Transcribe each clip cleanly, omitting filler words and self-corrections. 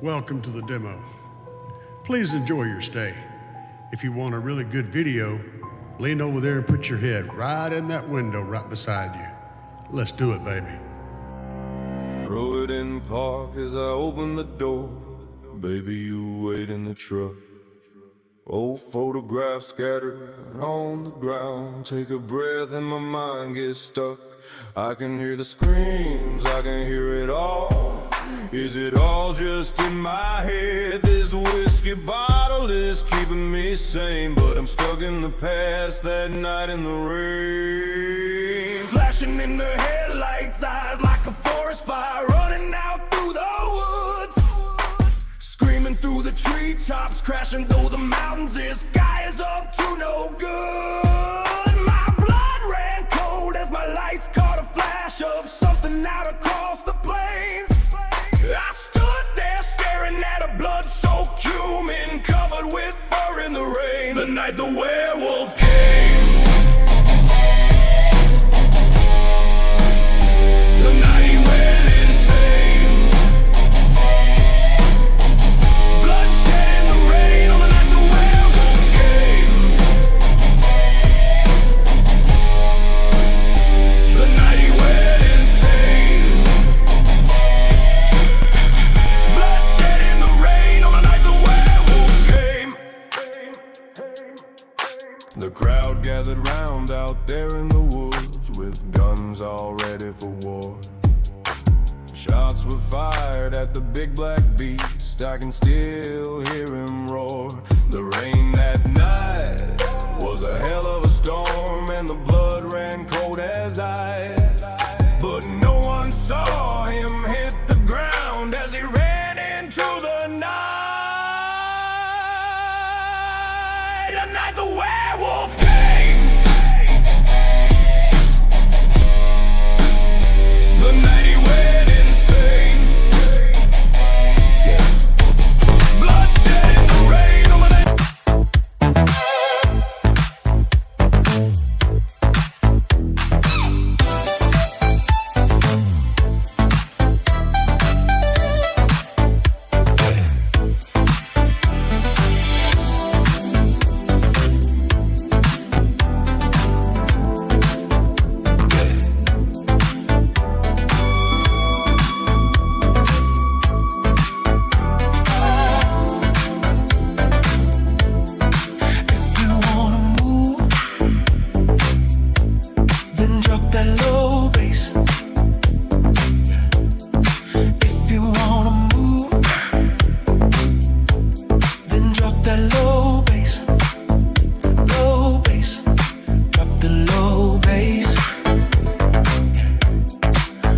Welcome to the demo. Please enjoy your stay. If you want a really good video, lean over there and put your head right in that window right beside you. Let's do it, baby. Throw it in park as I open the door. Baby, you wait in the truck. Old photographs scattered on the ground. Take a breath and my mind gets stuck. I can hear the screams, I can hear it all. Is it all just in my head? This whiskey bottle is keeping me sane, but I'm stuck in the past that night in the rain. Flashing in the headlights, eyes like a forest fire, running out through the woods. Screaming through the treetops, crashing through the mountains. This guy is up to no good. My blood ran cold as my lights caught a flash of something out across the plains. I stood there staring at a blood-soaked human covered with fur in the rain. The night the werewolf came. The night he went insane. Bloodshed in the rain on the night the werewolf came. The night he went insane. Bloodshed in the rain on the night the werewolf came. The crowd gathered round out there in the woods with guns all ready for war. Shots were fired at the big black beast. I can still hear him roar. The rain that night was a hell of a storm, and the blood ran cold as ice. But no one saw him hit the ground as he ran into the night. The night the werewolf came. The night he went insane. Bloodshed in the rain on the night. If you wanna move, then drop that low bass. If you wanna move, then drop that low bass. Low bass. Drop the low bass.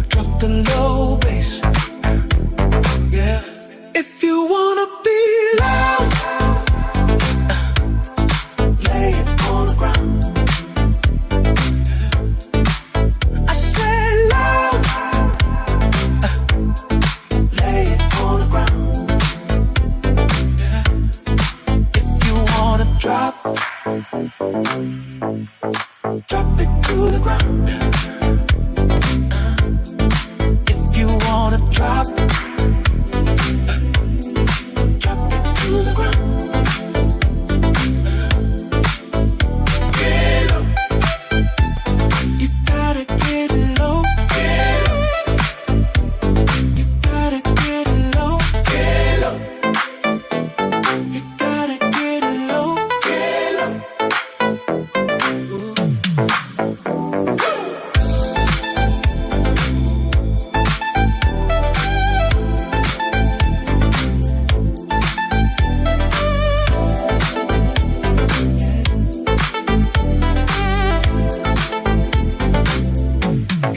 Drop the low bass. Yeah. If you wanna be loud, lay it on the ground. I said loud, lay it on the ground. If you wanna drop it to the ground. If you wanna drop it to the ground. Get low. You gotta get low. Get low. You gotta get low. Get low. You gotta get low. Get low.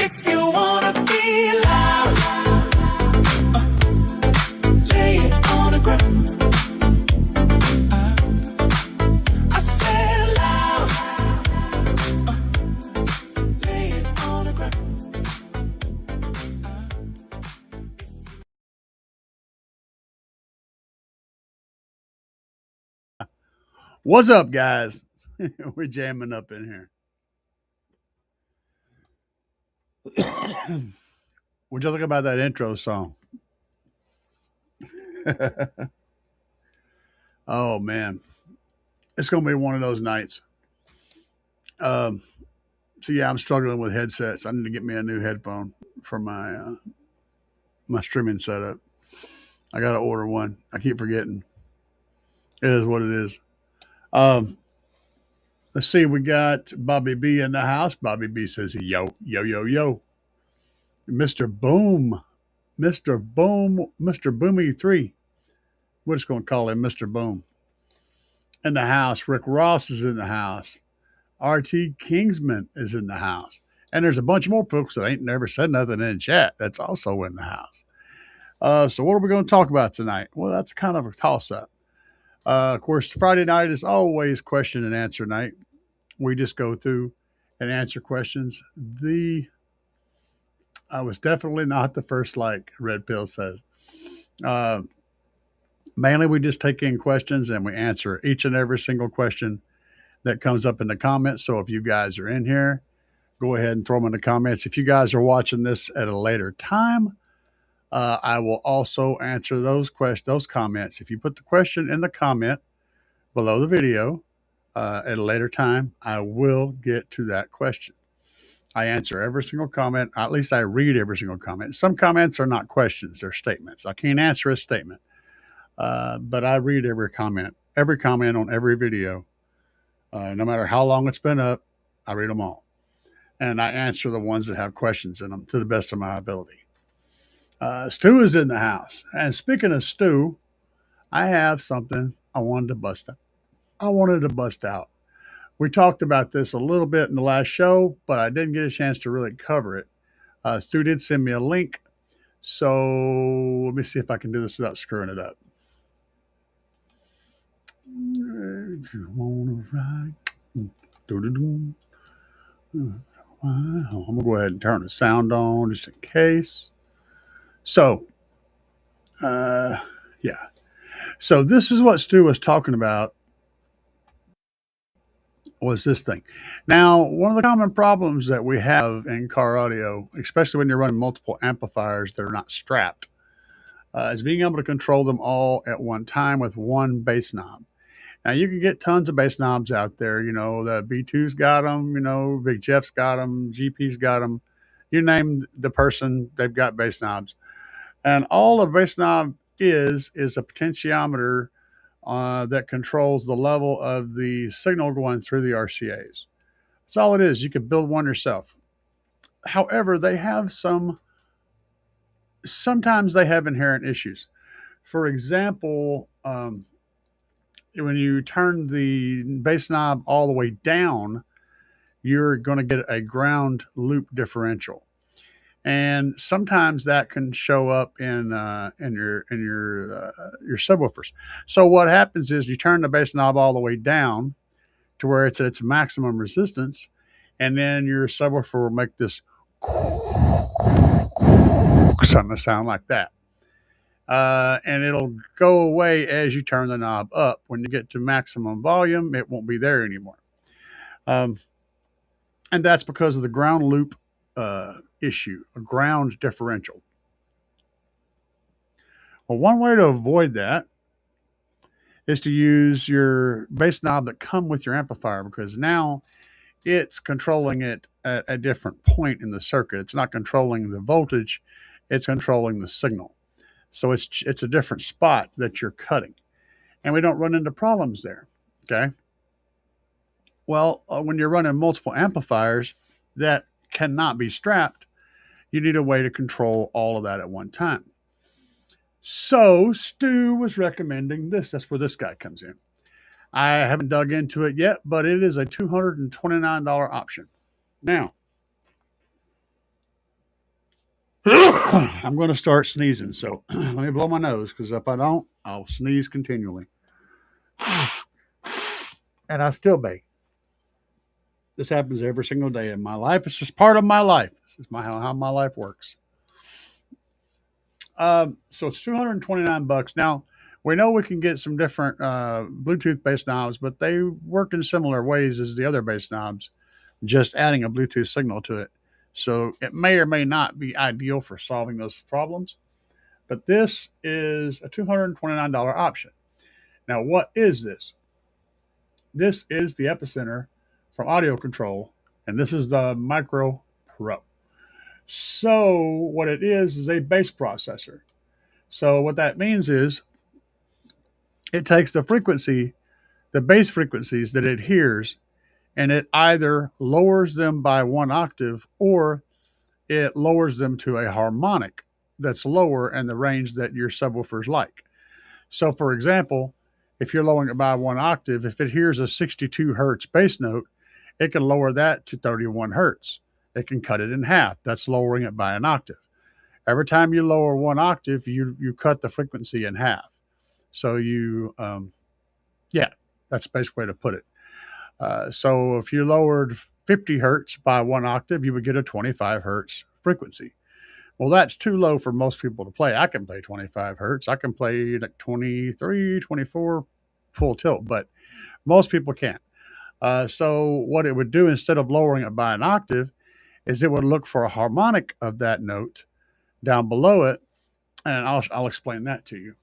If you wanna be loud, lay it on the ground. I said loud, lay it on the ground. What's up, guys? We're jamming up in here. What'd you think about that intro song? Oh man, it's gonna be one of those nights. Um, so yeah, I'm struggling with headsets. I need to get me a new headphone for my streaming setup. I gotta order one. I keep forgetting. It is what it is. Um, let's see. We got Bobby B in the house. Bobby B says, "Yo, yo, yo, yo." Mr. Boom, Mr. Boom, Mr. Boomy 3. We're just going to call him Mr. Boom. In the house. Rick Ross is in the house. RT Kingsman is in the house. And there's a bunch more folks that ain't never said nothing in chat that's also in the house. So what are we going to talk about tonight? Well, that's kind of a toss-up. Of course, Friday night is always question and answer night. We just go through and answer questions. I was definitely not the first, like Red Pill says. Uh, Mainly, we just take in questions and we answer each and every single question that comes up in the comments. So if you guys are in here, go ahead and throw them in the comments. If you guys are watching this at a later time, I will also answer those comments. If you put the question in the comment below the video at a later time, I will get to that question. I answer every single comment. At least I read every single comment. Some comments are not questions; they're statements. I can't answer a statement, but I read every comment on every video. No matter how long it's been up, I read them all. And I answer the ones that have questions in them to the best of my ability. Stu is in the house. And speaking of Stu, I have something I wanted to bust out. We talked about this a little bit in the last show, but I didn't get a chance to really cover it. Stu did send me a link. So let me see if I can do this without screwing it up. If you want to ride. I'm going to go ahead and turn the sound on just in case. So, yeah. So this is what Stu was talking about, was this thing. Now, one of the common problems that we have in car audio, especially when you're running multiple amplifiers that are not strapped, is being able to control them all at one time with one bass knob. Now, you can get tons of bass knobs out there. You know, the B2's got them, you know, Big Jeff's got them, GP's got them. You name the person, they've got bass knobs. And all a bass knob is a potentiometer that controls the level of the signal going through the RCAs. That's all it is. You could build one yourself. However, sometimes they have inherent issues. For example, when you turn the bass knob all the way down, you're going to get a ground loop differential. And sometimes that can show up in your subwoofers. So what happens is you turn the bass knob all the way down to where it's at its maximum resistance, and then your subwoofer will make this sound like that. And it'll go away as you turn the knob up. When you get to maximum volume, it won't be there anymore. And that's because of the ground loop issue, a ground differential. Well, one way to avoid that is to use your bass knob that come with your amplifier, because now it's controlling it at a different point in the circuit. It's not controlling the voltage, it's controlling the signal. So it's a different spot that you're cutting. And we don't run into problems there. Okay. Well, when you're running multiple amplifiers that cannot be strapped, you need a way to control all of that at one time. So Stu was recommending this. That's where this guy comes in. I haven't dug into it yet, but it is a $229 option. Now, I'm going to start sneezing. So let me blow my nose, because if I don't, I'll sneeze continually. And I still may. This happens every single day in my life. It's just part of my life. This is how my life works. So it's $229. Now, we know we can get some different Bluetooth bass knobs, but they work in similar ways as the other bass knobs, just adding a Bluetooth signal to it. So it may or may not be ideal for solving those problems. But this is a $229 option. Now, what is this? This is the Epicenter from Audio Control, and this is the Micro Pro. So, what it is a bass processor. So, what that means is it takes the frequency, the bass frequencies that it hears, and it either lowers them by 1 octave or it lowers them to a harmonic that's lower in the range that your subwoofers like. So, for example, if you're lowering it by 1 octave, if it hears a 62 hertz bass note, it can lower that to 31 hertz. It can cut it in half. That's lowering it by an octave. Every time you lower 1 octave, you cut the frequency in half. So that's the best way to put it. So if you lowered 50 hertz by 1 octave, you would get a 25 hertz frequency. Well, that's too low for most people to play. I can play 25 hertz. I can play like 23, 24 full tilt, but most people can't. So what it would do instead of lowering it by an octave is it would look for a harmonic of that note down below it, and I'll explain that to you.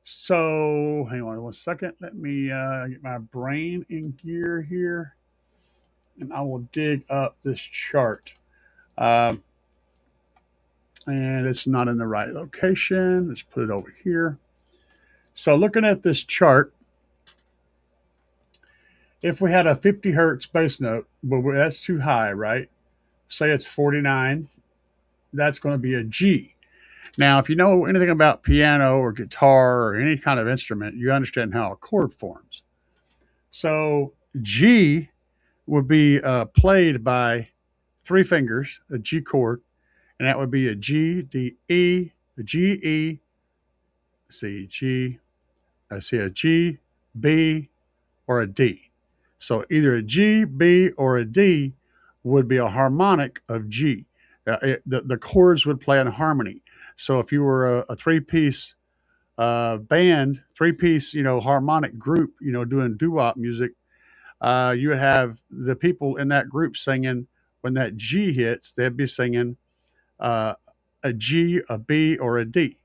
So hang on 1 second. Let me get my brain in gear here, and I will dig up this chart. And it's not in the right location. Let's put it over here. So looking at this chart, if we had a 50 hertz bass note, but that's too high, right? Say it's 49, that's going to be a G. Now, if you know anything about piano or guitar or any kind of instrument, you understand how a chord forms. So G would be played by 3 fingers, a G chord, and that would be a G, D, E, a G, E, C, G, I see a G, B, or a D. So either a G, B, or a D would be a harmonic of G. The chords would play in harmony. So if you were a 3-piece band, 3-piece, harmonic group, doing doo-wop music, you would have the people in that group singing. When that G hits, they'd be singing a G, a B, or a D,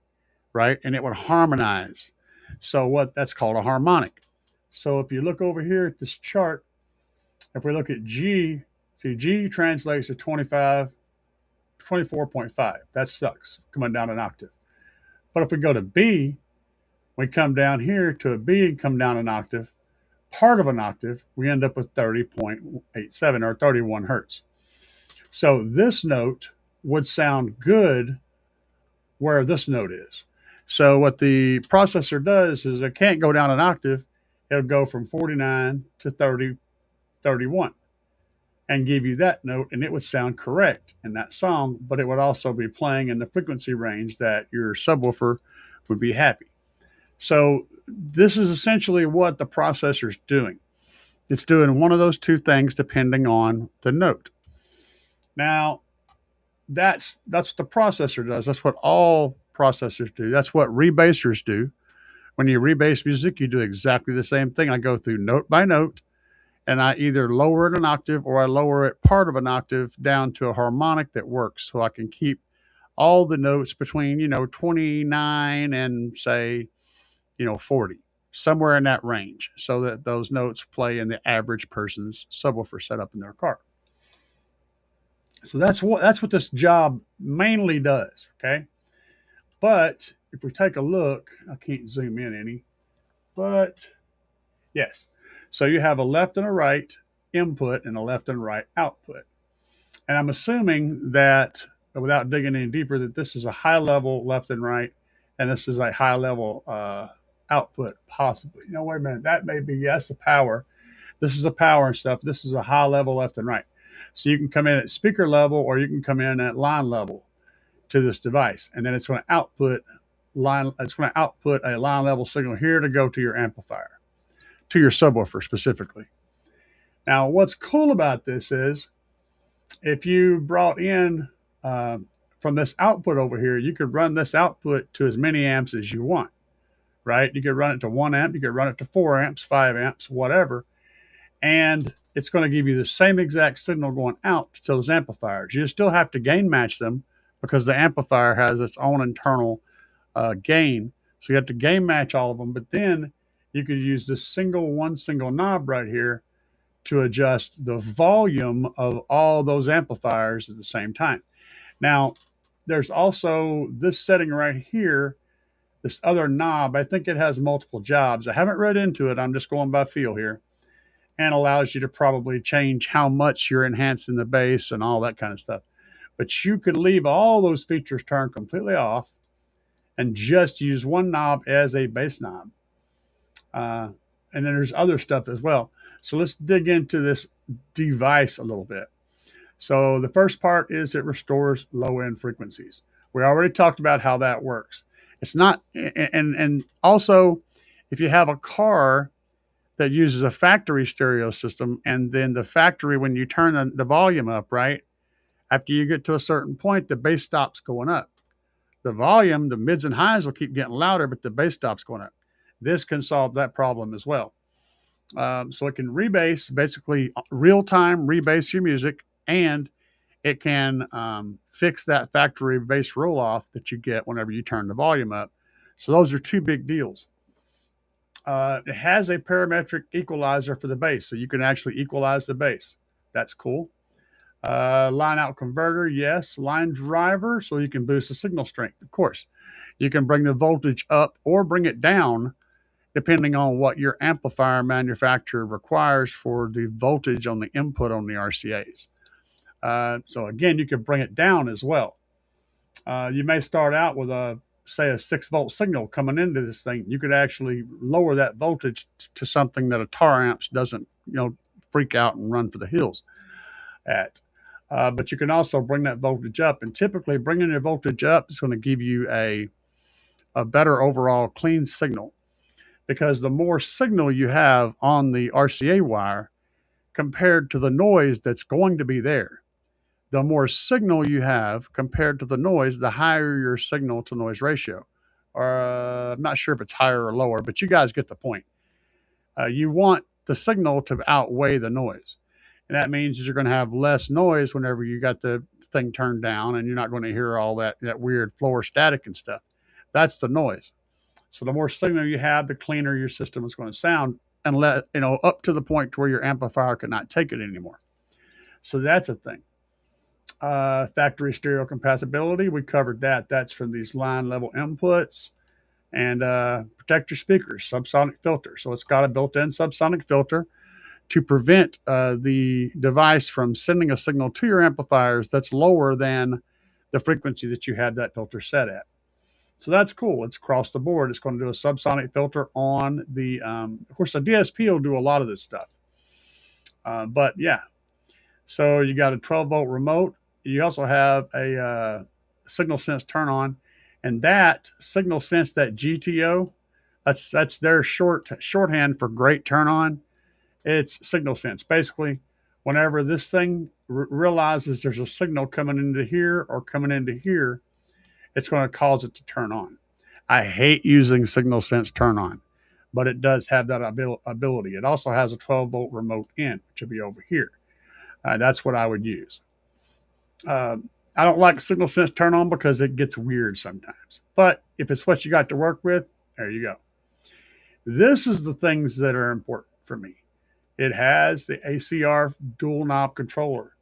right? And it would harmonize. So that's called a harmonic. So if you look over here at this chart, if we look at G, see G translates to 24.5. That sucks, coming down an octave. But if we go to B, we come down here to a B and come down an octave, part of an octave, we end up with 30.87 or 31 hertz. So this note would sound good where this note is. So what the processor does is it can't go down an octave. It'll go from 49 to 30, 31 and give you that note, and it would sound correct in that song, but it would also be playing in the frequency range that your subwoofer would be happy. So this is essentially what the processor is doing. It's doing one of those two things depending on the note. Now, that's what the processor does. That's what all processors do. That's what rebasers do. When you rebase music, you do exactly the same thing. I go through note by note, and I either lower it an octave or I lower it part of an octave down to a harmonic that works, so I can keep all the notes between 29 and say 40, somewhere in that range, so that those notes play in the average person's subwoofer setup in their car. So that's what this job mainly does, okay? But if we take a look, I can't zoom in any, but yes. So you have a left and a right input and a left and right output. And I'm assuming that, without digging any deeper, that this is a high level left and right, and this is a high level output, possibly. Wait a minute, that may be, that's the power. This is the power and stuff. This is a high level left and right. So you can come in at speaker level, or you can come in at line level to this device, and then it's going to output a line level signal here to go to your amplifier, to your subwoofer specifically. Now, what's cool about this is if you brought in from this output over here, you could run this output to as many amps as you want, right? You could run it to 1 amp, you could run it to 4 amps, 5 amps, whatever, and it's going to give you the same exact signal going out to those amplifiers. You still have to gain match them because the amplifier has its own internal gain. So you have to gain match all of them, but then you could use this one single knob right here to adjust the volume of all those amplifiers at the same time. Now, there's also this setting right here, this other knob. I think it has multiple jobs. I haven't read into it. I'm just going by feel here, and allows you to probably change how much you're enhancing the bass and all that kind of stuff. But you could leave all those features turned completely off and just use one knob as a bass knob. And then there's other stuff as well. So let's dig into this device a little bit. So the first part is it restores low end frequencies. We already talked about how that works. It's not, and also if you have a car that uses a factory stereo system, and then the factory, when you turn the volume up, right, after you get to a certain point, the bass stops going up. The volume, the mids and highs will keep getting louder, but the bass stops going up. This can solve that problem as well. So it can rebase, basically real-time rebase your music, and it can fix that factory bass roll-off that you get whenever you turn the volume up. So those are two big deals. It has a parametric equalizer for the bass, so you can actually equalize the bass. That's cool. Line out converter, yes. Line driver, so you can boost the signal strength, of course. You can bring the voltage up or bring it down depending on what your amplifier manufacturer requires for the voltage on the input on the RCAs. So again, you can bring it down as well. You may start out with a 6-volt signal coming into this thing. You could actually lower that voltage to something that a tar amps doesn't, freak out and run for the hills at. But you can also bring that voltage up, and typically bringing your voltage up is going to give you a better overall clean signal, because the more signal you have on the RCA wire compared to the noise that's going to be there, the more signal you have compared to the noise, the higher your signal to noise ratio. Or I'm not sure if it's higher or lower, but you guys get the point. You want the signal to outweigh the noise. And that means you're going to have less noise whenever you got the thing turned down, and you're not going to hear all that weird floor static and stuff. That's the noise. So the more signal you have, the cleaner your system is going to sound, and up to the point to where your amplifier cannot take it anymore. So that's a thing. Factory stereo compatibility, we covered that. That's from these line level inputs. And protect your speakers, subsonic filter. So it's got a built-in subsonic filter to prevent the device from sending a signal to your amplifiers that's lower than the frequency that you had that filter set at. So that's cool. It's across the board. It's going to do a subsonic filter on the, of course, the DSP will do a lot of this stuff. But yeah, so you got a 12-volt remote. You also have a signal sense turn on, and that signal sense, that GTO, that's their shorthand for great turn on. It's signal sense. Basically, whenever this thing realizes there's a signal coming into here or coming into here, it's going to cause it to turn on. I hate using signal sense turn on, but it does have that ability. It also has a 12-volt remote in, which will be over here. That's what I would use. I don't like signal sense turn on because it gets weird sometimes. But if it's what you got to work with, there you go. This is the things that are important for me. It has the ACR dual knob controller.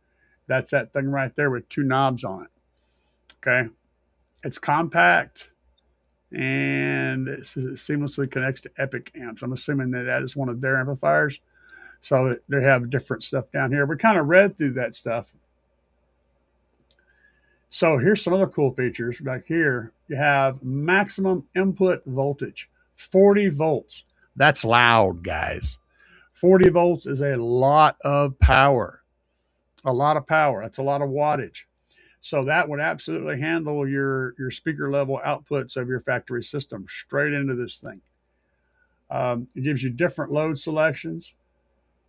That's that thing right there with 2 knobs on it. Okay. It's compact, and it seamlessly connects to Epic amps. I'm assuming that is one of their amplifiers. So they have different stuff down here. We kind of read through that stuff. So here's some other cool features. Back here, you have maximum input voltage, 40 volts. That's loud, guys. 40 volts is a lot of power. A lot of power. That's a lot of wattage. So that would absolutely handle your speaker level outputs of your factory system straight into this thing. It gives you different load selections.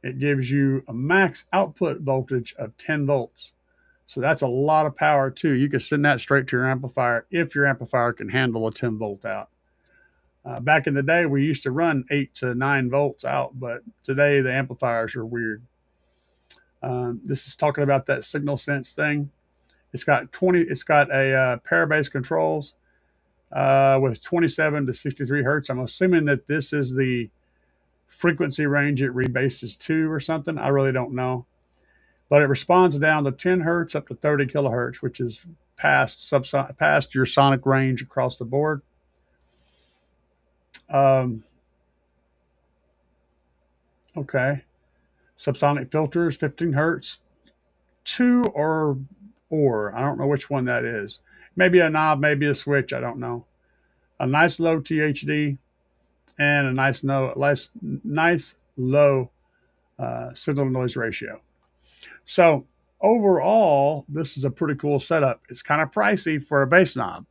It gives you a max output voltage of 10 volts. So that's a lot of power too. You can send that straight to your amplifier if your amplifier can handle a 10 volt out. Back in the day, we used to run 8 to 9 volts out, but today the amplifiers are weird. This is talking about that signal sense thing. It's got a pair of bass controls, with 27 to 63 hertz. I'm assuming that this is the frequency range it rebases to or something. I really don't know. But it responds down to 10 hertz up to 30 kilohertz, which is past your sonic range across the board. Okay. Subsonic filters, 15 hertz, two or I don't know which one that is. Maybe a knob, maybe a switch. I don't know. A nice low THD and a nice low signal to noise ratio. So overall, this is a pretty cool setup. It's kind of pricey for a bass knob,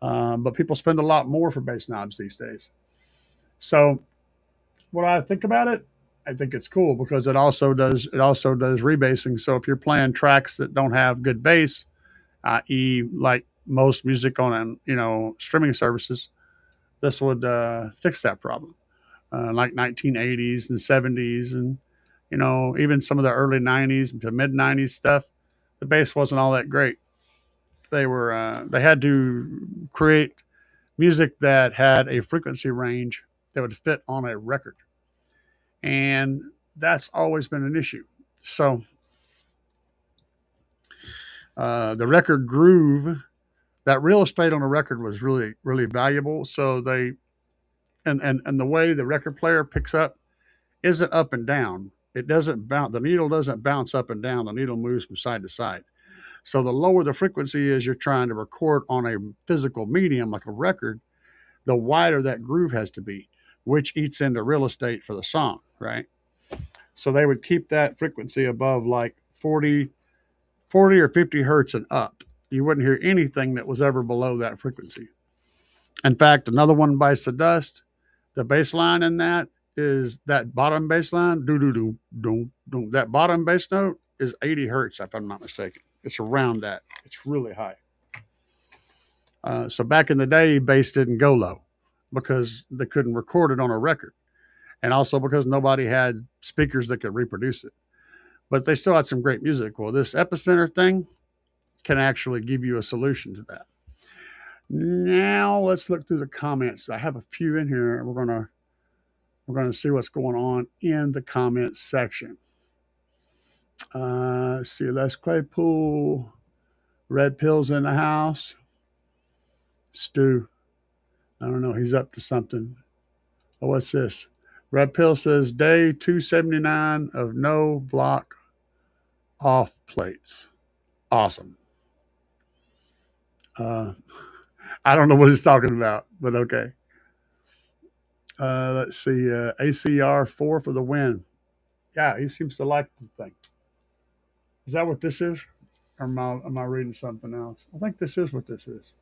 but people spend a lot more for bass knobs these days. So what I think about it, I think it's cool because it also does rebasing. So if you're playing tracks that don't have good bass, i.e., like most music on streaming services, this would fix that problem. Like 1980s and 70s and even some of the early 90s to mid 90s stuff, the bass wasn't all that great. They had to create music that had a frequency range that would fit on a record, and that's always been an issue. So the record groove, that real estate on a record was really really valuable. So they and the way the record player picks up isn't up and down. It doesn't bounce. The needle doesn't bounce up and down. The needle moves from side to side. So the lower the frequency is you're trying to record on a physical medium like a record, the wider that groove has to be, which eats into real estate for the song, right? So they would keep that frequency above like 40 or 50 hertz and up. You wouldn't hear anything that was ever below that frequency. In fact, another one bites the dust. The bass line in that is that bottom bass line, do do do do do. That bottom bass note is 80 hertz, if I'm not mistaken. It's around that. It's really high. So back in the day, bass didn't go low because they couldn't record it on a record, and also because nobody had speakers that could reproduce it. But they still had some great music. Well, this Epicenter thing can actually give you a solution to that. Now let's look through the comments. I have a few in here, and we're gonna see what's going on in the comments section. See, Les Claypool, Red Pills in the house. Stu, I don't know, he's up to something. Oh, what's this? Red Pill says day 279 of no block off plates. Awesome. I don't know what he's talking about, but okay. Let's see. ACR 4 for the win. Yeah, he seems to like the thing. Is that what this is? Or am I reading something else? I think this is what this is.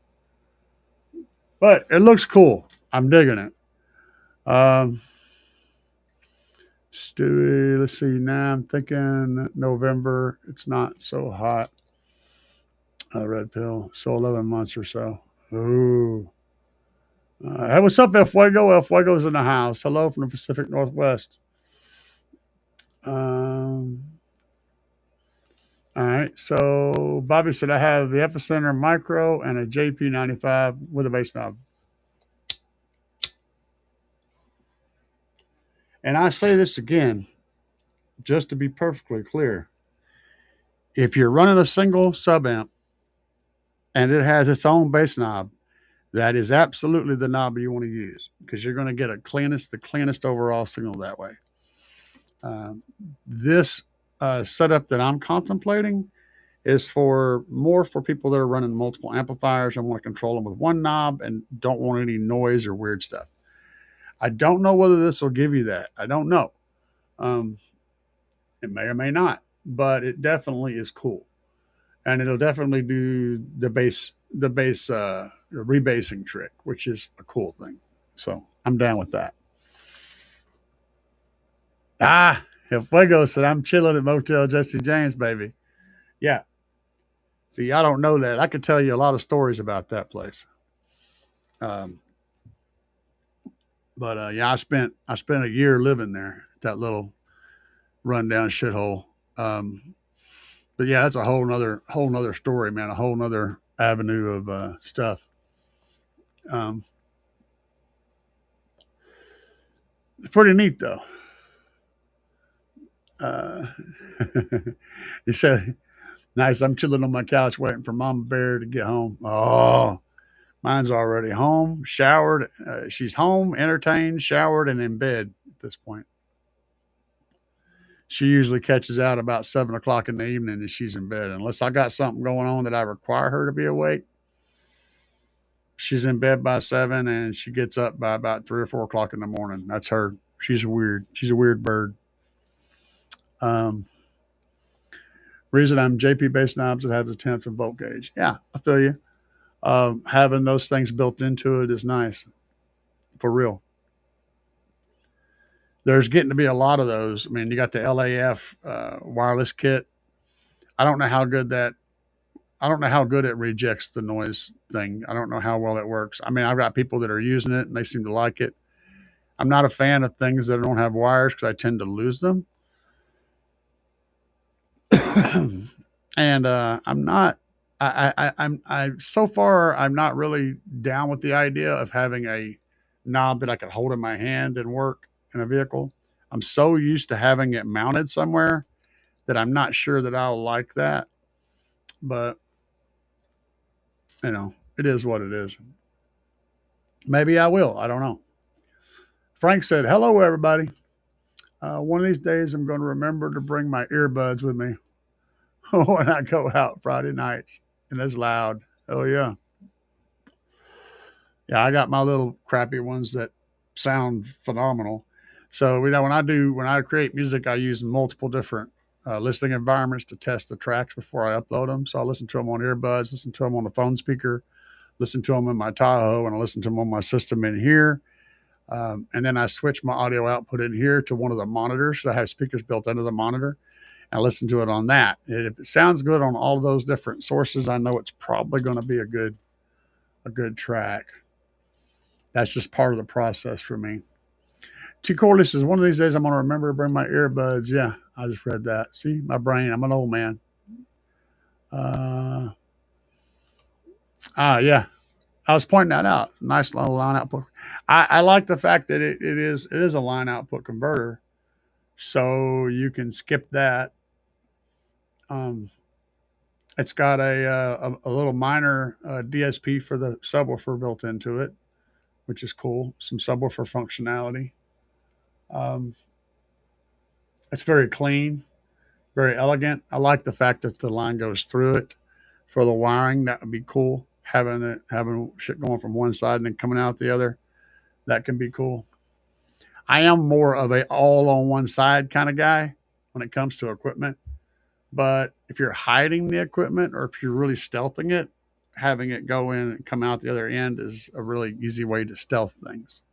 But it looks cool. I'm digging it. Stewie, let's see. Now I'm thinking November. It's not so hot. Red Pill. So 11 months or so. Ooh. Hey, what's up, El Fuego? El Fuego's in the house. Hello from the Pacific Northwest. All right. So Bobby said I have the Epicenter Micro and a JP95 with a bass knob. And I say this again, just to be perfectly clear. If you're running a single sub amp and it has its own bass knob, that is absolutely the knob you want to use because you're going to get the cleanest overall signal that way. This setup that I'm contemplating is more for people that are running multiple amplifiers and want to control them with one knob and don't want any noise or weird stuff. I don't know whether this will give you that. I don't know. It may or may not, but it definitely is cool, and it'll definitely do the bass rebasing trick, which is a cool thing. So I'm down with that. El Fuego said I'm chilling at Motel Jesse James, baby. Yeah. See, I don't know that. I could tell you a lot of stories about that place. But yeah, I spent a year living there, that little rundown shithole. But yeah, that's a whole nother story, man. A whole nother avenue of stuff. Um, it's pretty neat though. Uh, he said, "Nice. I'm chilling on my couch waiting for Mama Bear to get home." Oh, mine's already home, showered. She's home, entertained, showered, and in bed at this point. She usually catches out about 7 o'clock in the evening and she's in bed. Unless I got something going on that I require her to be awake, she's in bed by 7 and she gets up by about 3 or 4 o'clock in the morning. That's her. She's a weird bird. Um, reason I'm JP base knobs that have the 10th and volt gauge. Yeah, I feel you. Having those things built into it is nice, for real. There's getting to be a lot of those. I mean, you got the LAF wireless kit. I don't know how good that. I don't know how good it rejects the noise thing. I don't know how well it works. I mean, I've got people that are using it and they seem to like it. I'm not a fan of things that don't have wires because I tend to lose them. And I'm not. I'm so far. I'm not really down with the idea of having a knob that I could hold in my hand and work in a vehicle. I'm so used to having it mounted somewhere that I'm not sure that I'll like that. But it is what it is. Maybe I will. I don't know. Frank said, "Hello, everybody. One of these days, I'm going to remember to bring my earbuds with me when I go out Friday nights, and it's loud. Oh yeah, yeah. I got my little crappy ones that sound phenomenal. So when I create music, I use multiple different listening environments to test the tracks before I upload them. So I listen to them on earbuds, listen to them on the phone speaker, listen to them in my Tahoe, and I listen to them on my system in here. And then I switch my audio output in here to one of the monitors. So I have speakers built into the monitor and listen to it on that. And if it sounds good on all of those different sources, I know it's probably going to be a good track. That's just part of the process for me. T. Corley says, "One of these days I'm going to remember to bring my earbuds." Yeah, I just read that. See, my brain, I'm an old man. Uh, yeah, I was pointing that out. Nice little line output. I like the fact that it is a line output converter, so you can skip that. Um, it's got a little minor DSP for the subwoofer built into it, which is cool. Some subwoofer functionality. Um, it's very clean, very elegant. I like the fact that the line goes through it for the wiring. That would be cool. Having shit going from one side and then coming out the other, that can be cool. I am more of a all on one side kind of guy when it comes to equipment. But if you're hiding the equipment or if you're really stealthing it, having it go in and come out the other end is a really easy way to stealth things.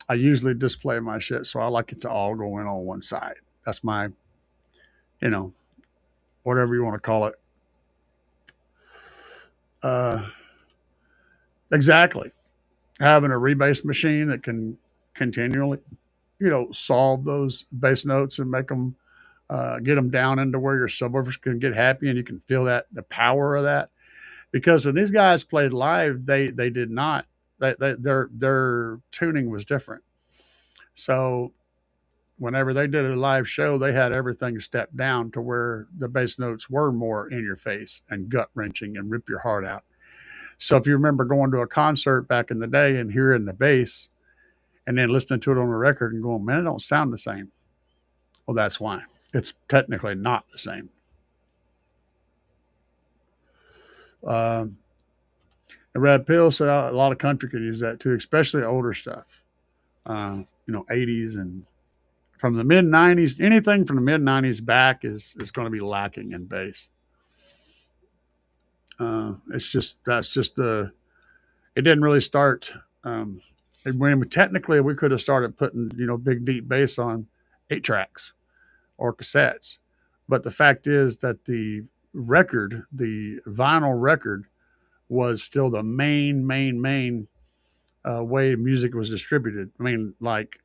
I usually display my shit, so I like it to all go in on one side. That's my, you know, whatever you want to call it. Uh, exactly. Having a rebase machine that can continually, solve those bass notes and make them get them down into where your subwoofers can get happy and you can feel that the power of that. Because when these guys played live, they did not. Their tuning was different. So whenever they did a live show, they had everything stepped down to where the bass notes were more in your face and gut wrenching and rip your heart out. So if you remember going to a concert back in the day and hearing the bass and then listening to it on the record and going, man, it don't sound the same. Well, that's why. It's technically not the same. Um, and Red Pill said a lot of country could use that too, especially older stuff. 80s and from the mid 90s, anything from the mid 90s back is going to be lacking in bass. That's just it didn't really start. When technically we could have started putting big deep bass on 8 tracks or cassettes, but the fact is that the vinyl record, was still the main way music was distributed. I mean, like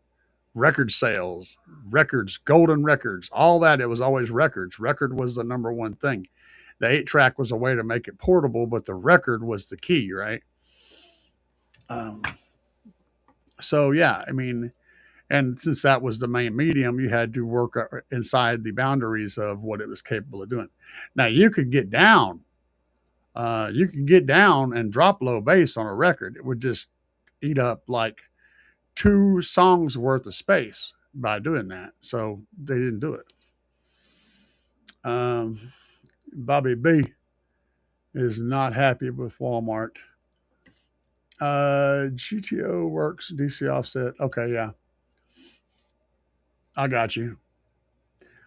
record sales, records, golden records, all that. It was always records. Record was the number one thing. The 8 track was a way to make it portable, but the record was the key, right? Um, so yeah, I mean, and since that was the main medium, you had to work inside the boundaries of what it was capable of doing. Now you could get down and drop low bass on a record. It would just eat up like two songs worth of space by doing that. So they didn't do it. Um, Bobby B is not happy with Walmart. GTO works DC offset. Okay, yeah, I got you.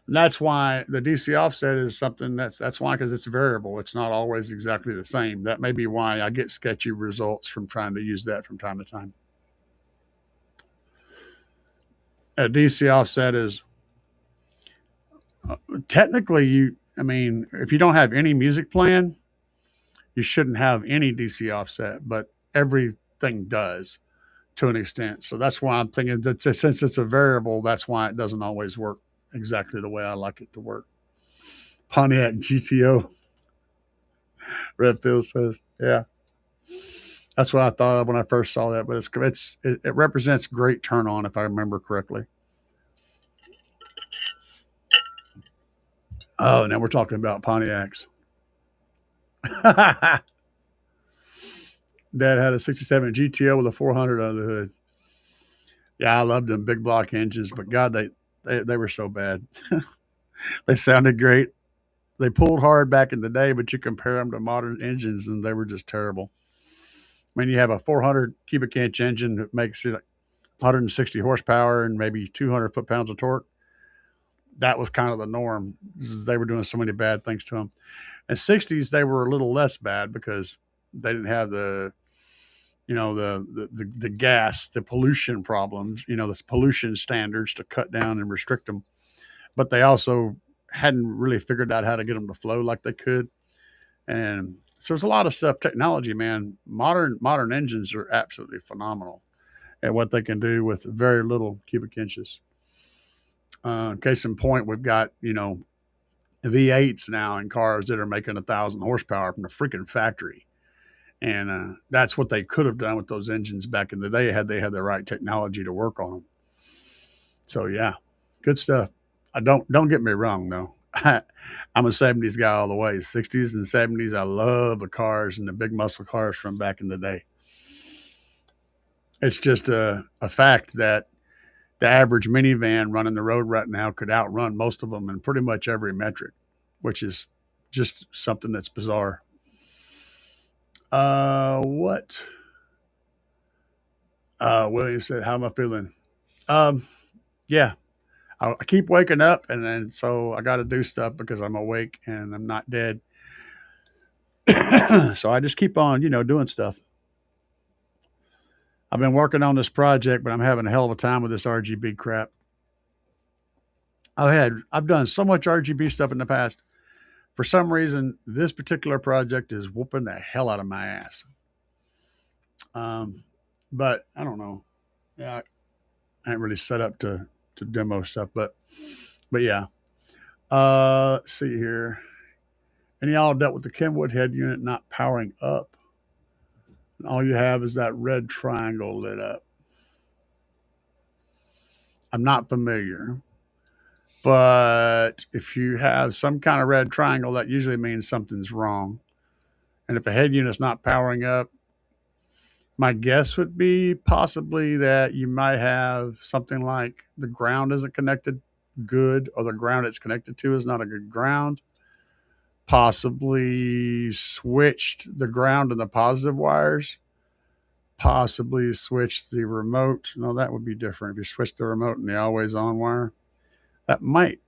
And that's why the DC offset is something that's why, because it's variable. It's not always exactly the same. That may be why I get sketchy results from trying to use that from time to time. A DC offset is technically you. I mean, if you don't have any music playing, you shouldn't have any DC offset, but everything does to an extent. So that's why I'm thinking that since it's a variable, that's why it doesn't always work exactly the way I like it to work. Pontiac GTO, Red Pill says, yeah. That's what I thought of when I first saw that, but it represents great turn on if I remember correctly. Oh, now we're talking about Pontiacs. Dad had a '67 GTO with a 400 under the hood. Yeah, I loved them big block engines, but God, they were so bad. They sounded great. They pulled hard back in the day, but you compare them to modern engines, and they were just terrible. I mean, you have a 400 cubic inch engine that makes it 160 horsepower and maybe 200 foot pounds of torque. That was kind of the norm. They were doing so many bad things to them. In '60s, they were a little less bad because they didn't have the gas, the pollution problems, the pollution standards to cut down and restrict them. But they also hadn't really figured out how to get them to flow like they could. And so there's a lot of stuff. Technology, man. Modern engines are absolutely phenomenal at what they can do with very little cubic inches. Case in point, we've got V8s now in cars that are making 1,000 horsepower from the freaking factory, and that's what they could have done with those engines back in the day had they had the right technology to work on them. So yeah, good stuff. I don't get me wrong though. I'm a '70s guy all the way. '60s and '70s, I love the cars and the big muscle cars from back in the day. It's just a fact that the average minivan running the road right now could outrun most of them in pretty much every metric, which is just something that's bizarre. What? William said, "How am I feeling?" Um, yeah, I keep waking up, and then so I got to do stuff because I'm awake and I'm not dead. So I just keep on, doing stuff. I've been working on this project, but I'm having a hell of a time with this RGB crap. I've done so much RGB stuff in the past. For some reason, this particular project is whooping the hell out of my ass. Um, but I don't know. Yeah, I ain't really set up to demo stuff, but yeah. Let's see here. And y'all dealt with the Kenwood head unit not powering up. And all you have is that red triangle lit up. I'm not familiar. But if you have some kind of red triangle, that usually means something's wrong. And if a head unit's not powering up, my guess would be possibly that you might have something like the ground isn't connected good, or the ground it's connected to is not a good ground. Possibly switched the ground and the positive wires. Possibly switched the remote. No, that would be different if you switch the remote and the always on wire. That might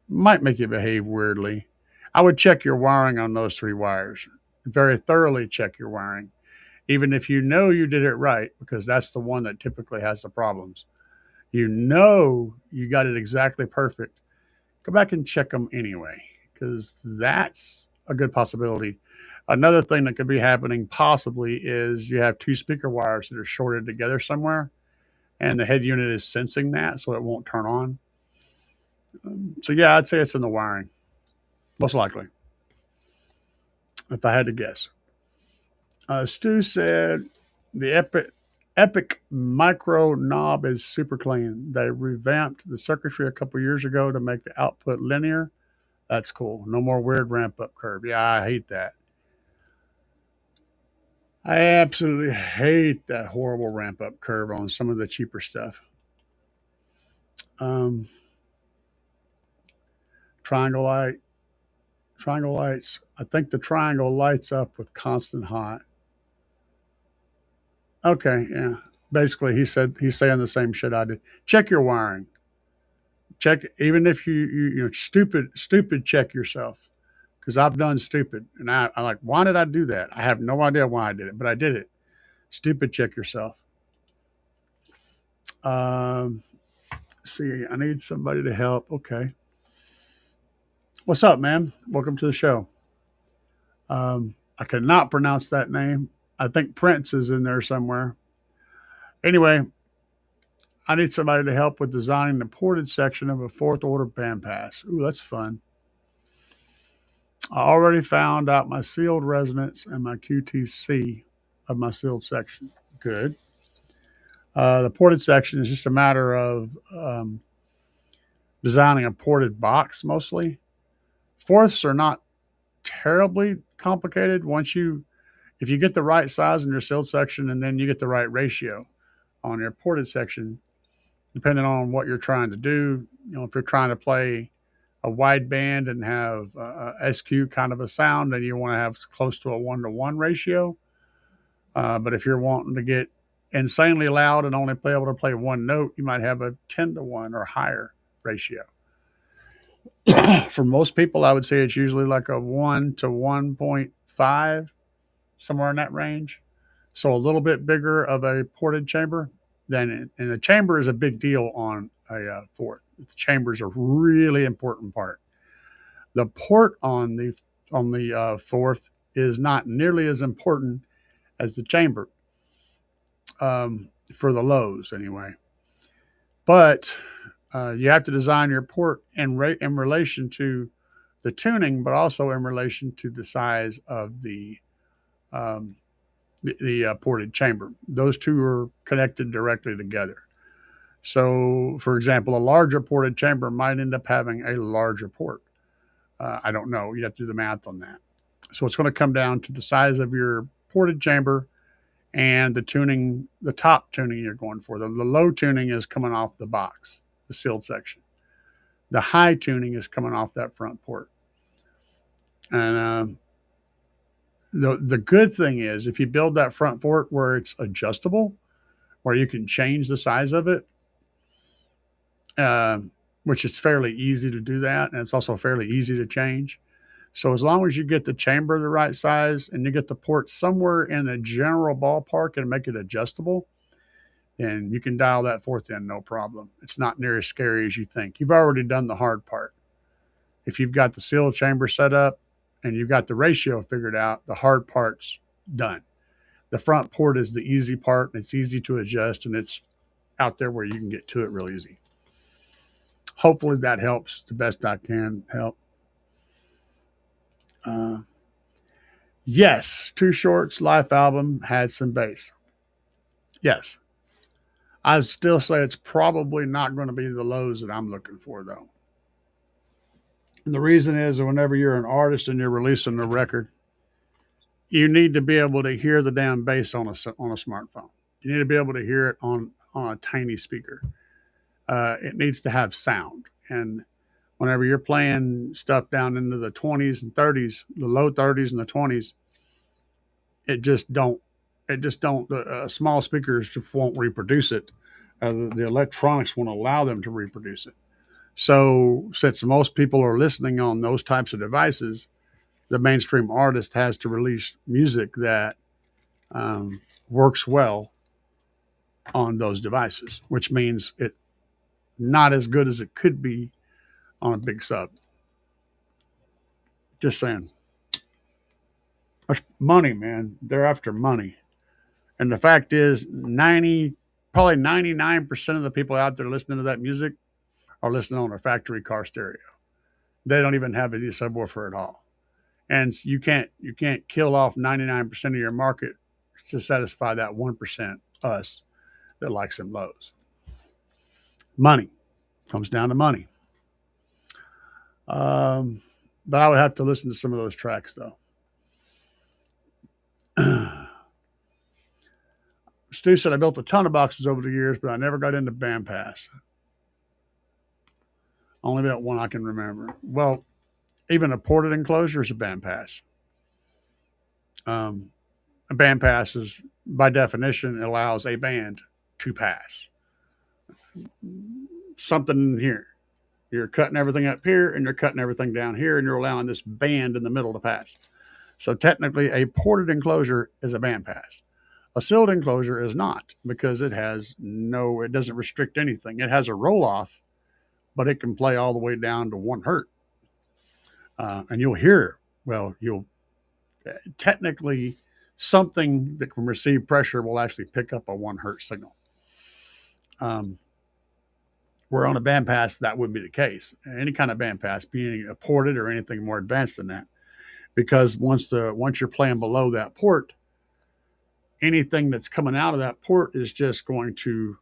make it behave weirdly. I would check your wiring on those three wires. Very thoroughly check your wiring, even if you know you did it right, because that's the one that typically has the problems. You know you got it exactly perfect. Go back and check them anyway, because that's a good possibility. Another thing that could be happening possibly is you have two speaker wires that are shorted together somewhere, and the head unit is sensing that, so it won't turn on. So yeah, I'd say it's in the wiring, most likely, if I had to guess. Stu said The Epic Micro knob is super clean. They revamped the circuitry a couple years ago to make the output linear. That's cool. No more weird ramp up curve. Yeah, I hate that. I absolutely hate that horrible ramp up curve on some of the cheaper stuff. Um, triangle light, triangle lights. I think the triangle lights up with constant hot. Okay, yeah. Basically, he's saying the same shit I did. Check your wiring. Check even if you stupid. Check yourself because I've done stupid, and I like why did I do that? I have no idea why I did it, but I did it. Stupid. Check yourself. Um, see, I need somebody to help. Okay, what's up, man? Welcome to the show. I cannot pronounce that name. I think Prince is in there somewhere. Anyway, I need somebody to help with designing the ported section of a fourth order bandpass. Ooh, that's fun. I already found out my sealed resonance and my QTC of my sealed section. Good. The ported section is just a matter of designing a ported box mostly. Fourths are not terribly complicated if you get the right size in your sealed section and then you get the right ratio on your ported section, depending on what you're trying to do. If you're trying to play a wide band and have a SQ kind of a sound, then you want to have close to a 1-to-1 ratio. But if you're wanting to get insanely loud and only be able to play one note, you might have a 10-to-1 or higher ratio. For most people, I would say it's usually like a 1 to 1.5, somewhere in that range. So a little bit bigger of a ported chamber. And the chamber is a big deal on a fourth. The chamber is a really important part. The port on the fourth is not nearly as important as the chamber, for the lows anyway. But you have to design your port in relation to the tuning, but also in relation to the size of the ported chamber. Those two are connected directly together. So, for example, a larger ported chamber might end up having a larger port. I don't know. You have to do the math on that. So it's going to come down to the size of your ported chamber and the tuning, the top tuning you're going for. The low tuning is coming off the box, the sealed section. The high tuning is coming off that front port. And the good thing is if you build that front port where it's adjustable, where you can change the size of it, which is fairly easy to do that, and it's also fairly easy to change. So as long as you get the chamber the right size and you get the port somewhere in the general ballpark and make it adjustable, then you can dial that fourth in no problem. It's not near as scary as you think. You've already done the hard part. If you've got the sealed chamber set up and you've got the ratio figured out, the hard part's done. The front port is the easy part, and it's easy to adjust, and it's out there where you can get to it real easy. Hopefully that helps the best I can help. Yes, Too Short's life album had some bass. Yes. I still say it's probably not going to be the lows that I'm looking for, though. And the reason is that whenever you're an artist and you're releasing a record, you need to be able to hear the damn bass on a smartphone. You need to be able to hear it on a tiny speaker. It needs to have sound. And whenever you're playing stuff down into the 20s and 30s, the low 30s and the 20s, small speakers just won't reproduce it. The electronics won't allow them to reproduce it. So since most people are listening on those types of devices, the mainstream artist has to release music that works well on those devices, which means it not as good as it could be on a big sub. Just saying. Money, man. They're after money. And the fact is, probably 99% of the people out there listening to that music are listening on a factory car stereo. They don't even have a subwoofer at all. And you can't kill off 99% of your market to satisfy that 1% us that likes them lows. Money comes down to money. But I would have to listen to some of those tracks though. Stu said, I built a ton of boxes over the years, but I never got into bandpass. Only built one I can remember. Well, even a ported enclosure is a bandpass. A bandpass is, by definition, allows a band to pass. Something in here. You're cutting everything up here and you're cutting everything down here and you're allowing this band in the middle to pass. So technically a ported enclosure is a bandpass. A sealed enclosure is not, because it doesn't restrict anything. It has a roll off, but it can play all the way down to 1 hertz. And you'll hear, technically something that can receive pressure will actually pick up a 1 hertz signal. Where on a bandpass, that wouldn't be the case. Any kind of bandpass, being a ported or anything more advanced than that, because once you're playing below that port, anything that's coming out of that port is just going to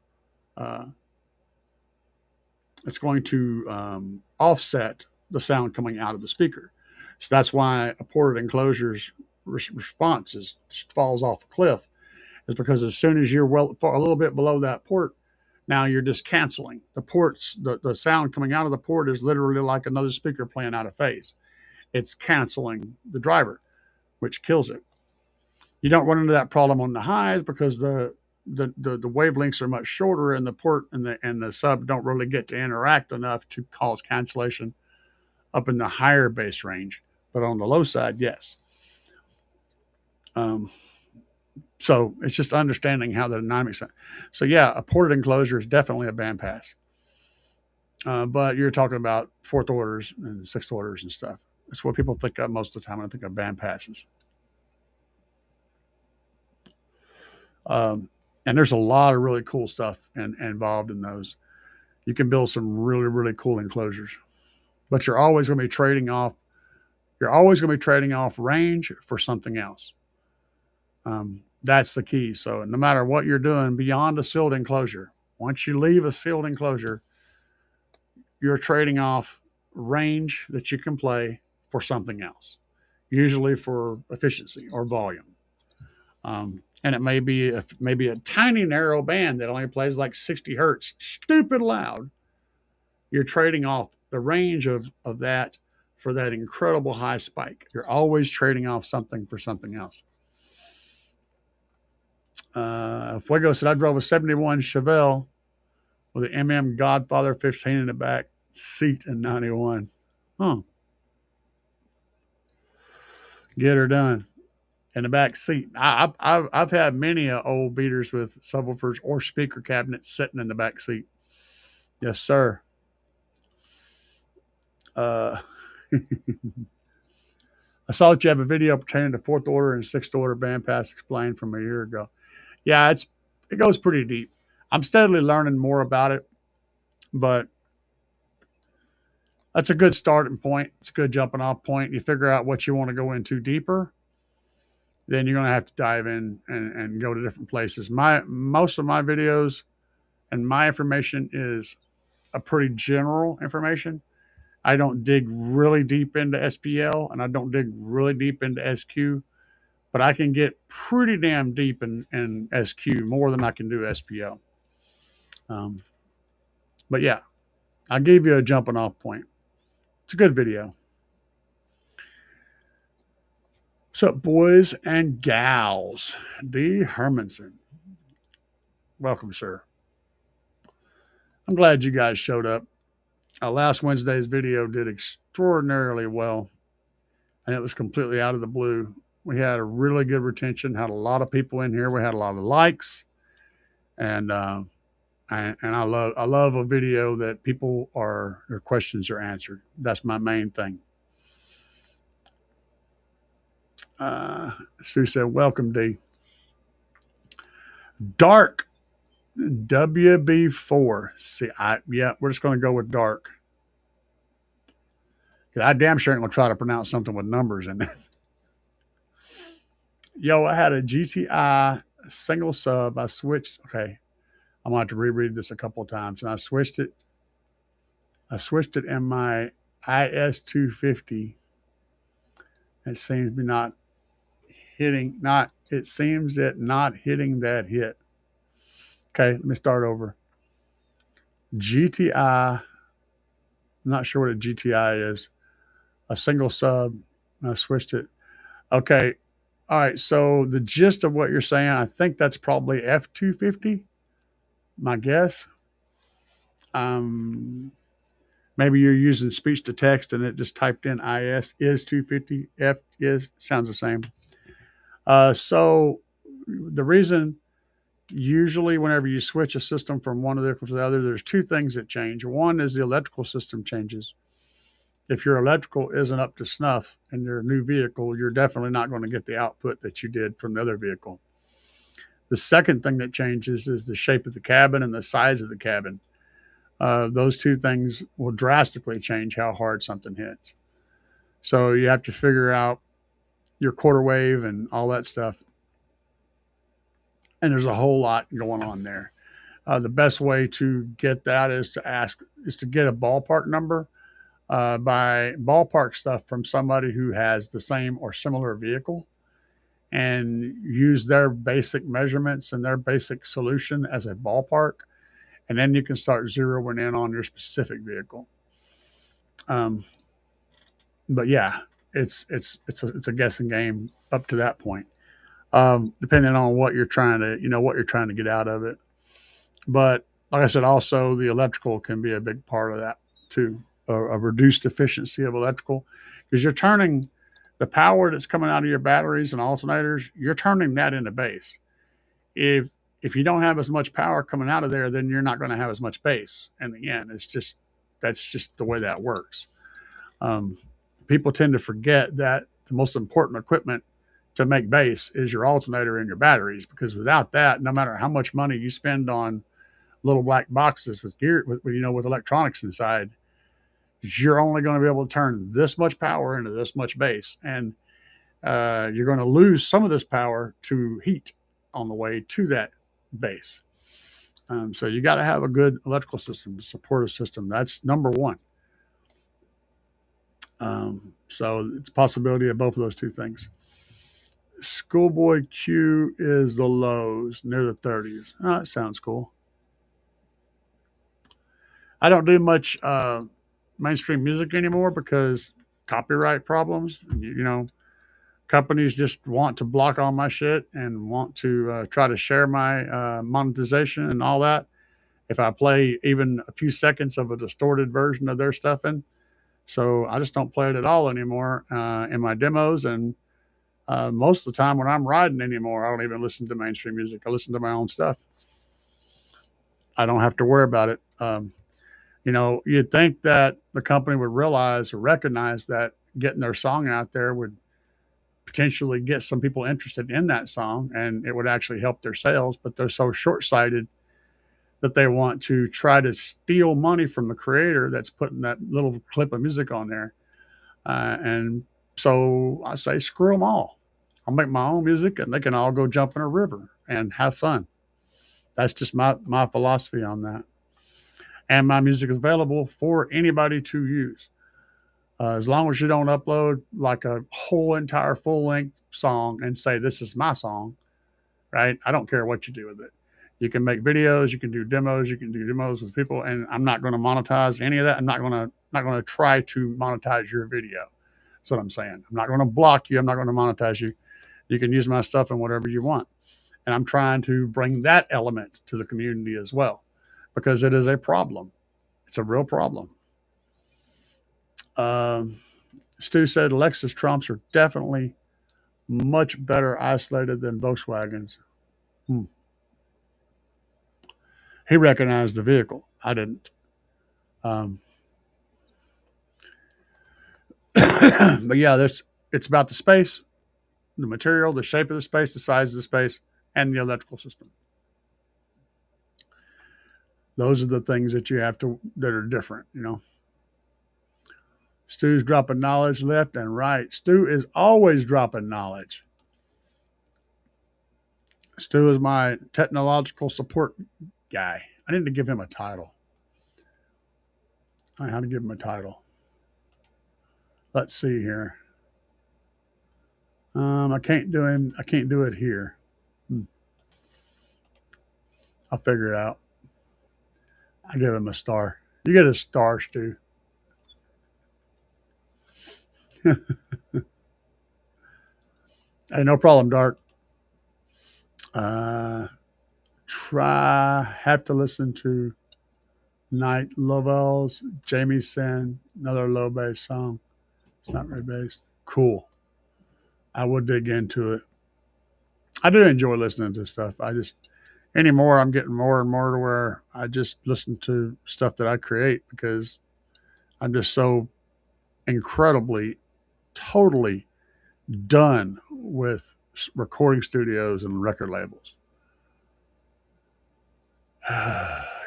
offset the sound coming out of the speaker. So that's why a ported enclosure's response just falls off a cliff, is because as soon as you're a little bit below that port, now you're just canceling the ports. The sound coming out of the port is literally like another speaker playing out of phase. It's canceling the driver, which kills it. You don't run into that problem on the highs because the wavelengths are much shorter, and the port and the sub don't really get to interact enough to cause cancellation up in the higher bass range. But on the low side, yes. So it's just understanding how the dynamics are. So yeah, a ported enclosure is definitely a bandpass. But you're talking about 4th orders and 6th orders and stuff. That's what people think of most of the time when I think of bandpasses. And there's a lot of really cool stuff involved in those. You can build some really, really cool enclosures, but you're always going to be trading off. You're always going to be trading off range for something else. That's the key. So no matter what you're doing beyond a sealed enclosure, once you leave a sealed enclosure, you're trading off range that you can play for something else, usually for efficiency or volume. And it may be a tiny narrow band that only plays like 60 hertz, stupid loud. You're trading off the range of that for that incredible high spike. You're always trading off something for something else. Fuego said, I drove a 71 Chevelle with an MM Godfather 15 in the back seat in 91. Huh. Get her done. In the back seat. I've had many old beaters with subwoofers or speaker cabinets sitting in the back seat. Yes, sir. I saw that you have a video pertaining to 4th order and 6th order bandpass explained from a year ago. Yeah, it goes pretty deep. I'm steadily learning more about it, but that's a good starting point. It's a good jumping off point. You figure out what you want to go into deeper, then you're going to have to dive in and go to different places. Most of my videos and my information is a pretty general information. I don't dig really deep into SPL, and I don't dig really deep into SQ, but I can get pretty damn deep in SQ, more than I can do SPL. But yeah, I'll give you a jumping off point. It's a good video. What's up, boys and gals? D. Hermanson. Welcome, sir. I'm glad you guys showed up. Last Wednesday's video did extraordinarily well, and it was completely out of the blue. We had a really good retention, had a lot of people in here. We had a lot of likes, and I love a video that their questions are answered. That's my main thing. Sue said, welcome, D. Dark WB4. See, we're just going to go with dark. I damn sure ain't going to try to pronounce something with numbers in it. Yo, I had a GTI single sub. I switched. Okay, I'm gonna have to reread this a couple of times, and I switched it. I switched it in my IS 250. It seems to be not hitting. Not. It seems that not hitting that hit. Okay, let me start over. GTI. I'm not sure what a GTI is. A single sub. I switched it. Okay. All right. So the gist of what you're saying, I think that's probably F250. My guess. Um, Maybe you're using speech to text and it just typed in IS is 250. F is sounds the same. So the reason usually whenever you switch a system from one vehicle to the other, there's two things that change. One is the electrical system changes. If your electrical isn't up to snuff in your new vehicle, you're definitely not going to get the output that you did from the other vehicle. The second thing that changes is the shape of the cabin and the size of the cabin. Those two things will drastically change how hard something hits. So you have to figure out your quarter wave and all that stuff. And there's a whole lot going on there. The best way to get that is to get a ballpark number, by ballpark stuff from somebody who has the same or similar vehicle, and use their basic measurements and their basic solution as a ballpark. And then you can start zeroing in on your specific vehicle. But yeah, it's a guessing game up to that point, depending on what you're trying to get out of it. But like I said, also the electrical can be a big part of that too. A reduced efficiency of electrical, because you're turning the power that's coming out of your batteries and alternators, you're turning that into bass. If you don't have as much power coming out of there, then you're not going to have as much bass. In the end, that's just the way that works. People tend to forget that the most important equipment to make bass is your alternator and your batteries, because without that, no matter how much money you spend on little black boxes with gear, with electronics inside, you're only going to be able to turn this much power into this much bass, and you're going to lose some of this power to heat on the way to that base. So you got to have a good electrical system, supportive system. That's number one. So it's a possibility of both of those two things. Schoolboy Q is the lows, near the 30s. Oh, that sounds cool. I don't do much mainstream music anymore because copyright problems. Companies just want to block all my shit and want to try to share my monetization and all that if I play even a few seconds of a distorted version of their stuff in. So I just don't play it at all anymore in my demos. And most of the time when I'm riding anymore, I don't even listen to mainstream music. I listen to my own stuff. I don't have to worry about it. You'd think that the company would realize or recognize that getting their song out there would potentially get some people interested in that song and it would actually help their sales, but they're so short-sighted that they want to try to steal money from the creator that's putting that little clip of music on there. And so I say, screw them all. I'll make my own music and they can all go jump in a river and have fun. That's just my philosophy on that. And my music is available for anybody to use. As long as you don't upload like a whole entire full-length song and say, this is my song, right? I don't care what you do with it. You can make videos, you can do demos with people, and I'm not going to monetize any of that. I'm not going to try to monetize your video. That's what I'm saying. I'm not going to block you. I'm not going to monetize you. You can use my stuff in whatever you want. And I'm trying to bring that element to the community as well, because it is a problem. It's a real problem. Stu said Lexus trumps are definitely much better isolated than Volkswagens. He recognized the vehicle. I didn't. But yeah, it's about the space, the material, the shape of the space, the size of the space, and the electrical system. Those are the things that that are different, Stu's dropping knowledge left and right. Stu is always dropping knowledge. Stu is my technological support guy. I need to give him a title. I had to give him a title. Let's see here. I can't do him. I can't do it here. I'll figure it out. I give him a star. You get a star, Stu. Hey, no problem, Dark. Have to listen to Night Lovell's Jamie Sen, another low bass song. It's not very bass. Cool. I would dig into it. I do enjoy listening to stuff. I just anymore I'm getting more and more to where I just listen to stuff that I create because I'm just so incredibly, totally done with recording studios and record labels.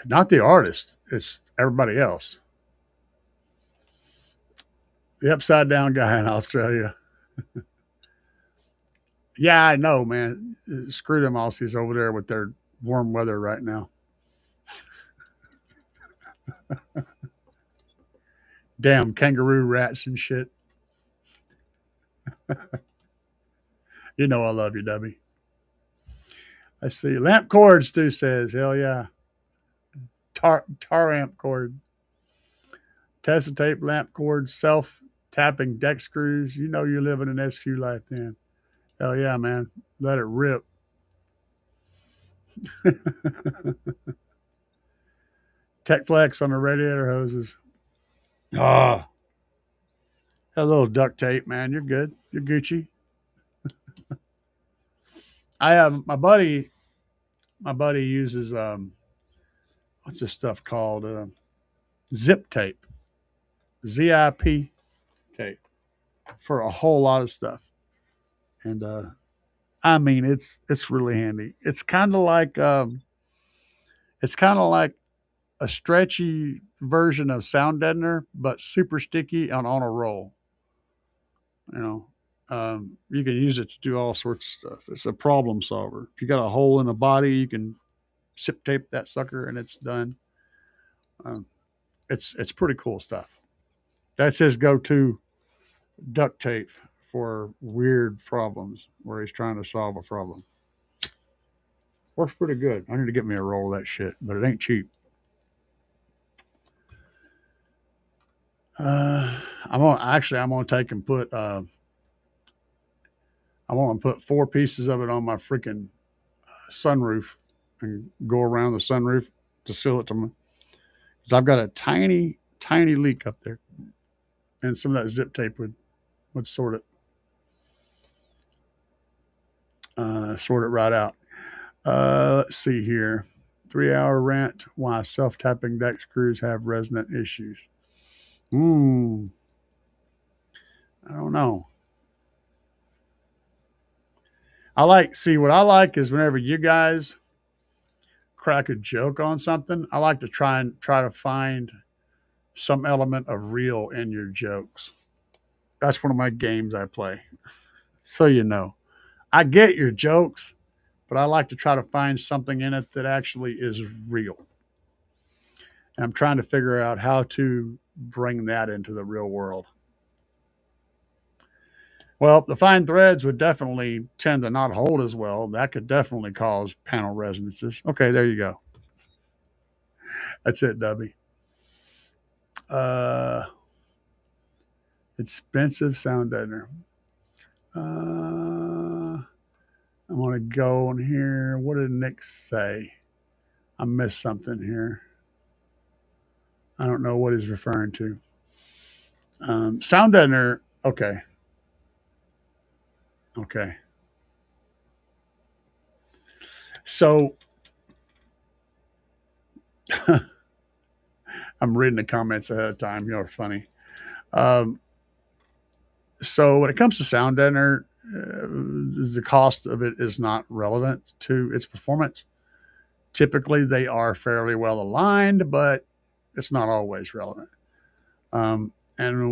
Not the artist, it's everybody else. The upside down guy in Australia. Yeah, I know, man. Screw them Aussies over there with their warm weather right now. Damn kangaroo rats and shit. You know I love you, Debbie. I see. Lamp cord, Stu says. Hell yeah. Tar amp cord. Tessa tape, lamp cord, self tapping deck screws. You know you're living an SQ life then. Hell yeah, man. Let it rip. Tech flex on the radiator hoses. Ah. A little duct tape, man. You're good. You're Gucci. I have my buddy uses what's this stuff called? Zip tape. ZIP tape for a whole lot of stuff. And I mean it's really handy. It's kind of like a stretchy version of sound deadener, but super sticky and on a roll. You know, you can use it to do all sorts of stuff. It's a problem solver. If you got a hole in the body, you can zip tape that sucker and it's done. Um, it's pretty cool stuff. That's his go-to duct tape for weird problems where he's trying to solve a problem. Works pretty good. I need to get me a roll of that shit, but it ain't cheap. I'm gonna take and put I want to put 4 pieces of it on my freaking sunroof and go around the sunroof to seal it to my because I've got a tiny leak up there, and some of that zip tape would sort it right out. Let's see here. 3-hour rant: why self tapping deck screws have resonant issues. I don't know. What I like is whenever you guys crack a joke on something, I like to try to find some element of real in your jokes. That's one of my games I play. So you know. I get your jokes, but I like to try to find something in it that actually is real. And I'm trying to figure out how to bring that into the real world. Well, the fine threads would definitely tend to not hold as well. That could definitely cause panel resonances. Okay, there you go. That's it, Dubby. Expensive sound deadener. I'm going to go on here. What did Nick say? I missed something here. I don't know what he's referring to. Sound deadener. Okay. So I'm reading the comments ahead of time. You're funny. So when it comes to sound deadener, the cost of it is not relevant to its performance. Typically, they are fairly well aligned, but it's not always relevant. And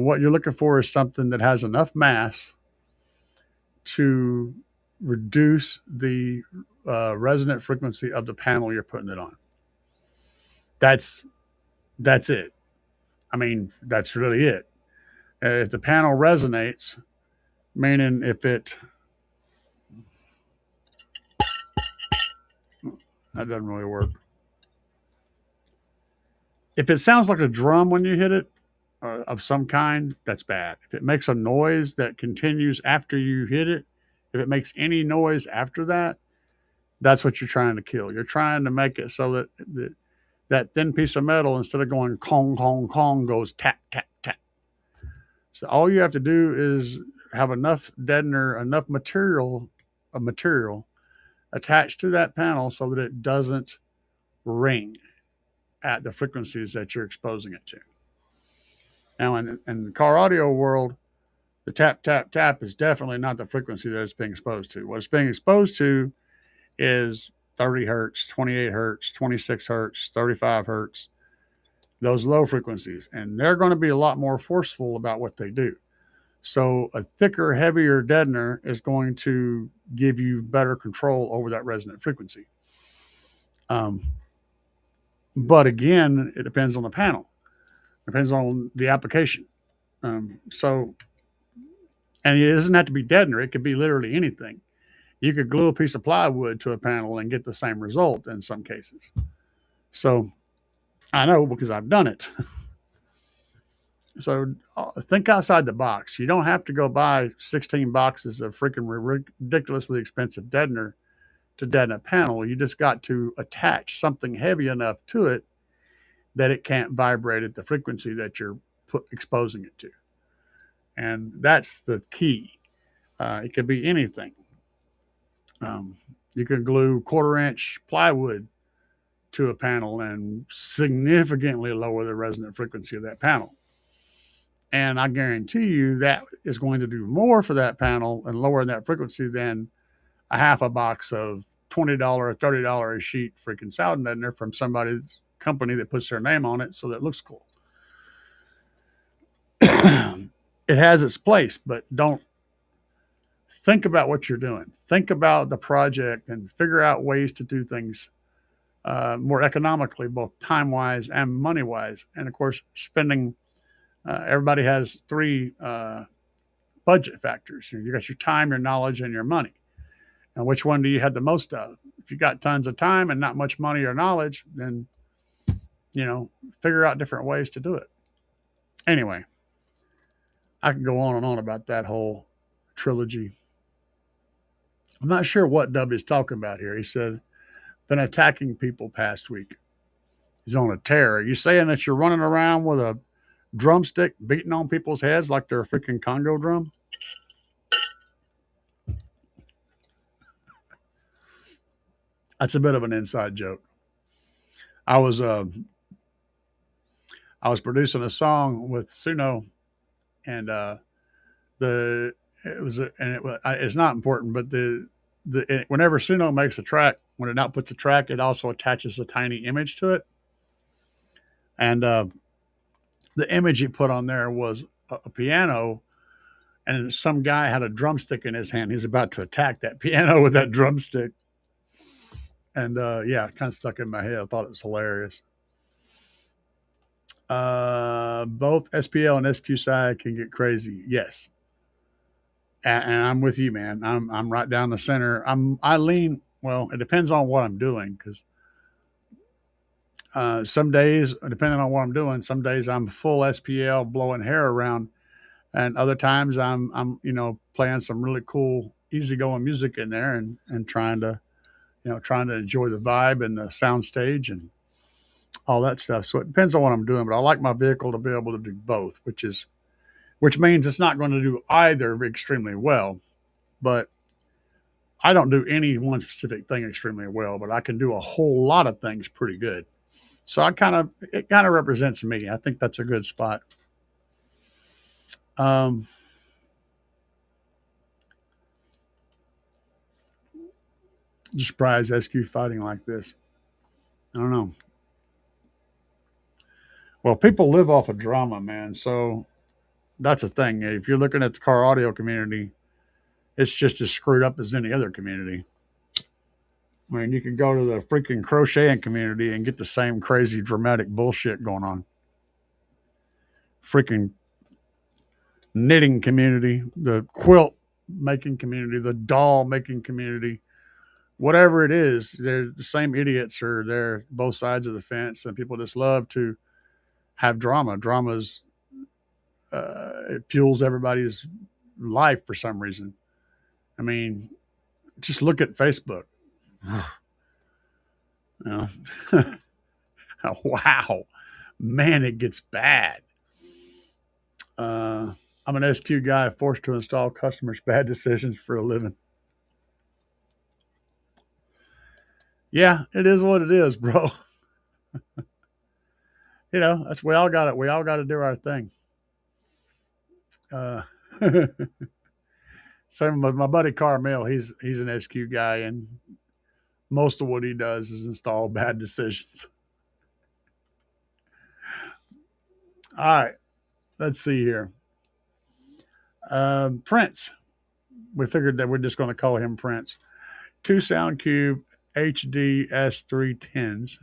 what you're looking for is something that has enough mass to reduce the resonant frequency of the panel you're putting it on. That's it. I mean, that's really it. If the panel resonates, meaning if it, that doesn't really work. If it sounds like a drum when you hit it, of some kind, that's bad. If it makes a noise that continues after you hit it, if it makes any noise after that, that's what you're trying to kill. You're trying to make it so that that thin piece of metal, instead of going kong, kong, kong, goes tap, tap, tap. So all you have to do is have enough deadener, enough material attached to that panel so that it doesn't ring at the frequencies that you're exposing it to. Now, in the car audio world, the tap, tap, tap is definitely not the frequency that it's being exposed to. What it's being exposed to is 30 hertz, 28 hertz, 26 hertz, 35 hertz, those low frequencies. And they're going to be a lot more forceful about what they do. So a thicker, heavier deadener is going to give you better control over that resonant frequency. But again, it depends on the panel. It depends on the application. And it doesn't have to be deadener. It could be literally anything. You could glue a piece of plywood to a panel and get the same result in some cases. So I know because I've done it. So think outside the box. You don't have to go buy 16 boxes of freaking ridiculously expensive deadener to deaden a panel. You just got to attach something heavy enough to it that it can't vibrate at the frequency that you're exposing it to. And that's the key. It could be anything. You can glue 1/4-inch plywood to a panel and significantly lower the resonant frequency of that panel. And I guarantee you that is going to do more for that panel and lower that frequency than a half a box of $20 or $30 a sheet freaking sound deadener from somebody's company that puts their name on it so that it looks cool. It has its place, but don't think about what you're doing. Think about the project and figure out ways to do things more economically, both time-wise and money-wise. And, of course, spending everybody has 3 budget factors. You got your time, your knowledge, and your money. Now, which one do you have the most of? If you got tons of time and not much money or knowledge, then, figure out different ways to do it. Anyway, I can go on and on about that whole trilogy. I'm not sure what Dub is talking about here. He said, been attacking people past week. He's on a tear. Are you saying that you're running around with a drumstick beating on people's heads like they're a freaking Congo drum? That's a bit of an inside joke. I was producing a song with Suno, and it's not important, but whenever Suno makes a track, when it outputs a track, it also attaches a tiny image to it, and the image he put on there was a piano, and some guy had a drumstick in his hand. He's about to attack that piano with that drumstick. And it kind of stuck in my head. I thought it was hilarious. Both SPL and SQSI can get crazy. Yes. And I'm with you, man. I'm right down the center. I lean, well, it depends on what I'm doing, because some days, depending on what I'm doing, some days I'm full SPL blowing hair around, and other times I'm playing some really cool, easygoing music in there and trying to enjoy the vibe and the sound stage and all that stuff. So it depends on what I'm doing, but I like my vehicle to be able to do both, which means it's not going to do either extremely well, but I don't do any one specific thing extremely well, but I can do a whole lot of things pretty good. So it kind of represents me. I think that's a good spot. Just surprised SQ fighting like this. I don't know. Well, people live off of drama, man. So that's a thing. If you're looking at the car audio community, it's just as screwed up as any other community. I mean, you could go to the freaking crocheting community and get the same crazy dramatic bullshit going on. Freaking knitting community, the quilt making community, the doll making community, whatever it is, they're the same idiots are there both sides of the fence, and people just love to have drama. Drama's it fuels everybody's life for some reason. I mean, just look at Facebook. You know? Wow, man, it gets bad. I'm an SQ guy forced to install customers' bad decisions for a living. Yeah, it is what it is, bro. You know, that's we all got it. We all got to do our thing. Uh, Same with my buddy Carmel. He's an SQ guy, and most of what he does is install bad decisions. All right, let's see here. Prince. We figured that we're just going to call him Prince. 2 SoundCube HD S310s.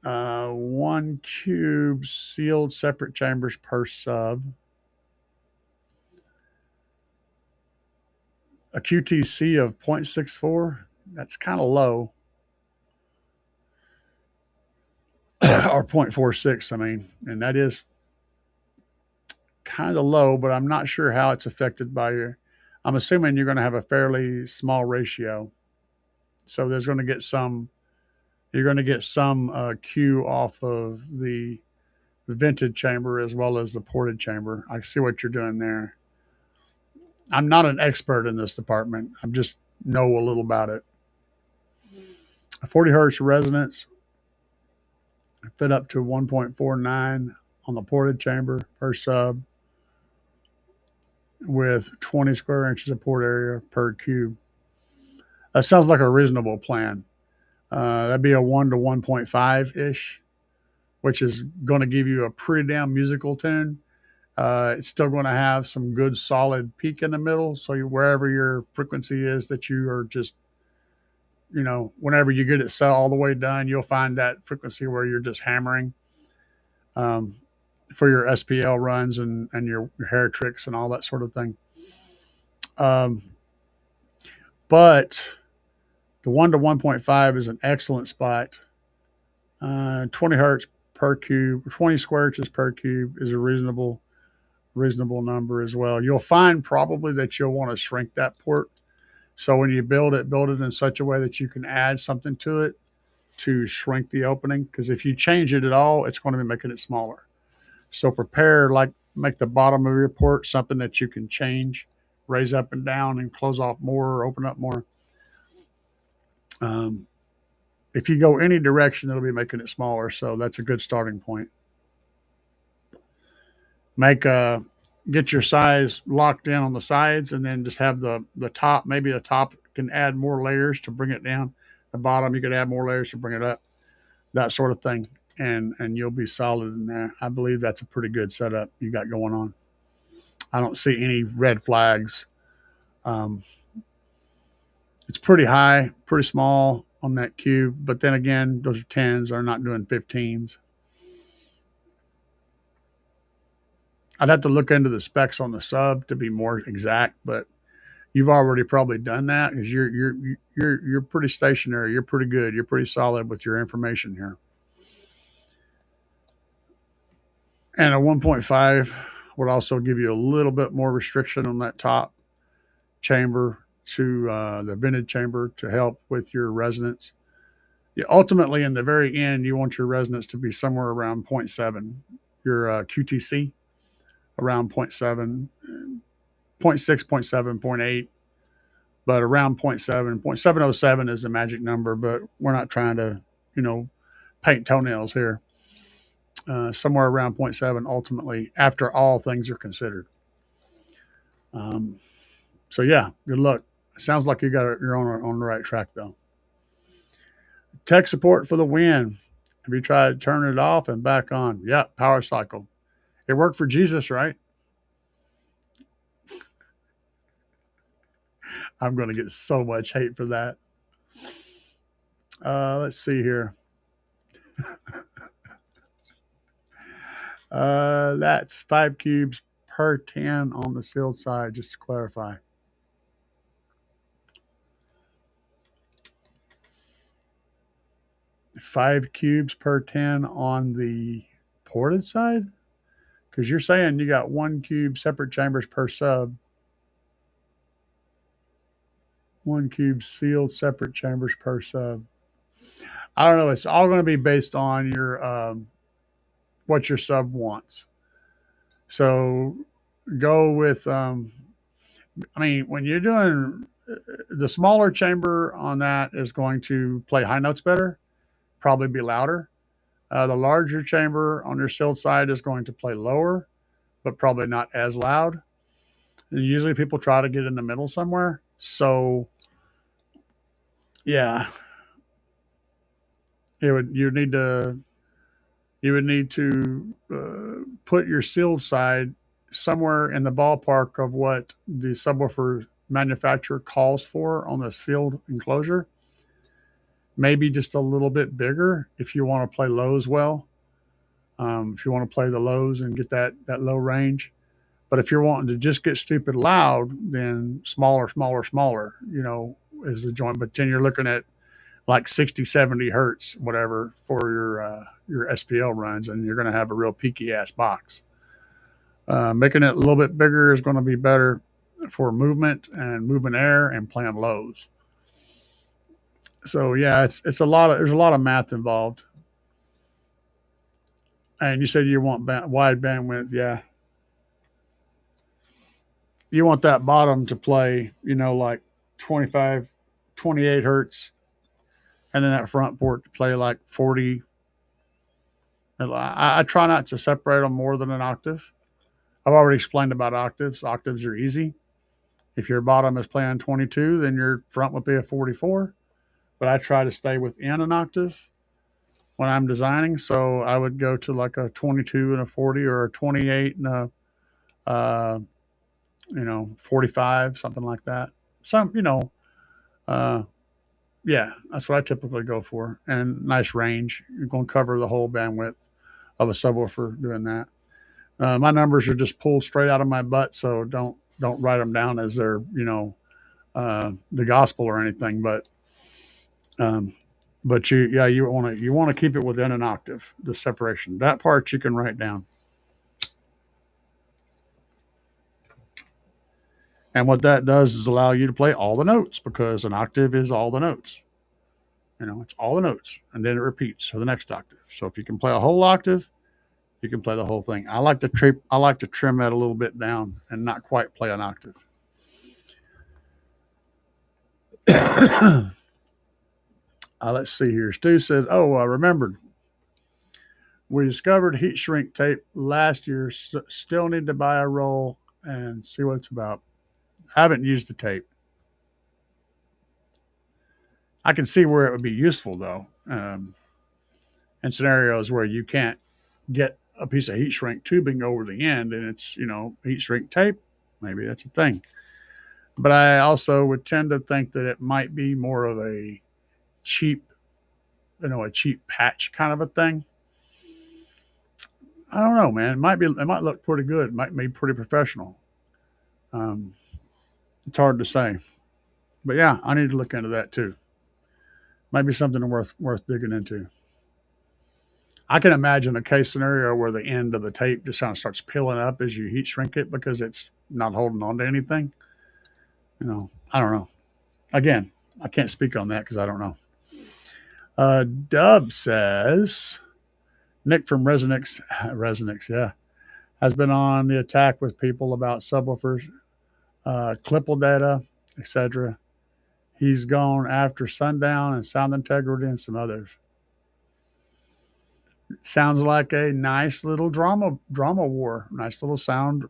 1 cube sealed separate chambers per sub. A QTC of 0.64. That's kind of low. Or 0.46, I mean. And that is kind of low, but I'm not sure how it's affected by your. I'm assuming you're going to have a fairly small ratio. So there's going to get some. You're going to get some Q off of the vented chamber as well as the ported chamber. I see what you're doing there. I'm not an expert in this department. I just know a little about it. A 40 hertz resonance fit up to 1.49 on the ported chamber per sub with 20 square inches of port area per cube. That sounds like a reasonable plan. That'd be a 1 to 1.5 ish, which is going to give you a pretty damn musical tune. It's still going to have some good solid peak in the middle. So wherever your frequency is that you are just, you know, whenever you get it set all the way done, you'll find that frequency where you're just hammering for your SPL runs and your hair tricks and all that sort of thing. But the 1 to 1.5 is an excellent spot. 20 hertz per cube, 20 square inches per cube is a reasonable number as well. You'll find probably that you'll want to shrink that port. So when you build it in such a way that you can add something to it to shrink the opening. Because if you change it at all, it's going to be making it smaller. So make the bottom of your port something that you can change, raise up and down and close off more or open up more. If you go any direction, it'll be making it smaller. So that's a good starting point. Get your size locked in on the sides, and then just have the top. Maybe the top can add more layers to bring it down. The bottom, you could add more layers to bring it up. That sort of thing. And you'll be solid in there. I believe that's a pretty good setup you got going on. I don't see any red flags. It's pretty high, pretty small on that cube. But then again, those are 10s. They're not doing 15s. I'd have to look into the specs on the sub to be more exact, but you've already probably done that because you're pretty stationary. You're pretty good. You're pretty solid with your information here. And a 1.5 would also give you a little bit more restriction on that top chamber to the vented chamber to help with your resonance. Ultimately, in the very end, you want your resonance to be somewhere around 0.7. Your QTC around 0.7, 0.6, 0.7, 0.8, but around 0.7. 0.707 is the magic number, but we're not trying to, paint toenails here. Somewhere around 0.7 ultimately, after all things are considered. So yeah, good luck. Sounds like you're on the right track though. Tech support for the win. Have you tried to turn it off and back on? Yeah, power cycle. It worked for Jesus, right? I'm going to get so much hate for that. Let's see here. That's 5 cubes per 10 on the sealed side, just to clarify. Five cubes per 10 on the ported side? Because you're saying you got 1 cube separate chambers per sub. 1 cube sealed separate chambers per sub. I don't know. It's all going to be based on your what your sub wants. So go with. I mean, when you're doing the smaller chamber on that is going to play high notes better, probably be louder. The larger chamber on your sealed side is going to play lower, but probably not as loud. And usually people try to get in the middle somewhere. So yeah, you would need to put your sealed side somewhere in the ballpark of what the subwoofer manufacturer calls for on the sealed enclosure. Maybe just a little bit bigger if you want to play lows well. If you want to play the lows and get that low range. But if you're wanting to just get stupid loud, then smaller, smaller, smaller, is the joint. But then you're looking at like 60, 70 hertz, whatever, for your SPL runs, and you're going to have a real peaky ass box. Making it a little bit bigger is going to be better for movement and moving air and playing lows. So yeah, there's a lot of math involved. And you said you want wide bandwidth, yeah. You want that bottom to play, like 25, 28 hertz, and then that front port to play like 40. I try not to separate them more than an octave. I've already explained about octaves. Octaves are easy. If your bottom is playing 22, then your front would be a 44. But I try to stay within an octave when I'm designing. So I would go to like a 22 and a 40 or a 28 and a 45, something like that. Yeah, that's what I typically go for. And nice range. You're going to cover the whole bandwidth of a subwoofer doing that. My numbers are just pulled straight out of my butt, so don't write them down as they're the gospel or anything. But you want to keep it within an octave, the separation. That part you can write down. And what that does is allow you to play all the notes, because an octave is all the notes. It's all the notes, and then it repeats for the next octave. So if you can play a whole octave, you can play the whole thing. I like to trim that a little bit down and not quite play an octave. Let's see here. Stu said, I remembered. We discovered heat shrink tape last year. Still need to buy a roll and see what it's about. I haven't used the tape. I can see where it would be useful, though, in scenarios where you can't get a piece of heat shrink tubing over the end and it's, heat shrink tape. Maybe that's a thing. But I also would tend to think that it might be more of a cheap patch kind of a thing. I don't know, man. It might look pretty good. It might be pretty professional. It's hard to say. But yeah, I need to look into that too. Might be something worth digging into. I can imagine a case scenario where the end of the tape just kind of starts peeling up as you heat shrink it because it's not holding on to anything. I don't know. Again, I can't speak on that because I don't know. Dub says, Nick from Resonix, yeah, has been on the attack with people about subwoofers, Clipple data, etc. He's gone after Sundown and Sound Integrity and some others. Sounds like a nice little drama war, nice little sound,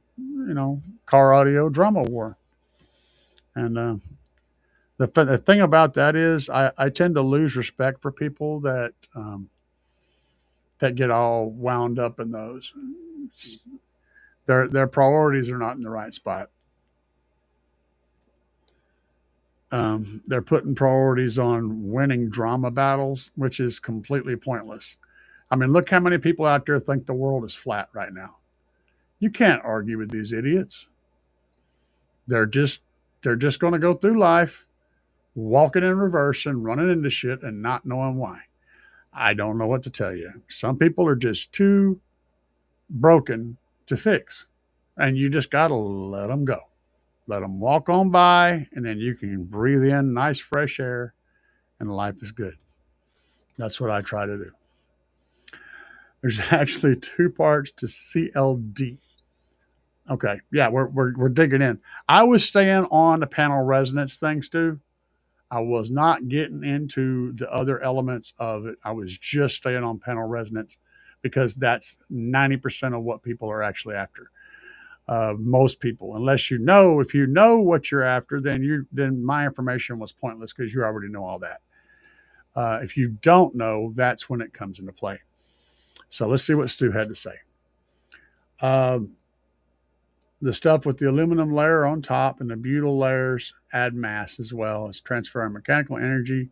car audio drama war. And the thing about that is I tend to lose respect for people that get all wound up in those. Their priorities are not in the right spot. They're putting priorities on winning drama battles, which is completely pointless. I mean, look how many people out there think the world is flat right now. You can't argue with these idiots. They're just they're just going to go through life walking in reverse and running into shit and not knowing why. I don't know what to tell you. Some people are just too broken to fix, and you just got to let them go. Let them walk on by, and then you can breathe in nice fresh air, and life is good. That's what I try to do. There's actually two parts to CLD. Okay, yeah, we're digging in. I was staying on the panel resonance thing, Stu. I was not getting into the other elements of it. I was just staying on panel resonance because that's 90% of what people are actually after. Most people, unless if you know what you're after, then my information was pointless because you already know all that. If you don't know, that's when it comes into play. So let's see what Stu had to say. The stuff with the aluminum layer on top and the butyl layers add mass as well as transferring mechanical energy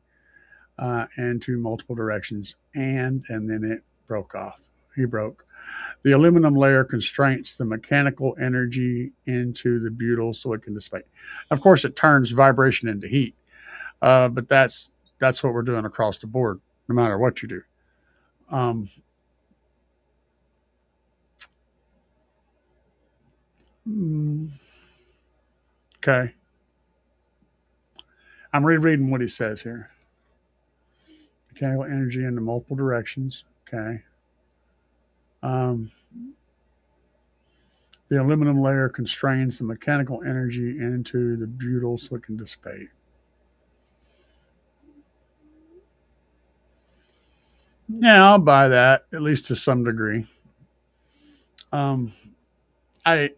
into multiple directions. And then it broke off. He broke. The aluminum layer constrains the mechanical energy into the butyl so it can dissipate. Of course, it turns vibration into heat, but that's what we're doing across the board, no matter what you do. Okay. I'm rereading what he says here. Mechanical energy into multiple directions. Okay. The aluminum layer constrains the mechanical energy into the butyl so it can dissipate. Yeah, I'll buy that, at least to some degree. I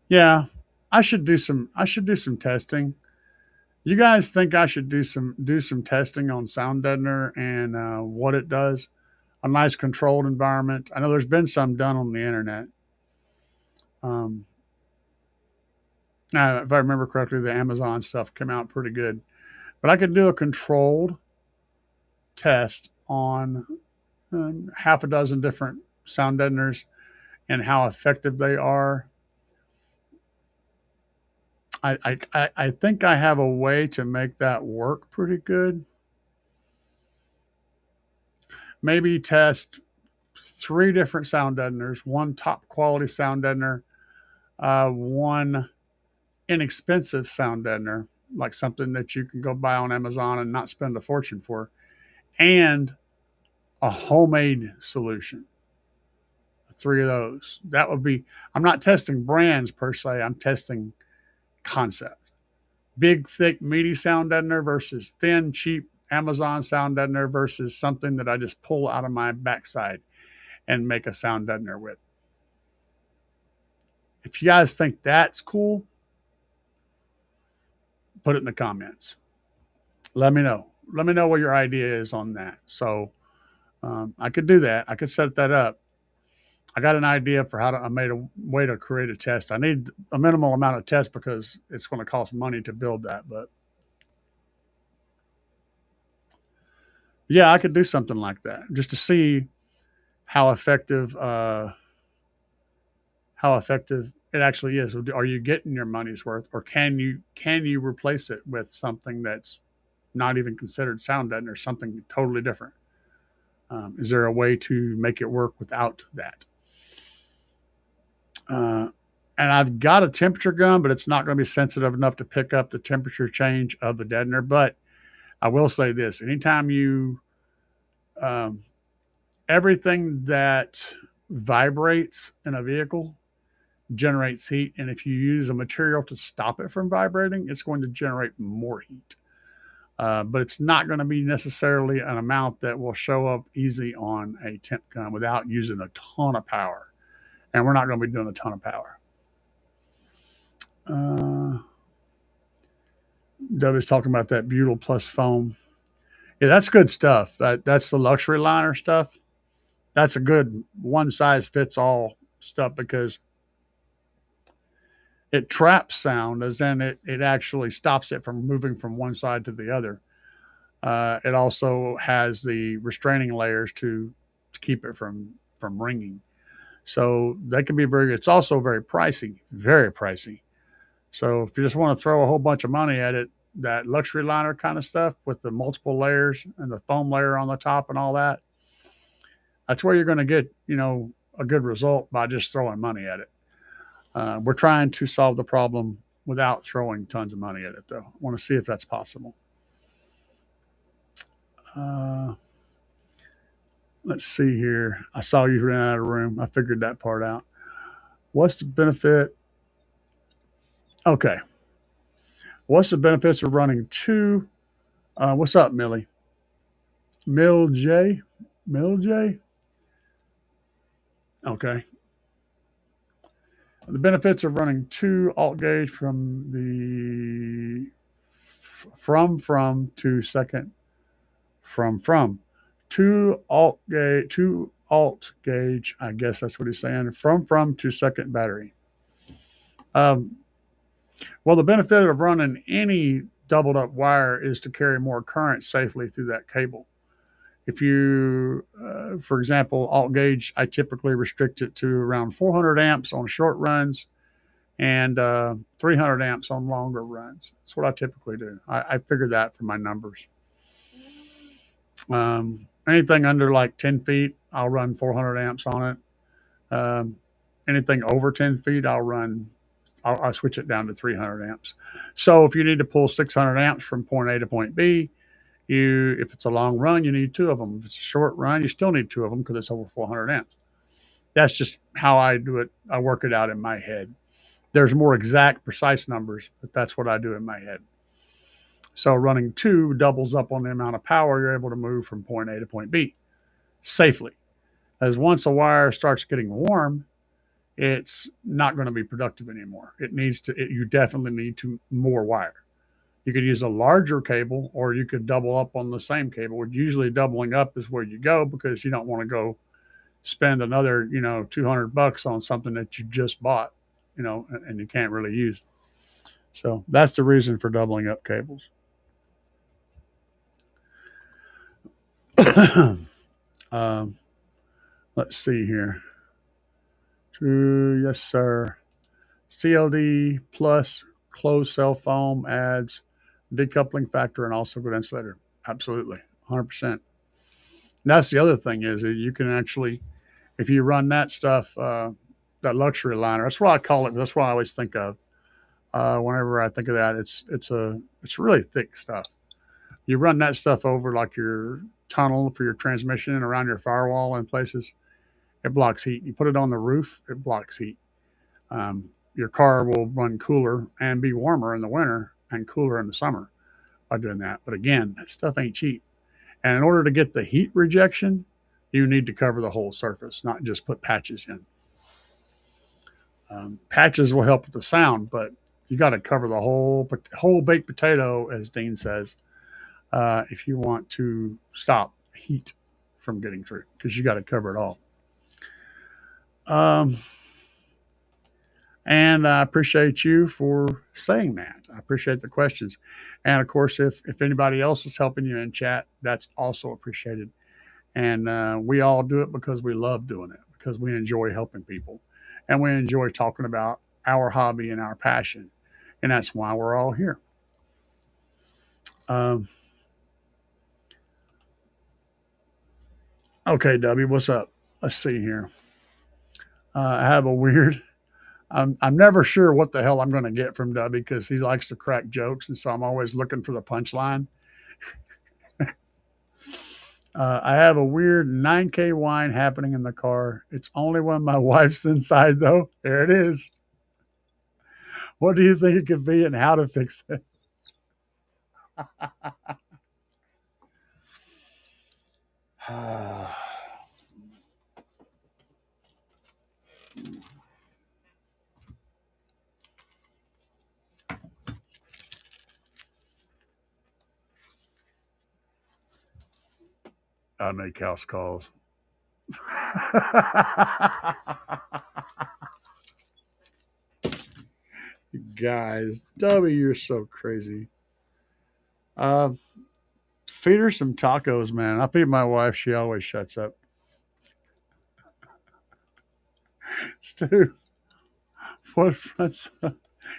yeah, I should do some testing. You guys think I should do some testing on Sound Deadener and what it does? A nice controlled environment. I know there's been some done on the internet. Um, if I remember correctly, the Amazon stuff came out pretty good. But I could do a controlled test on half a dozen different sound deadeners and how effective they are. I think I have a way to make that work pretty good. Maybe test 3 different sound deadeners, one top quality sound deadener, one inexpensive sound deadener, like something that you can go buy on Amazon and not spend a fortune for, and a homemade solution. 3 of those. That would be, I'm not testing brands per se, I'm testing concept. Big, thick, meaty sound deadener versus thin, cheap Amazon sound deadener versus something that I just pull out of my backside and make a sound deadener with. If you guys think that's cool, put it in the comments. Let me know. Let me know what your idea is on that. So I could do that. I could set that up. I got an idea for I made a way to create a test. I need a minimal amount of tests because it's going to cost money to build that. But yeah, I could do something like that just to see how effective it actually is. Are you getting your money's worth, or can you replace it with something that's not even considered sound deadener, something totally different? Is there a way to make it work without that? And I've got a temperature gun, but it's not going to be sensitive enough to pick up the temperature change of the deadener. But I will say this: anytime everything that vibrates in a vehicle generates heat, and if you use a material to stop it from vibrating, it's going to generate more heat. But it's not going to be necessarily an amount that will show up easy on a temp gun without using a ton of power. And we're not going to be doing a ton of power. Dove is talking about that butyl plus foam. Yeah, that's good stuff. That's the luxury liner stuff. That's a good one size fits all stuff because it traps sound, as in it actually stops it from moving from one side to the other. It also has the restraining layers to keep it from ringing. So that can be very. It's also very pricey, very pricey. So if you just want to throw a whole bunch of money at it, that luxury liner kind of stuff with the multiple layers and the foam layer on the top and all that, that's where you're going to get a good result by just throwing money at it. We're trying to solve the problem without throwing tons of money at it, though. I want to see if that's possible. Uh, let's see here. I saw you ran out of room. I figured that part out. What's the benefit? Okay. What's the benefits of running two? What's up, Millie? Mill J? Mill J? Okay. The benefits of running two alt gauge from the from to second from two alt gauge. I guess that's what he's saying. From to second battery. Um, well, the benefit of running any doubled up wire is to carry more current safely through that cable. If you, for example, alt gauge, I typically restrict it to around 400 amps on short runs and 300 amps on longer runs. That's what I typically do. I figured that from my numbers. Anything under like 10 feet, I'll run 400 amps on it. Anything over 10 feet, I'll switch it down to 300 amps. So if you need to pull 600 amps from point A to point B, if it's a long run, you need two of them. If it's a short run, you still need two of them because it's over 400 amps. That's just how I do it. I work it out in my head. There's more exact, precise numbers, but that's what I do in my head. So running two doubles up on the amount of power you're able to move from point A to point B safely. As once a wire starts getting warm, it's not going to be productive anymore. You definitely need more wire. You could use a larger cable or you could double up on the same cable. Usually doubling up is where you go because you don't want to go spend another, $200 on something that you just bought, and you can't really use. So that's the reason for doubling up cables. um, let's see here. True, yes, sir. CLD plus closed cell foam adds decoupling factor and also good insulator. Absolutely, 100%. That's the other thing is that you can actually, if you run that stuff, that luxury liner. That's what I call it. That's what I always think of whenever I think of that. It's really thick stuff. You run that stuff over like your tunnel for your transmission and around your firewall in places. It blocks heat. You put it on the roof, it blocks heat. Your car will run cooler and be warmer in the winter and cooler in the summer by doing that. But again, that stuff ain't cheap. And in order to get the heat rejection, you need to cover the whole surface, not just put patches in. Patches will help with the sound, but you got to cover the whole baked potato, as Dean says, if you want to stop heat from getting through, because you got to cover it all. And I appreciate you for saying that. I appreciate the questions. And of course, if anybody else is helping you in chat, that's also appreciated. And we all do it because we love doing it, because we enjoy helping people. And we enjoy talking about our hobby and our passion. And that's why we're all here. Okay, W, what's up? Let's see here. I have a weird. I'm never sure what the hell I'm going to get from W because he likes to crack jokes, and so I'm always looking for the punchline. I have a weird 9K whine happening in the car. It's only when my wife's inside, though. There it is. What do you think it could be and how to fix it? I make house calls. Guys, W, you're so crazy. Uh, Feed her some tacos, man. I feed my wife. She always shuts up. Stu, what fronts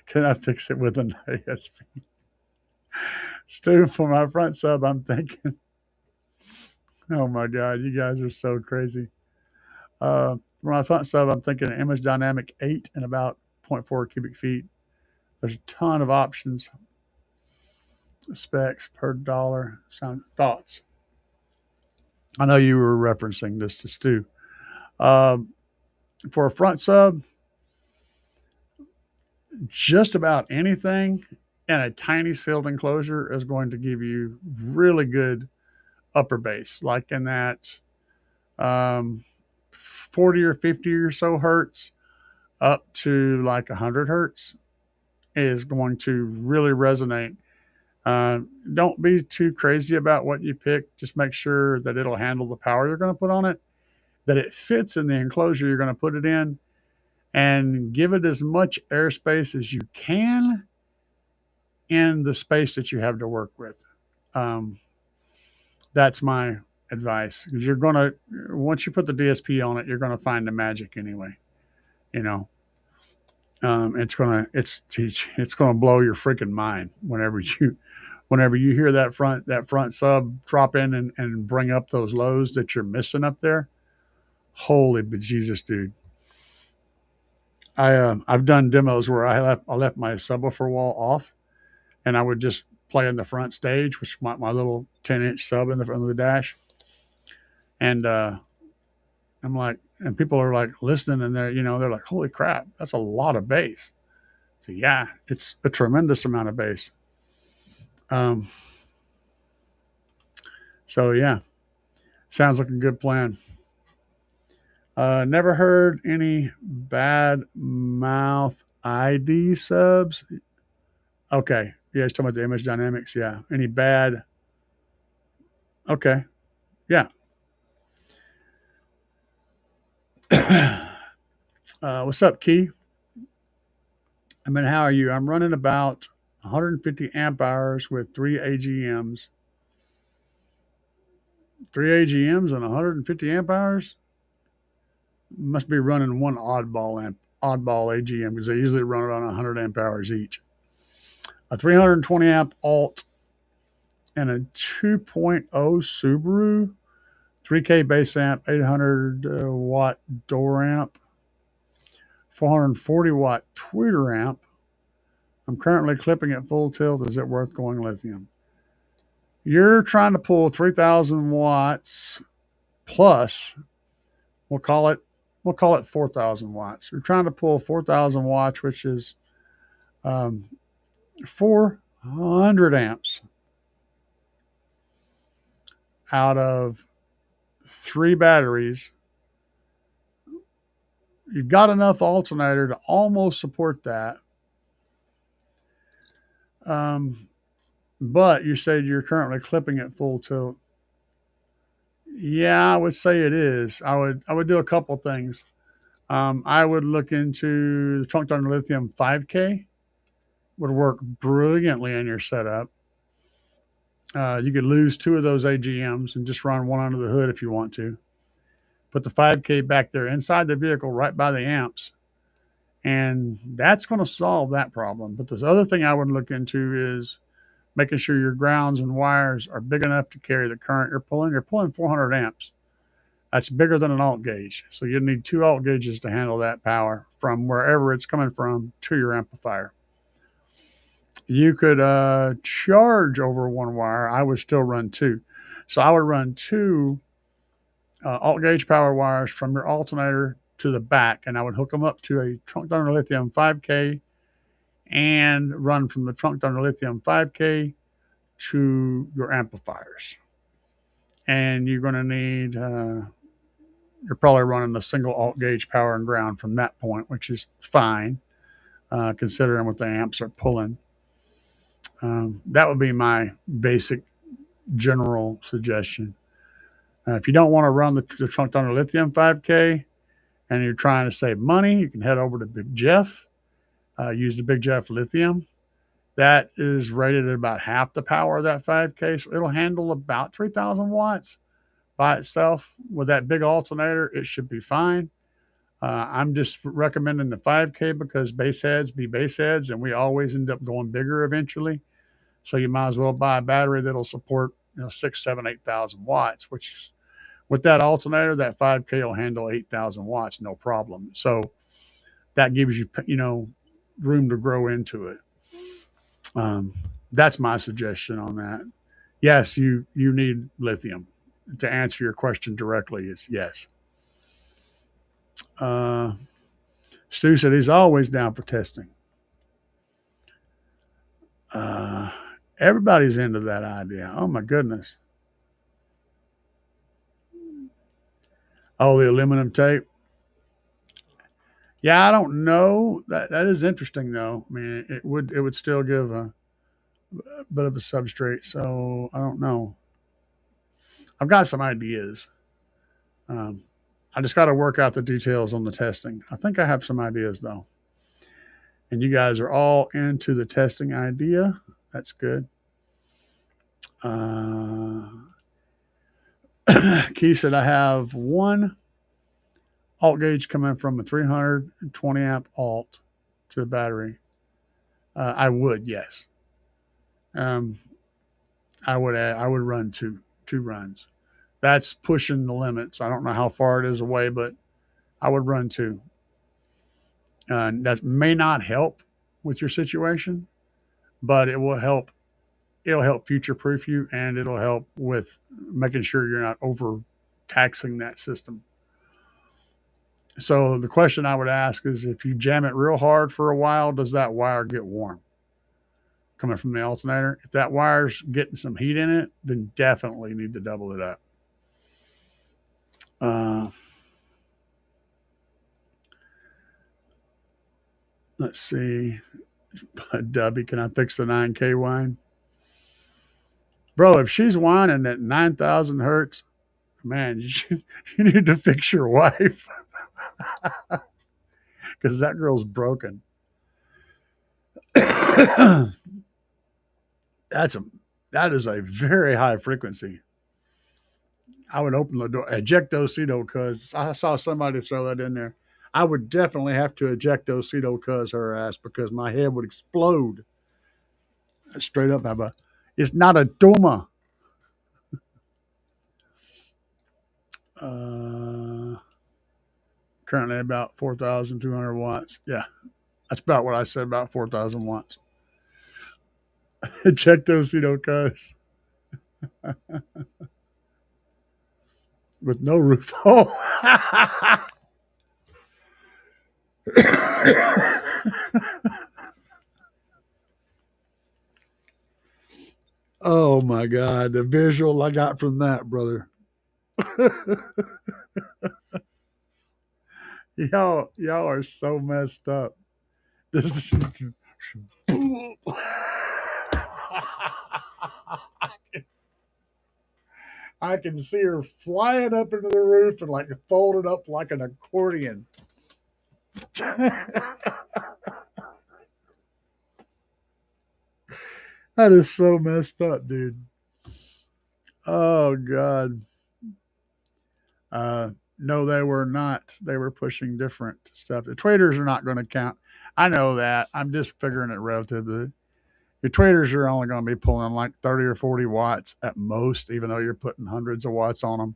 can I fix it with an ASP? Stu, for my front sub, I'm thinking, oh my God, you guys are so crazy. For my front sub, I'm thinking image dynamic 8 and about zero point 0.4 cubic feet. There's a ton of options, specs per dollar. Sound thoughts? I know you were referencing this to Stu. Um, for a front sub, just about anything in a tiny sealed enclosure is going to give you really good upper bass, like in that 40 or 50 or so hertz up to like 100 hertz is going to really resonate. Don't be too crazy about what you pick. Just make sure that it'll handle the power you're going to put on it, that it fits in the enclosure you're going to put it in, and give it as much airspace as you can in the space that you have to work with. Um, that's my advice. You're going to, once you put the DSP on it, you're going to find the magic anyway. You know, it's going to blow your freaking mind whenever you hear that front sub drop in and bring up those lows that you're missing up there. Holy bejesus, dude! I've done demos where I left my subwoofer wall off, and I would just play in the front stage, which is my little 10-inch sub in the front of the dash, and I'm like, and people are like listening, and they're like, holy crap, that's a lot of bass. So yeah, it's a tremendous amount of bass. Um, so yeah, sounds like a good plan. Never heard any bad mouth ID subs. Okay. Yeah, he's talking about the image dynamics. Yeah. Any bad? Okay. Yeah. What's up, Key? I mean, how are you? I'm running about 150 amp hours with three AGMs. Three AGMs and 150 amp hours? Must be running one oddball AGM because they usually run it on 100 amp hours each. A 320 amp alt and a 2.0 Subaru 3K bass amp, 800 watt door amp, 440 watt tweeter amp. I'm currently clipping at full tilt. Is it worth going lithium? You're trying to pull 3,000 watts plus. We'll call it 4,000 watts. You're trying to pull 4,000 watts, which is 400 amps out of 3 batteries. You've got enough alternator to almost support that. But you said you're currently clipping at full tilt. Yeah, I would say it is. I would do a couple things. I would look into the Trunk Thunder Lithium 5K. Would work brilliantly in your setup. You could lose 2 of those AGMs and just run one under the hood if you want to. Put the 5K back there inside the vehicle right by the amps. And that's going to solve that problem. But this other thing I would look into is making sure your grounds and wires are big enough to carry the current you're pulling. You're pulling 400 amps. That's bigger than an alt gauge. So you need 2 alt gauges to handle that power from wherever it's coming from to your amplifier. You could charge over one wire. I would still run 2. So I would run 2 alt gauge power wires from your alternator to the back, and I would hook them up to a Trunk Thunder Lithium 5K and run from the Trunk Thunder Lithium 5K to your amplifiers. And you're going to need, you're probably running a single alt gauge power and ground from that point, which is fine, considering what the amps are pulling. That would be my basic general suggestion. If you don't want to run the Trunk Thunder Lithium 5K and you're trying to save money, you can head over to Big Jeff. Use the Big Jeff Lithium. That is rated at about half the power of that 5K, so it'll handle about 3,000 watts by itself. With that big alternator, it should be fine. I'm just recommending the 5K because base heads be base heads, and we always end up going bigger eventually. So you might as well buy a battery that'll support 6, 7, 8,000 watts, which with that alternator, that 5K will handle 8,000 watts, no problem. So that gives you, room to grow into it. That's my suggestion on that. Yes, you need lithium. To answer your question directly, is yes. Stu said he's always down for testing. Everybody's into that idea. Oh my goodness. Oh, the aluminum tape. Yeah, I don't know. That is interesting though. I mean, it would still give a bit of a substrate. So I don't know. I've got some ideas. I just got to work out the details on the testing. I think I have some ideas though. And you guys are all into the testing idea. That's good. Key said I have one alt gauge coming from a 320 amp alt to the battery. I would, yes. I would run two runs. That's pushing the limits. I don't know how far it is away, but I would run two. That may not help with your situation, but it will help. It'll help future-proof you, and it'll help with making sure you're not overtaxing that system. So the question I would ask is, if you jam it real hard for a while, does that wire get warm? Coming from the alternator. If that wire's getting some heat in it, then definitely need to double it up. Let's see. Dubby, can I fix the 9K wine? Bro, if she's whining at 9,000 hertz, man, you need to fix your wife. Because that girl's broken. That is a very high frequency. I would open the door, ejectocito, because I saw somebody throw that in there. I would definitely have to ejectocito cuz her ass, because my head would explode. Straight up, Abba. It's not a Duma. Currently about 4,200 watts. Yeah, that's about what I said, about 4,000 watts. Ejectocito cuz. With no roof hole. Oh my God, the visual I got from that, brother. y'all are so messed up. This I can see her flying up into the roof and like folded up like an accordion. That is so messed up, dude. Oh God. No, they were not. They were pushing different stuff. The tweeters are not going to count. I know that. I'm just figuring it relatively. Your tweeters are only going to be pulling like 30 or 40 watts at most, even though you're putting hundreds of watts on them.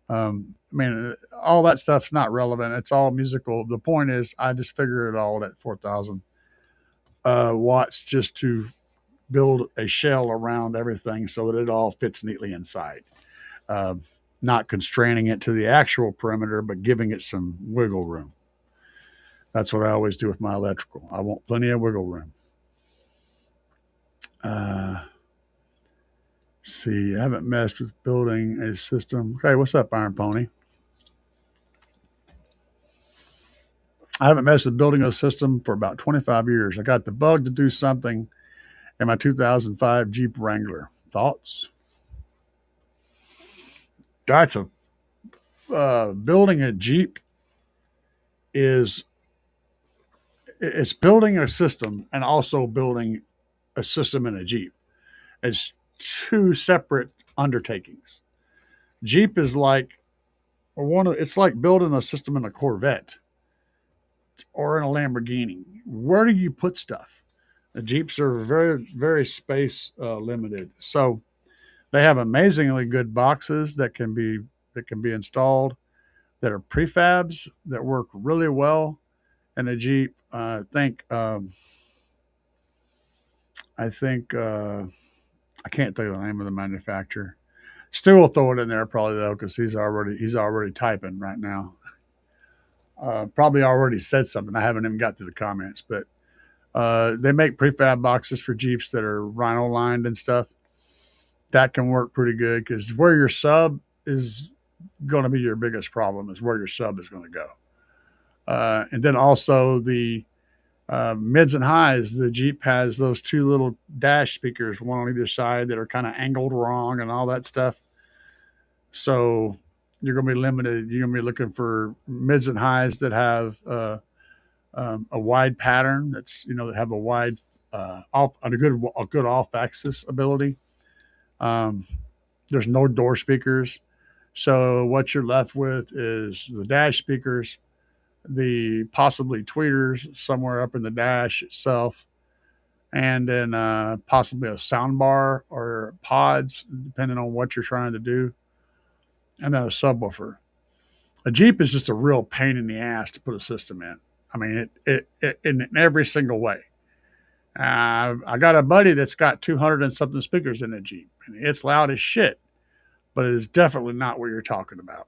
I mean, all that stuff's not relevant. It's all musical. The point is, I just figure it all at 4,000 watts just to build a shell around everything so that it all fits neatly inside. Not constraining it to the actual perimeter, but giving it some wiggle room. That's what I always do with my electrical. I want plenty of wiggle room. See, I haven't messed with building a system. Okay, what's up, Iron Pony? I haven't messed with building a system for about 25 years. I got the bug to do something in my 2005 Jeep Wrangler. Thoughts? That's a building a Jeep is it's building a system and also building a system in a Jeep. It's two separate undertakings. Jeep is like it's like building a system in a Corvette or in a Lamborghini. Where do you put stuff? The Jeeps are very space limited, so they have amazingly good boxes that can be installed that are prefabs that work really well in a Jeep. I think I can't think of the name of the manufacturer. Stu will throw it in there probably though because he's already typing right now. Probably already said something. I haven't even got to the comments, but they make prefab boxes for Jeeps that are Rhino lined and stuff. That can work pretty good because where your sub is going to be your biggest problem is where your sub is going to go. And then also the mids and highs, the Jeep has those two little dash speakers, one on either side, that are kind of angled wrong and all that stuff. So you're going to be limited. You're going to be looking for mids and highs that have a wide pattern. That's that have a wide off and a good off axis ability. Um, there's no door speakers, so what you're left with is the dash speakers, the possibly tweeters somewhere up in the dash itself, and then possibly a sound bar or pods, depending on what you're trying to do, and then a subwoofer. A Jeep is just a real pain in the ass to put a system in. I mean, it in every single way. I got a buddy that's got 200 and something speakers in a Jeep, and it's loud as shit, but it is definitely not what you're talking about.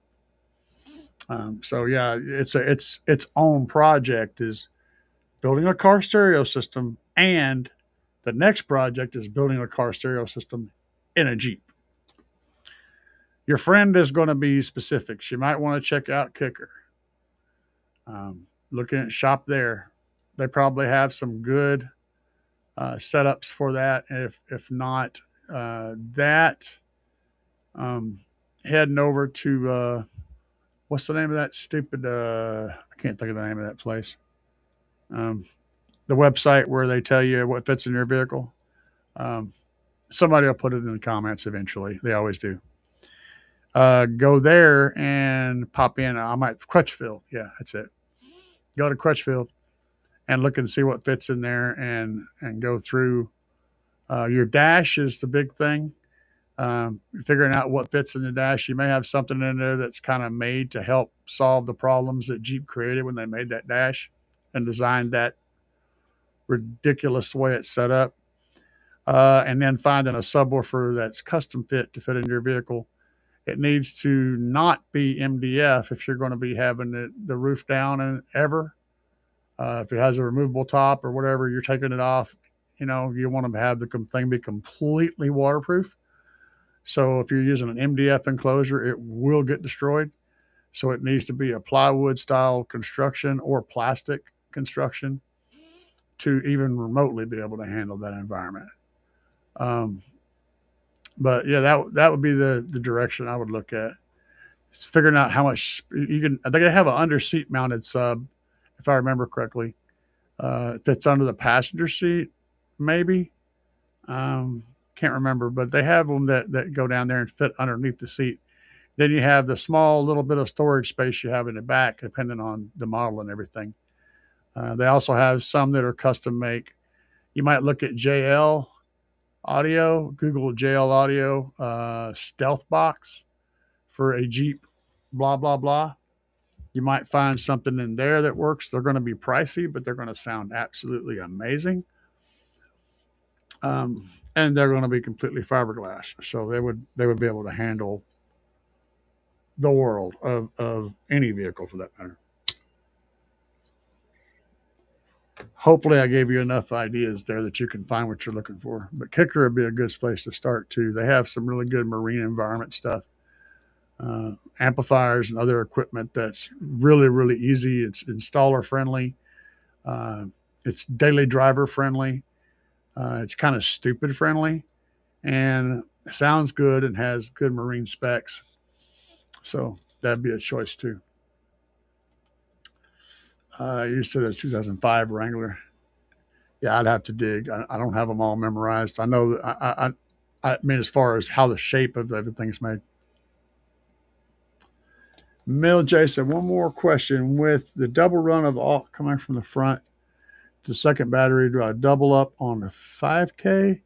So yeah, it's its own project is building a car stereo system, and the next project is building a car stereo system in a Jeep. Your friend is going to be specific. She might want to check out Kicker. Looking at shop there, they probably have some good setups for that. If not that, heading over to what's the name of that stupid? I can't think of the name of that place. Um, the website where they tell you what fits in your vehicle. Um, somebody will put it in the comments eventually. They always do. Go there and pop in. I might Crutchfield. Yeah, that's it. Go to Crutchfield and look and see what fits in there and go through. Your dash is the big thing. Figuring out what fits in the dash. You may have something in there that's kind of made to help solve the problems that Jeep created when they made that dash and designed that ridiculous way it's set up. And then finding a subwoofer that's custom fit to fit in your vehicle. It needs to not be MDF if you're going to be having the roof down and ever. If it has a removable top or whatever, you're taking it off. You want to have the thing be completely waterproof. So if you're using an MDF enclosure, it will get destroyed. So it needs to be a plywood style construction or plastic construction to even remotely be able to handle that environment. Um, but yeah, that would be the direction I would look at. It's figuring out how much you can. I think they have an under seat mounted sub, if I remember correctly. It fits under the passenger seat, maybe. Can't remember, but they have them that go down there and fit underneath the seat. Then you have the small little bit of storage space you have in the back, depending on the model and everything. They also have some that are custom make. You might look at JL Audio, Google JL Audio Stealth Box for a Jeep, blah, blah, blah. You might find something in there that works. They're going to be pricey, but they're going to sound absolutely amazing. And they're going to be completely fiberglass, so they would be able to handle the world of any vehicle for that matter. Hopefully, I gave you enough ideas there that you can find what you're looking for. But Kicker would be a good place to start too. They have some really good marine environment stuff, amplifiers and other equipment that's really easy. It's installer friendly. It's daily driver friendly. It's kind of stupid friendly and sounds good and has good marine specs. So that'd be a choice too. You said it's 2005 Wrangler. Yeah, I'd have to dig. I don't have them all memorized. I know. I mean, as far as how the shape of everything's made. Mill J said, one more question. With the double run of alt coming from the front, the second battery, do I double up on the 5K? It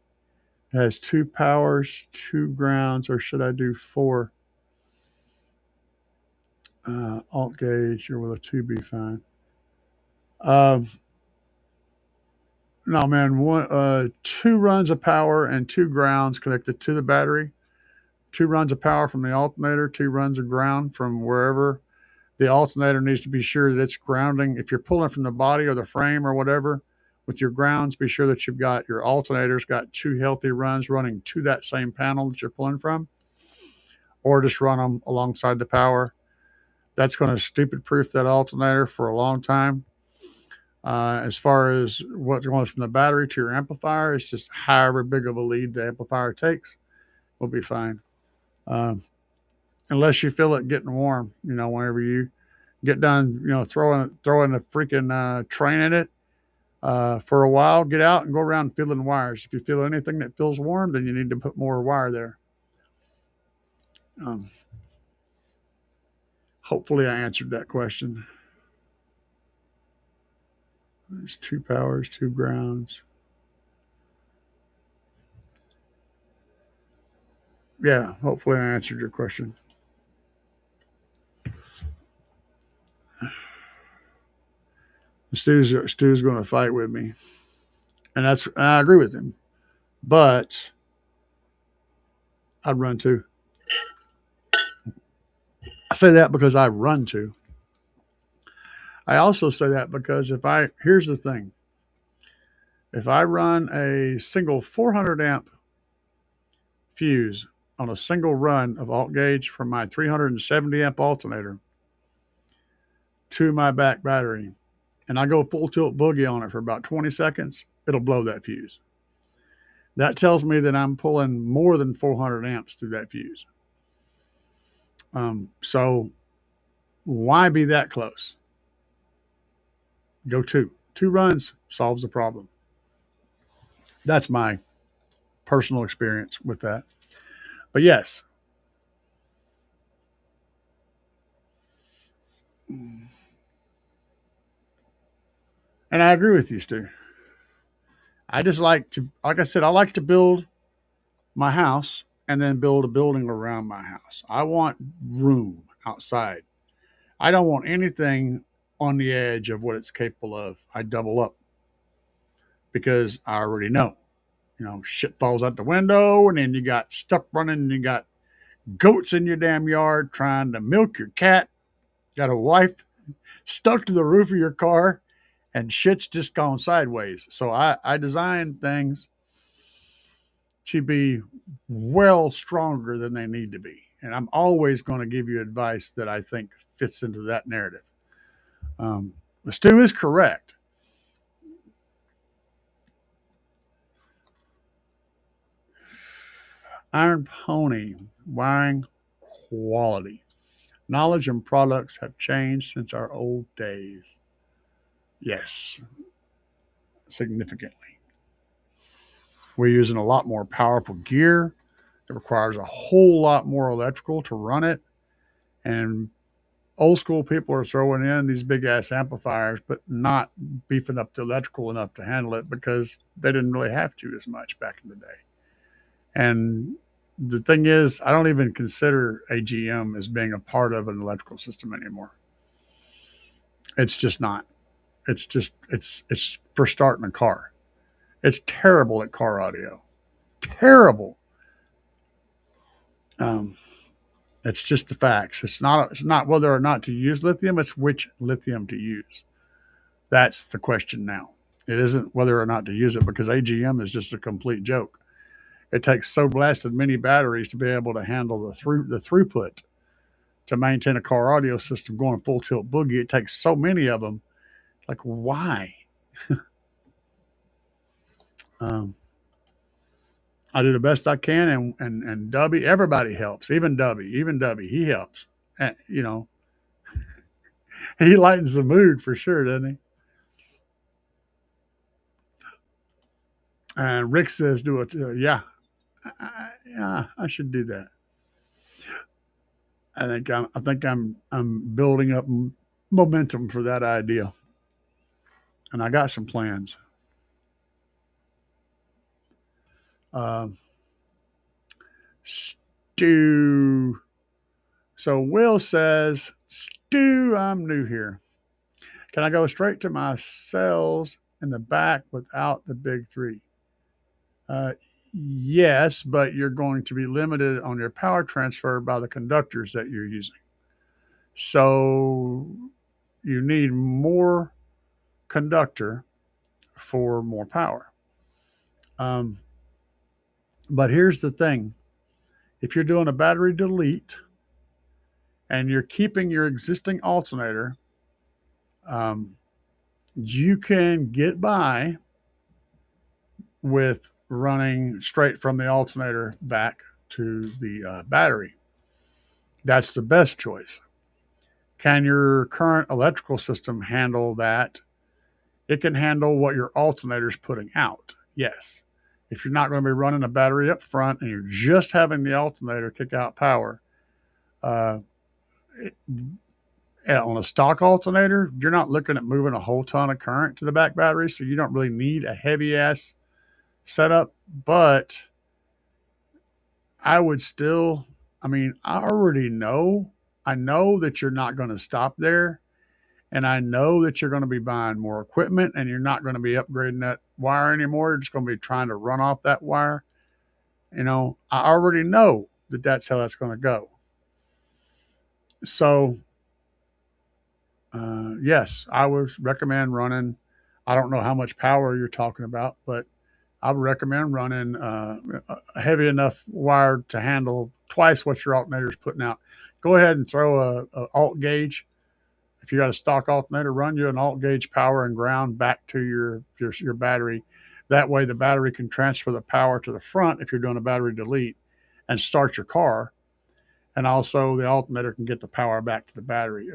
has 2 powers, 2 grounds, or should I do 4? Alt gauge, or will a 2 be fine? No, man. 2 runs of power and 2 grounds connected to the battery. 2 runs of power from the alternator, 2 runs of ground from wherever. The alternator needs to be sure that it's grounding. If you're pulling from the body or the frame or whatever, with your grounds, be sure that you've got your alternator's got 2 healthy runs running to that same panel that you're pulling from, or just run them alongside the power. That's going to stupid proof that alternator for a long time. As far as what goes from the battery to your amplifier, it's just however big of a lead the amplifier takes will be fine. Unless you feel it getting warm, whenever you get done, throwing a freaking train in it for a while, get out and go around feeling wires. If you feel anything that feels warm, then you need to put more wire there. Hopefully I answered that question. There's 2 powers, 2 grounds. Yeah, hopefully I answered your question. Stu's going to fight with me, and I agree with him. But I'd run too. I say that because I run too. I also say that because here's the thing. If I run a single 400 amp fuse on a single run of alt gauge from my 370 amp alternator to my back battery, and I go full tilt boogie on it for about 20 seconds, it'll blow that fuse. That tells me that I'm pulling more than 400 amps through that fuse. So why be that close? Go 2. 2 runs solves the problem. That's my personal experience with that. But yes. And I agree with you, Stu. I just like I said, I like to build my house and then build a building around my house. I want room outside. I don't want anything on the edge of what it's capable of. I double up because I already know. Shit falls out the window, and then you got stuff running, and you got goats in your damn yard trying to milk your cat. Got a wife stuck to the roof of your car, and shit's just gone sideways. So I design things to be well stronger than they need to be. And I'm always going to give you advice that I think fits into that narrative. Stu is correct. Iron Pony, wiring quality. Knowledge and products have changed since our old days. Yes, significantly. We're using a lot more powerful gear. It requires a whole lot more electrical to run it. And old school people are throwing in these big ass amplifiers, but not beefing up the electrical enough to handle it because they didn't really have to as much back in the day. And the thing is, I don't even consider AGM as being a part of an electrical system anymore. It's just not. It's for starting a car. It's terrible at car audio. Terrible. It's just the facts. It's not whether or not to use lithium. It's which lithium to use. That's the question now. It isn't whether or not to use it because AGM is just a complete joke. It takes so blasted many batteries to be able to handle the throughput to maintain a car audio system going full tilt boogie. It takes so many of them. Like, why? I do the best I can, and Dubby, everybody helps. Even Dubby, he helps. You know, he lightens the mood for sure, doesn't he? And Rick says, "Do it." Yeah, yeah, I should do that. I think I'm building up momentum for that idea, and I got some plans. Uh, Stu. So Will says, Stu, I'm new here. Can I go straight to my cells in the back without the big three? Uh, yes, but you're going to be limited on your power transfer by the conductors that you're using. So you need more conductor for more power. Um, but here's the thing, if you're doing a battery delete and you're keeping your existing alternator, um, you can get by with running straight from the alternator back to the battery. That's the best choice. Can your current electrical system handle that? It can handle what your alternator is putting out. Yes. If you're not going to be running a battery up front and you're just having the alternator kick out power, uh, it, on a stock alternator, you're not looking at moving a whole ton of current to the back battery, so you don't really need a heavy ass setup. But I would still, I mean, I know that you're not going to stop there. And I know that you're going to be buying more equipment and you're not going to be upgrading that wire anymore. You're just going to be trying to run off that wire. You know, I already know that that's how that's going to go. So, yes, I would recommend running. I don't know how much power you're talking about, but I would recommend running a heavy enough wire to handle twice what your alternator is putting out. Go ahead and throw a alt gauge. If you got a stock alternator, run you an alt gauge power and ground back to your battery. That way, the battery can transfer the power to the front if you're doing a battery delete and start your car. And also, the alternator can get the power back to the battery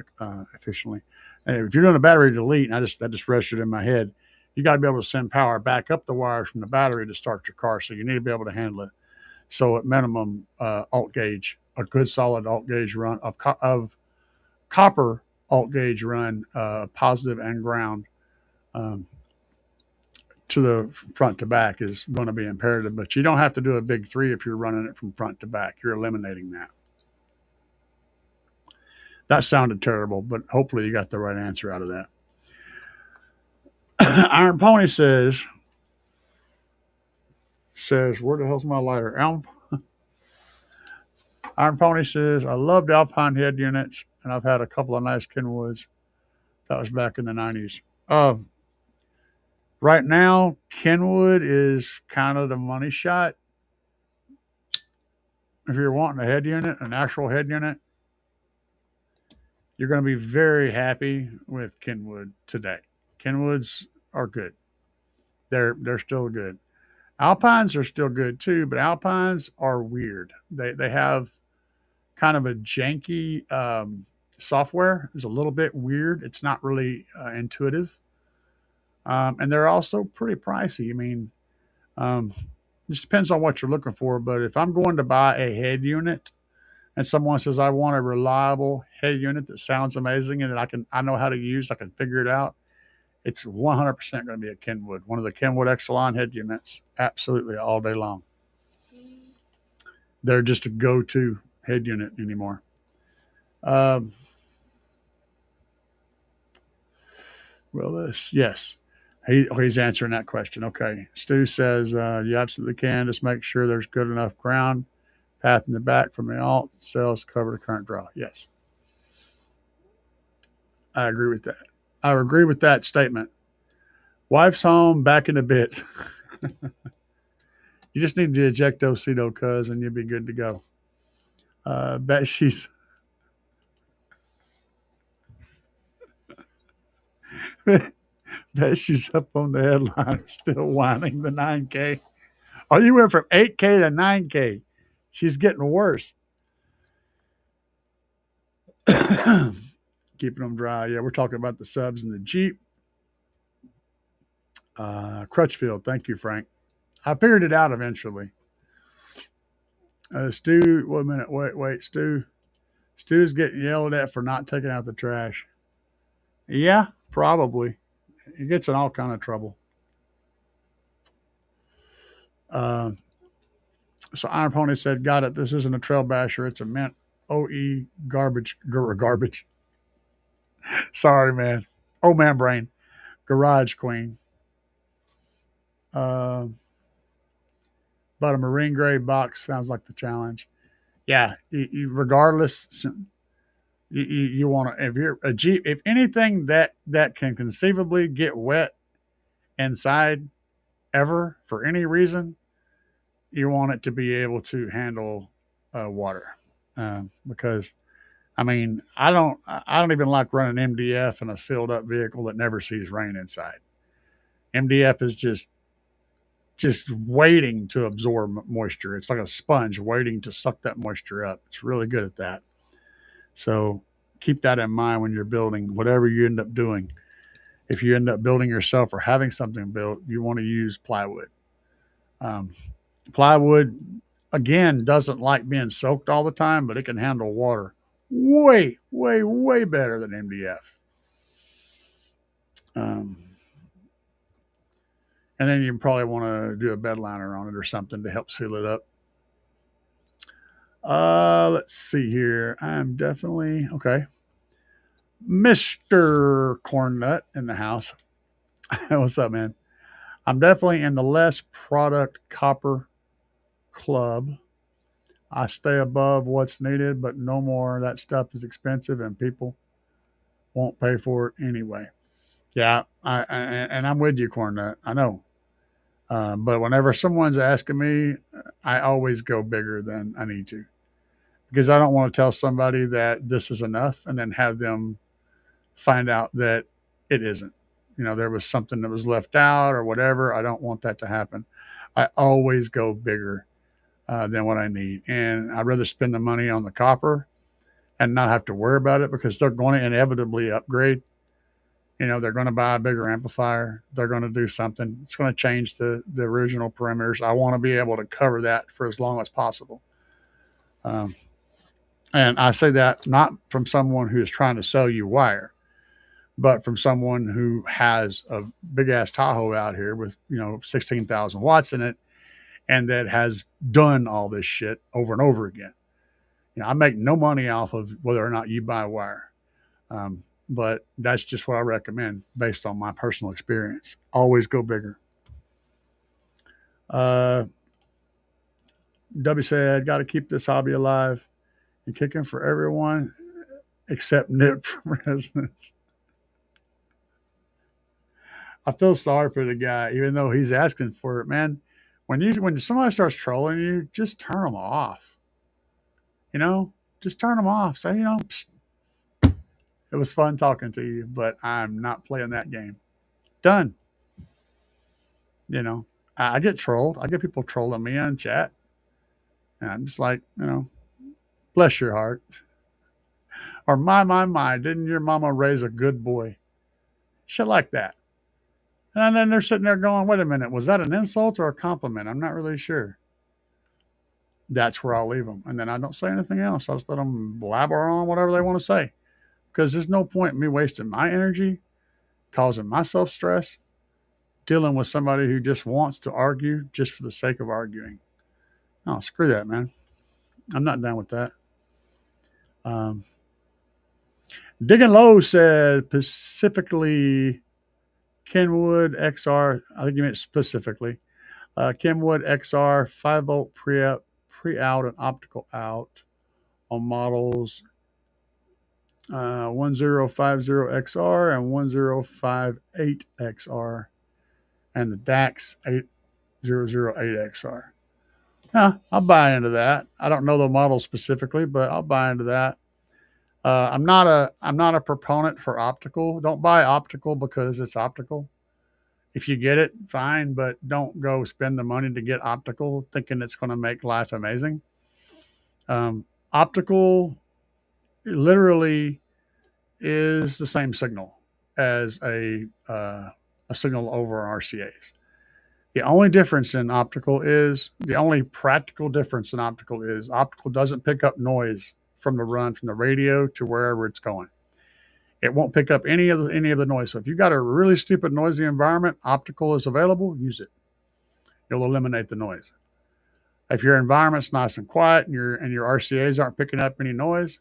efficiently. And if you're doing a battery delete, and that just registered in my head, you got to be able to send power back up the wires from the battery to start your car. So you need to be able to handle it. So at minimum, alt gauge, a good solid alt gauge run of copper alt gauge run, positive and ground, um, to the front to back is going to be imperative. But you don't have to do a big three if you're running it from front to back. You're eliminating that. That sounded terrible, but hopefully you got the right answer out of that. Iron Pony says, where the hell's my lighter? Iron Pony says, I loved Alpine head units, and I've had a couple of nice Kenwoods. That was back in the 90s. Right now, Kenwood is kind of the money shot. If you're wanting a head unit, an actual head unit, you're going to be very happy with Kenwood today. Kenwoods are good. They're still good. Alpines are still good too, but Alpines are weird. They have kind of a janky software. It's a little bit weird. It's not really intuitive, and they're also pretty pricey. I mean, um, just depends on what you're looking for. But if I'm going to buy a head unit, and someone says I want a reliable head unit that sounds amazing and that I know how to use, I can figure it out, it's 100% going to be a Kenwood, one of the Kenwood Exelon head units, absolutely all day long. They're just a go-to head unit anymore. Yes, he's answering that question. Okay, Stu says you absolutely can. Just make sure there's good enough ground path in the back from the alt cells to cover the current draw. Yes, I agree with that. I agree with that statement. Wife's home, back in a bit. You just need the ejectocito, cuz, and you'll be good to go. Bet she's bet she's up on the headliner still whining the 9K. Oh, you went from 8K to 9K. She's getting worse. Keeping them dry. Yeah, we're talking about the subs and the Jeep. Crutchfield. Thank you, Frank. I figured it out eventually. Stu, wait a minute. Wait. Stu's getting yelled at for not taking out the trash. Yeah, probably. He gets in all kind of trouble. So Iron Pony said, "Got it. This isn't a trail basher. It's a mint OE garbage. Sorry, man. Oh man, brain. Garage Queen. Uh, but a marine gray box sounds like the challenge. Yeah, regardless, you want to, if you're a Jeep, if anything that can conceivably get wet inside ever for any reason, you want it to be able to handle water. Because I mean, I don't even like running MDF in a sealed up vehicle that never sees rain inside. MDF is just waiting to absorb moisture. It's like a sponge waiting to suck that moisture up. It's really good at that. So keep that in mind when you're building whatever you end up doing. If you end up building yourself or having something built, you want to use plywood. Um, Plywood, again, doesn't like being soaked all the time, but it can handle water way, way, way better than MDF. Um, and then you probably want to do a bed liner on it or something to help seal it up. Let's see here. I'm definitely okay. Mr. Cornnut in the house. What's up, man? I'm definitely in the less product copper club. I stay above what's needed, but no more. That stuff is expensive and people won't pay for it anyway. Yeah, and I'm with you, Cornnut. I know. But whenever someone's asking me, I always go bigger than I need to because I don't want to tell somebody that this is enough and then have them find out that it isn't. There was something that was left out or whatever. I don't want that to happen. I always go bigger than what I need. And I'd rather spend the money on the copper and not have to worry about it because they're going to inevitably upgrade. They're going to buy a bigger amplifier. They're going to do something. It's going to change the original perimeters. I want to be able to cover that for as long as possible. And I say that not from someone who is trying to sell you wire, but from someone who has a big ass Tahoe out here with 16,000 watts in it, and that has done all this shit over and over again. I make no money off of whether or not you buy wire, but that's just what I recommend based on my personal experience. Always go bigger. W said, "Got to keep this hobby alive and kicking for everyone except Nick from Resonance." I feel sorry for the guy, even though he's asking for it, man. When somebody starts trolling you, just turn them off. Just turn them off. Say, it was fun talking to you, but I'm not playing that game. Done. I get trolled. I get people trolling me on chat, and I'm just like, bless your heart. Or my, didn't your mama raise a good boy? Shit like that. And then they're sitting there going, wait a minute, was that an insult or a compliment? I'm not really sure. That's where I'll leave them. And then I don't say anything else. I'll just let them blabber on whatever they want to say. Because there's no point in me wasting my energy, causing myself stress, dealing with somebody who just wants to argue just for the sake of arguing. No, screw that, man. I'm not down with that. Digging Low said specifically Kenwood XR. I think you meant specifically. Kenwood XR 5-volt pre-out and optical out on models 1050XR and 1058XR and the DAX 8008XR. Yeah, I'll buy into that. I don't know the model specifically, but I'll buy into that. I'm not a proponent for optical. Don't buy optical because it's optical. If you get it, fine, but don't go spend the money to get optical thinking it's going to make life amazing. Optical literally is the same signal as a signal over RCAs. The only difference in optical is the only practical difference in optical is optical doesn't pick up noise from the run from the radio to wherever it's going. It won't pick up any of the noise. So if you've got a really stupid noisy environment, optical is available. Use it. It'll eliminate the noise. If your environment's nice and quiet and your RCAs aren't picking up any noise,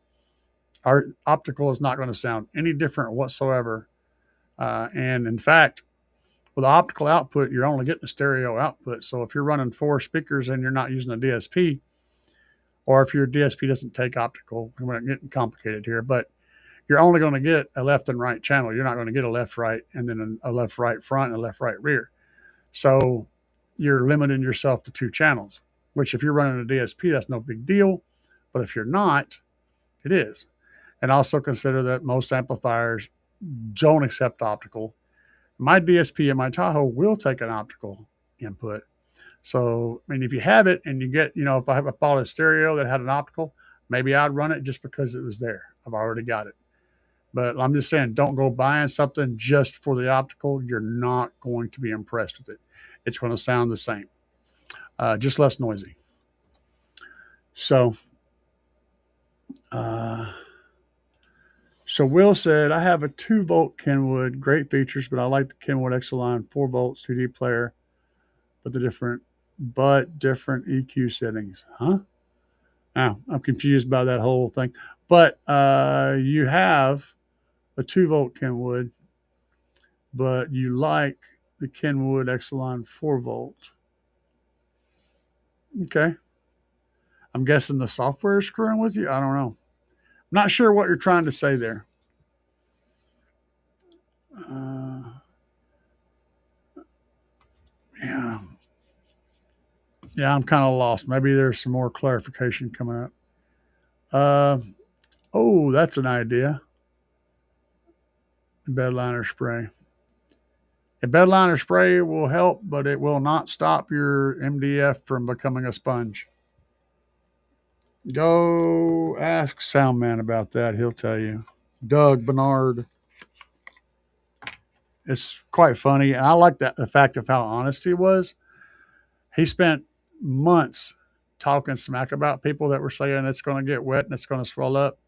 our optical is not going to sound any different whatsoever. And in fact, with optical output, you're only getting a stereo output. So if you're running 4 speakers and you're not using a DSP, or if your DSP doesn't take optical, we're not getting complicated here, but you're only going to get a left and right channel. You're not going to get a left, right, and then a left, right front and a left, right, rear. So you're limiting yourself to 2 channels, which if you're running a DSP, that's no big deal. But if you're not, it is. And also consider that most amplifiers don't accept optical. My DSP and my Tahoe will take an optical input. So, I mean, if you have it and you get, if I bought a stereo that had an optical, maybe I'd run it just because it was there. I've already got it. But I'm just saying, don't go buying something just for the optical. You're not going to be impressed with it. It's going to sound the same, just less noisy. So Will said, I have a 2-volt Kenwood, great features, but I like the Kenwood Exaline 4-volt CD player, but different EQ settings. Huh? Now, I'm confused by that whole thing. But you have a 2-volt Kenwood, but you like the Kenwood Exaline 4-volt. Okay. I'm guessing the software is screwing with you. I don't know. I'm not sure what you're trying to say there. Yeah, I'm kind of lost. Maybe there's some more clarification coming up. Oh, that's an idea. Bedliner spray. A bedliner spray will help, but it will not stop your MDF from becoming a sponge. Go ask Soundman about that. He'll tell you. Doug Bernard. It's quite funny. And I like the fact of how honest he was. He spent months talking smack about people that were saying it's going to get wet and it's going to swell up.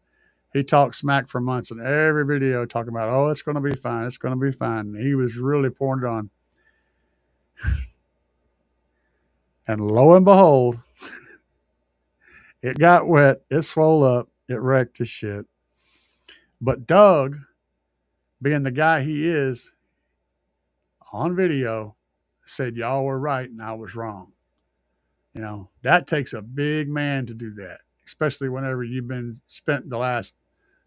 He talked smack for months in every video talking about, oh, it's going to be fine. It's going to be fine. And he was really pouring it on. And lo and behold, it got wet. It swelled up. It wrecked his shit. But Doug, being the guy he is, on video, said y'all were right and I was wrong. That takes a big man to do that, especially whenever you've been spent the last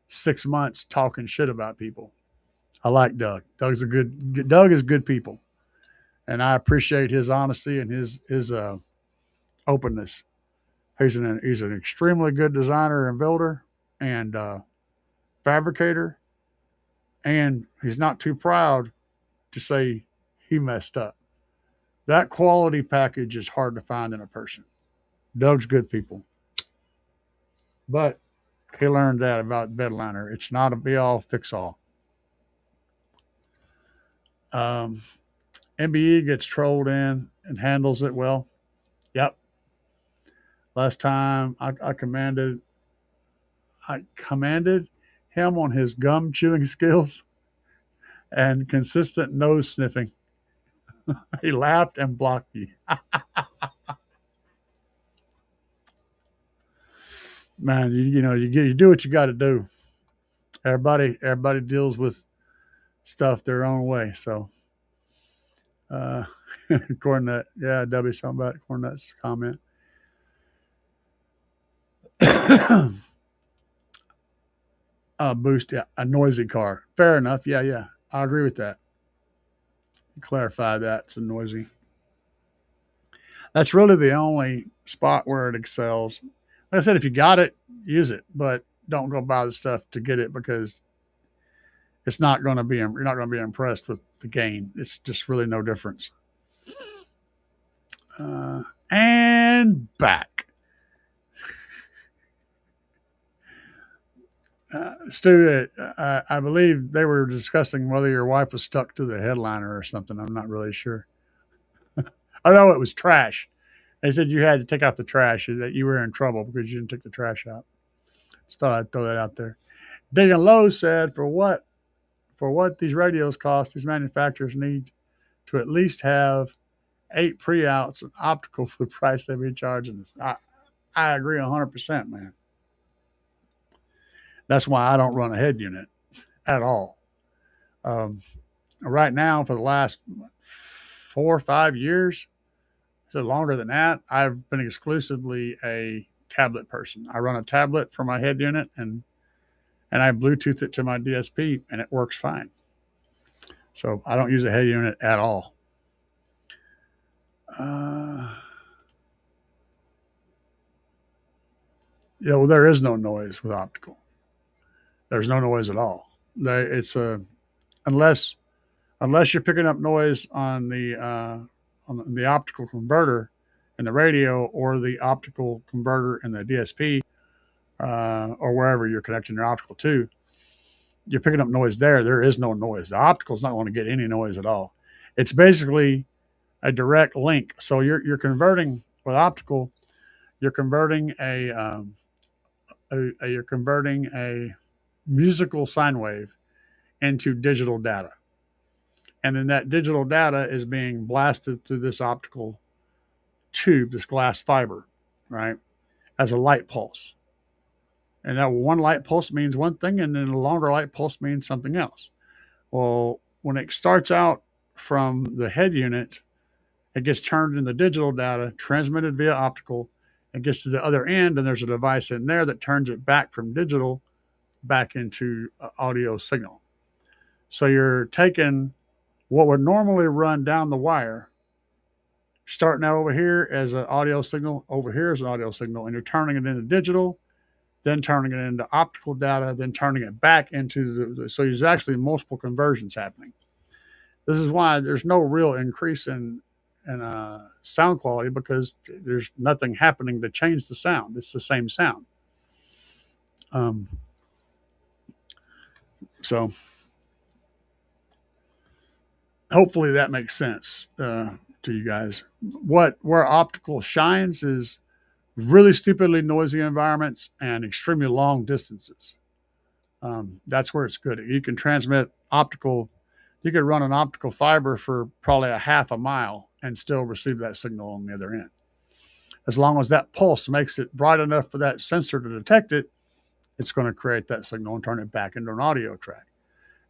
6 months talking shit about people. I like Doug. Doug is good people. And I appreciate his honesty and his openness. He's an extremely good designer and builder and fabricator. And he's not too proud to say he messed up. That quality package is hard to find in a person. Doug's good people. But he learned that about bedliner. It's not a be-all, fix-all. MBE gets trolled in and handles it well. Yep. Last time I commanded him on his gum chewing skills and consistent nose sniffing. He laughed and blocked you. Man, you do what you got to do. Everybody deals with stuff their own way. So, Cornet, yeah, W something about Cornet's comment. Boost, yeah, a noisy car. Fair enough. Yeah, I agree with that. Clarify that. It's a noisy. That's really the only spot where it excels. Like I said, if you got it, use it, but don't go buy the stuff to get it because it's not going to be. You're not going to be impressed with the gain. It's just really no difference. And back. Stu, I believe they were discussing whether your wife was stuck to the headliner or something. I'm not really sure. I know it was trash. They said you had to take out the trash, that you were in trouble because you didn't take the trash out. Just thought I'd throw that out there. Digging Low said, for what these radios cost, these manufacturers need to at least have 8 pre-outs and optical for the price they be charging us. I agree 100%, man. That's why I don't run a head unit at all. Um, right now, for the last 4 or 5 years, so longer than that, I've been exclusively a tablet person. I run a tablet for my head unit, and I Bluetooth it to my DSP, and it works fine. So I don't use a head unit at all. Uh, yeah, well, there is no noise with optical. There's no noise at all. It's a unless unless you're picking up noise on the optical converter in the radio or the optical converter in the DSP, or wherever you're connecting your optical to. You're picking up noise there. There is no noise. The optical's not going to get any noise at all. It's basically a direct link. So you're converting with optical. You're converting you're converting a musical sine wave into digital data, and then that digital data is being blasted through this optical tube, this glass fiber, right, as a light pulse. And that one light pulse means one thing, and then a longer light pulse means something else. Well, when it starts out from the head unit, it gets turned into digital data, transmitted via optical, and gets to the other end, and there's a device in there that turns it back from digital back into audio signal. So you're taking what would normally run down the wire, starting out over here as an audio signal, over here as an audio signal, and you're turning it into digital, then turning it into optical data, then turning it back into so there's actually multiple conversions happening. This is why there's no real increase in sound quality, because there's nothing happening to change the sound. It's the same sound. Um, so hopefully that makes sense to you guys. Where optical shines is really stupidly noisy environments and extremely long distances. That's where it's good. You can transmit optical. You could run an optical fiber for probably a half a mile and still receive that signal on the other end. As long as that pulse makes it bright enough for that sensor to detect it, it's going to create that signal and turn it back into an audio track.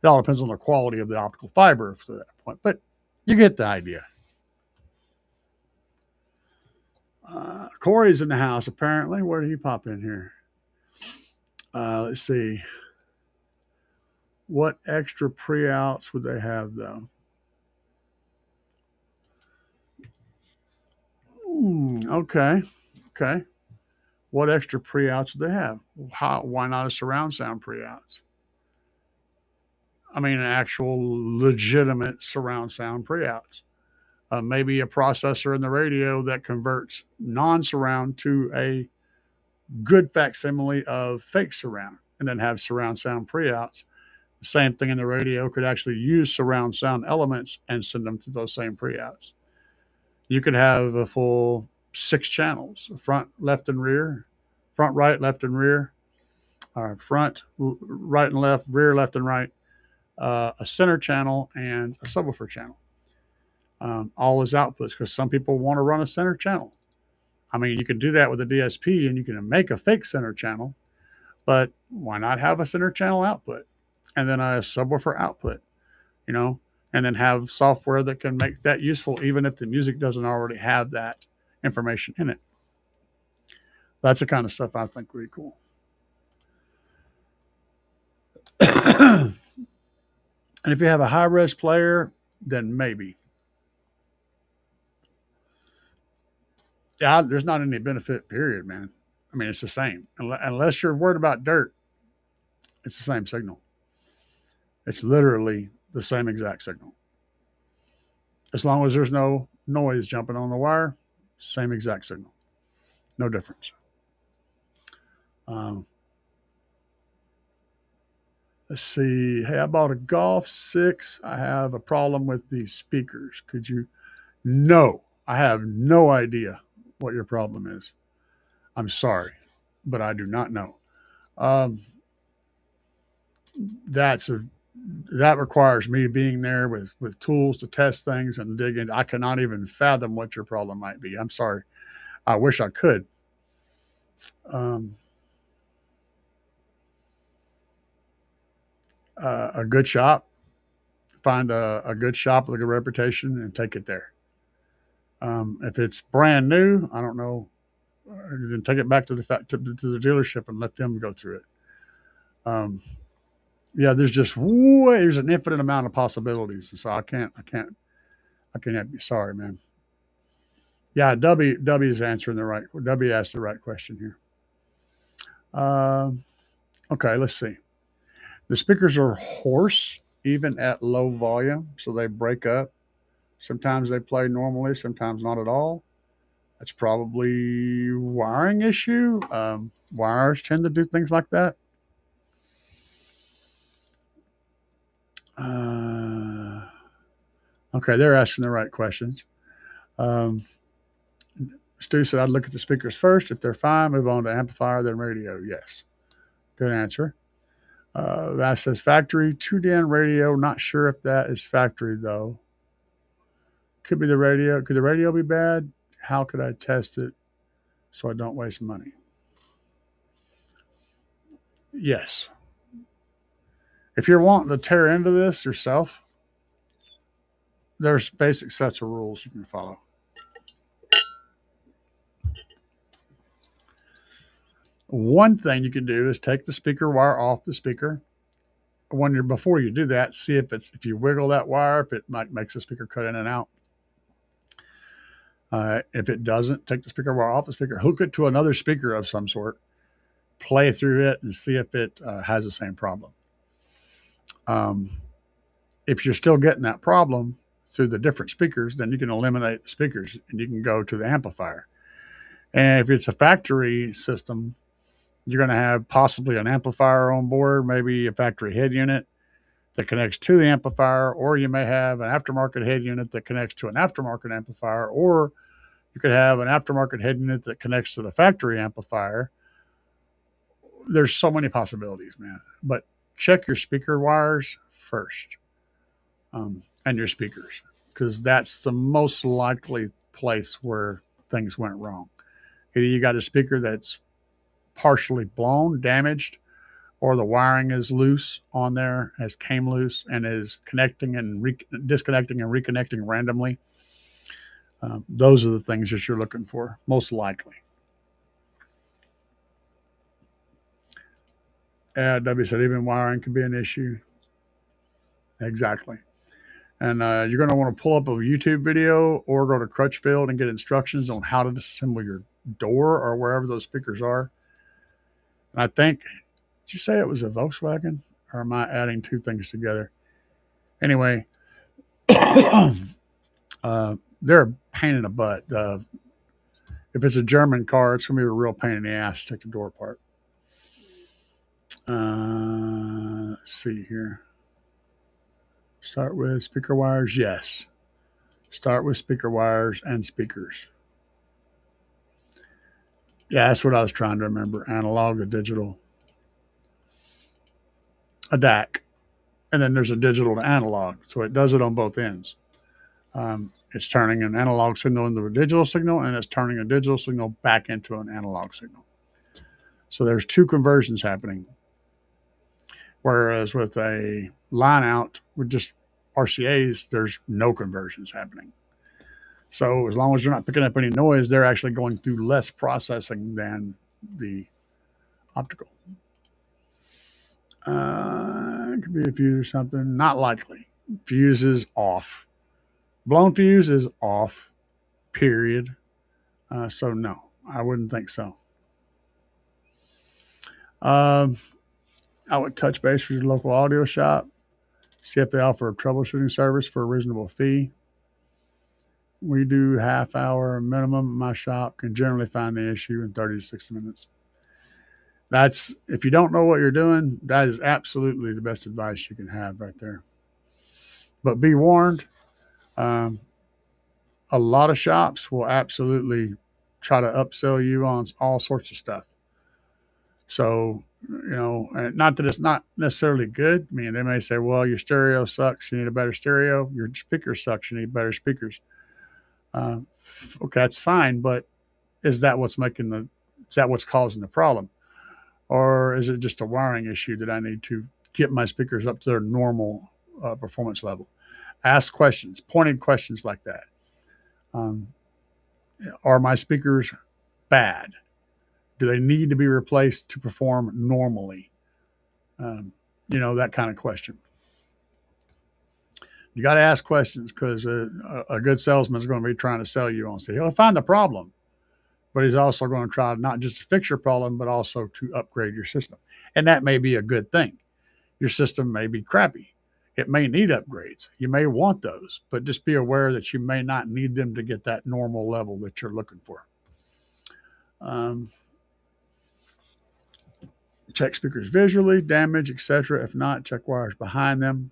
It all depends on the quality of the optical fiber to that point, but you get the idea. Corey's in the house, apparently. Where did he pop in here? Let's see. What extra pre-outs would they have, though? Okay. Okay. What extra pre-outs would they have? Why not a surround sound pre-outs? I mean, an actual legitimate surround sound pre-outs. Maybe a processor in the radio that converts non-surround to a good facsimile of fake surround, and then have surround sound pre-outs. The same thing in the radio could actually use surround sound elements and send them to those same pre-outs. You could have a full 6 channels: front, left, and rear, front, right, left, and rear, or front, right, and left, rear, left, and right, a center channel, and a subwoofer channel. All as outputs, because some people want to run a center channel. I mean, you can do that with a DSP, and you can make a fake center channel, but why not have a center channel output and then a subwoofer output, you know, and then have software that can make that useful, even if the music doesn't already have that information in it. That's the kind of stuff I think would be cool. And if you have a high res player, then maybe. Yeah, there's not any benefit, period, man. I mean, it's the same. Unless you're worried about dirt, it's the same signal. It's literally the same exact signal. As long as there's no noise jumping on the wire, same exact signal. No difference. Um, Let's see. Hey, I bought a Golf 6. I have a problem with these speakers. Could you? No, I have no idea what your problem is. I'm sorry, but I do not know. Um, that's a that requires me being there with tools to test things and dig in. I cannot even fathom what your problem might be. I'm sorry. I wish I could. Um, a good shop, find a good shop with a good reputation and take it there. If it's brand new, I don't know, then take it back to the dealership and let them go through it. Um, yeah, there's an infinite amount of possibilities, so I can't be sorry, man. Yeah, W is answering the right. W asked the right question here. Okay, let's see. The speakers are hoarse even at low volume, so they break up. Sometimes they play normally, sometimes not at all. That's probably wiring issue. Wires tend to do things like that. Okay, they're asking the right questions. Um, Stu said I'd look at the speakers first. If they're fine, move on to amplifier, then radio. Yes. Good answer. That says factory 2DN radio. Not sure if that is factory though. Could be the radio. Could the radio be bad? How could I test it so I don't waste money? Yes. If you're wanting to tear into this yourself, there's basic sets of rules you can follow. One thing you can do is take the speaker wire off the speaker. Before you do that, see if you wiggle that wire, if it makes the speaker cut in and out. If it doesn't, take the speaker wire off the speaker, hook it to another speaker of some sort, play through it, and see if it has the same problem. If you're still getting that problem through the different speakers, then you can eliminate the speakers and you can go to the amplifier. And if it's a factory system, you're going to have possibly an amplifier on board, maybe a factory head unit that connects to the amplifier, or you may have an aftermarket head unit that connects to an aftermarket amplifier, or you could have an aftermarket head unit that connects to the factory amplifier. There's so many possibilities, man. But check your speaker wires first, and your speakers, because that's the most likely place where things went wrong. Either you got a speaker that's partially blown, damaged, or the wiring is loose on there, has came loose and is connecting and disconnecting and reconnecting randomly. Those are the things that you're looking for, most likely. W said even wiring could be an issue. Exactly. And you're going to want to pull up a YouTube video or go to Crutchfield and get instructions on how to disassemble your door or wherever those speakers are. And I think, did you say it was a Volkswagen? Or am I adding two things together? Anyway, they're a pain in the butt. If it's a German car, it's going to be a real pain in the ass to take the door apart. Let's see here. Start with speaker wires. Yes. Start with speaker wires and speakers. Yeah, that's what I was trying to remember. Analog to digital. A DAC. And then there's a digital to analog. So it does it on both ends. It's turning an analog signal into a digital signal, and it's turning a digital signal back into an analog signal. So there's two conversions happening. Whereas with a line out with just RCAs, there's no conversions happening. So as long as you're not picking up any noise, they're actually going through less processing than the optical. It could be a fuse or something. Not likely. Fuse is off. Blown fuse is off, period. So no, I wouldn't think so. I would touch base with your local audio shop, see if they offer a troubleshooting service for a reasonable fee. We do half-hour minimum. My shop can generally find the issue in 30 to 60 minutes. That's, if you don't know what you're doing, that is absolutely the best advice you can have right there. But be warned, um, a lot of shops will absolutely try to upsell you on all sorts of stuff. So, and not that it's not necessarily good. I mean, they may say, well, your stereo sucks, you need a better stereo. Your speaker sucks, you need better speakers. Uh, okay, that's fine, but is that what's causing the problem? Or is it just a wiring issue that I need to get my speakers up to their normal performance level? Ask questions, pointed questions like that. Um, are my speakers bad? Do they need to be replaced to perform normally? That kind of question. You got to ask questions because a good salesman is going to be trying to sell you on. So he'll find the problem, but he's also going to try not just to fix your problem, but also to upgrade your system. And that may be a good thing. Your system may be crappy. It may need upgrades. You may want those, but just be aware that you may not need them to get that normal level that you're looking for. Check speakers visually, damage, etc. If not, check wires behind them.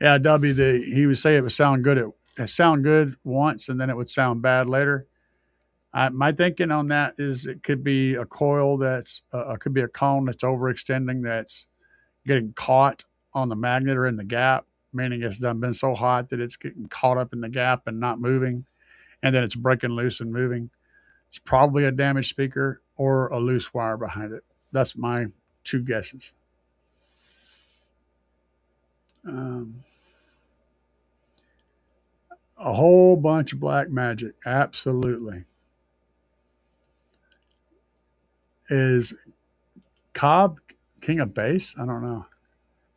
Yeah, W. He would say it would sound good. It sound good once, and then it would sound bad later. My thinking on that is it could be a coil could be a cone that's overextending, that's getting caught on the magnet or in the gap, meaning it's been so hot that it's getting caught up in the gap and not moving, and then it's breaking loose and moving. It's probably a damaged speaker or a loose wire behind it. That's my two guesses. A whole bunch of black magic, absolutely. Is Cobb king of bass? I don't know.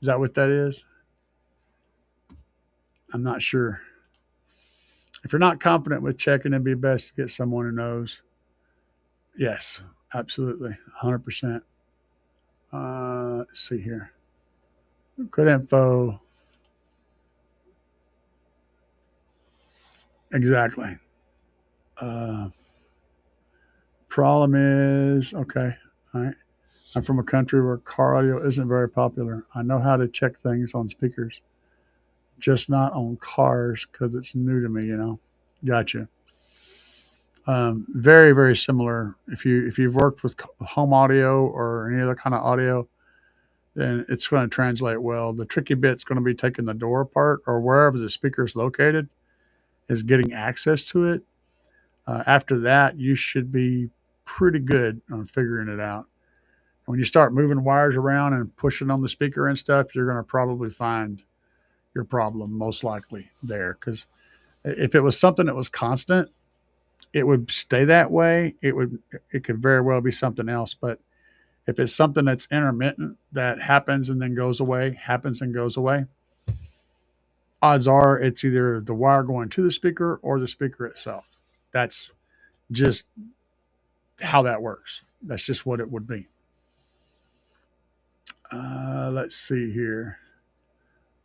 Is that what that is? I'm not sure. If you're not confident with checking, it'd be best to get someone who knows. Yes, absolutely, 100%. Let's see here. Good info. Exactly. Problem is, okay, all right. I'm from a country where car audio isn't very popular. I know how to check things on speakers, just not on cars because it's new to me. Gotcha. Very, very similar. If you've worked with home audio or any other kind of audio, then it's going to translate well. The tricky bit's going to be taking the door apart or wherever the speaker is located, is getting access to it. After that, you should be pretty good on figuring it out. When you start moving wires around and pushing on the speaker and stuff, you're going to probably find your problem most likely there. Because if it was something that was constant, it would stay that way. It could very well be something else. But if it's something that's intermittent that happens and then goes away, odds are it's either the wire going to the speaker or the speaker itself. That's just how that works. That's just what it would be. Let's see here.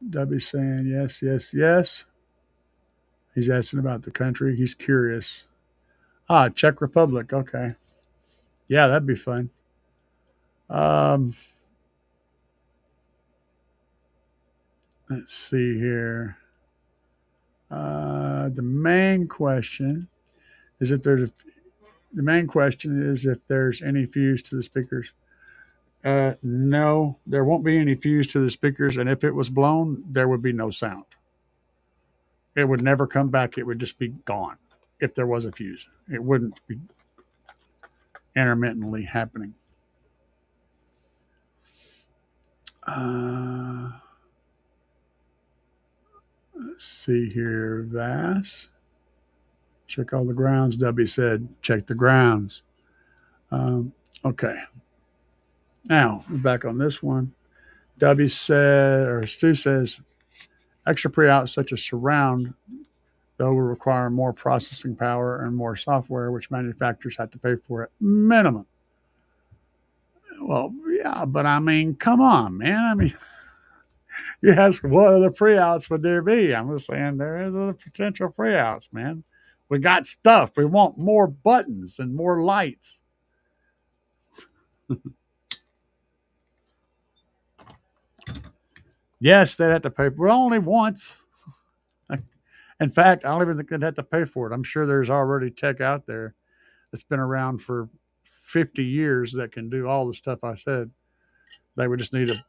W saying yes, yes, yes. He's asking about the country. He's curious. Czech Republic. Okay. Yeah, that'd be fun. Let's see here. The main question is if there's any fuse to the speakers. No, there won't be any fuse to the speakers, and if it was blown, there would be no sound. It would never come back. It would just be gone if there was a fuse. It wouldn't be intermittently happening. Let's see here. Vass. Check all the grounds. W said, check the grounds. Okay. Now, we're back on this one. W said, or Stu says, extra pre-outs such as surround, though, will require more processing power and more software, which manufacturers have to pay for at minimum. Well, yeah, but I mean, come on, man. I mean, you ask what other pre-outs would there be? I'm just saying there is other potential pre-outs, man. We got stuff. We want more buttons and more lights. Yes, they'd have to pay. Well, only once. In fact, I don't even think they'd have to pay for it. I'm sure there's already tech out there that's been around for 50 years that can do all the stuff I said. They would just need to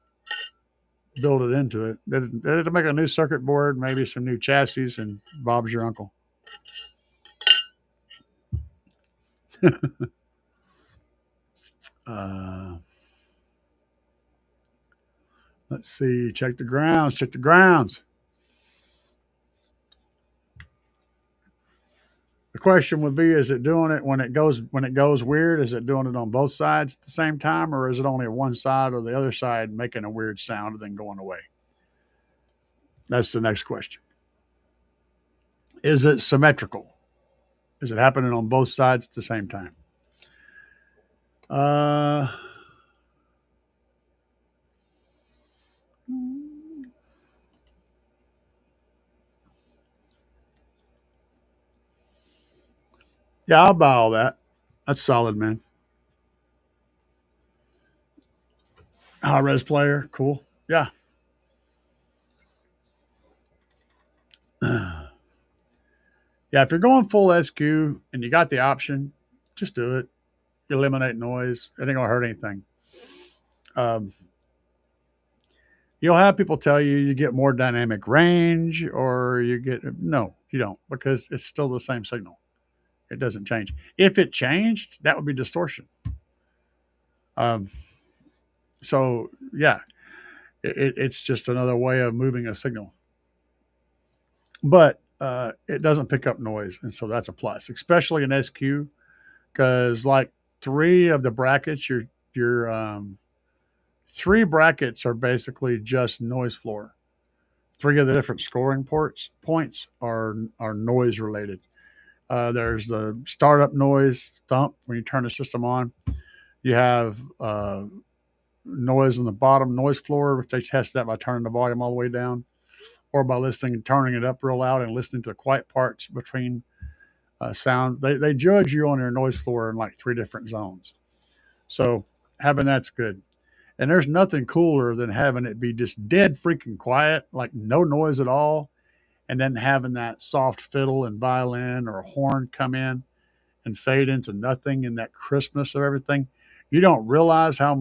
build it into it. They'd have to make a new circuit board, maybe some new chassis, and Bob's your uncle. uh, let's see. Check the grounds. Check the grounds. The question would be: is it doing it when it goes weird? Is it doing it on both sides at the same time, or is it only one side or the other side making a weird sound and then going away? That's the next question. Is it symmetrical? Is it happening on both sides at the same time? Uh, yeah, I'll buy all that. That's solid, man. High res player, cool. Yeah. Yeah, if you're going full SQ and you got the option, just do it. You eliminate noise. It ain't gonna hurt anything. Um, you'll have people tell you get more dynamic range, or you get no, you don't, because it's still the same signal. It doesn't change. If it changed, that would be distortion. Um, so yeah, it's just another way of moving a signal, but it doesn't pick up noise, and so that's a plus, especially in SQ, because like three of the brackets, your three brackets are basically just noise floor. Three of the different scoring points are noise related. There's the startup noise thump when you turn the system on. You have noise on the bottom noise floor, which they test that by turning the volume all the way down, or by turning it up real loud and listening to the quiet parts between sound. They judge you on your noise floor in like three different zones. So having that's good. And there's nothing cooler than having it be just dead freaking quiet, like no noise at all, and then having that soft fiddle and violin or horn come in and fade into nothing and that crispness of everything. You don't realize how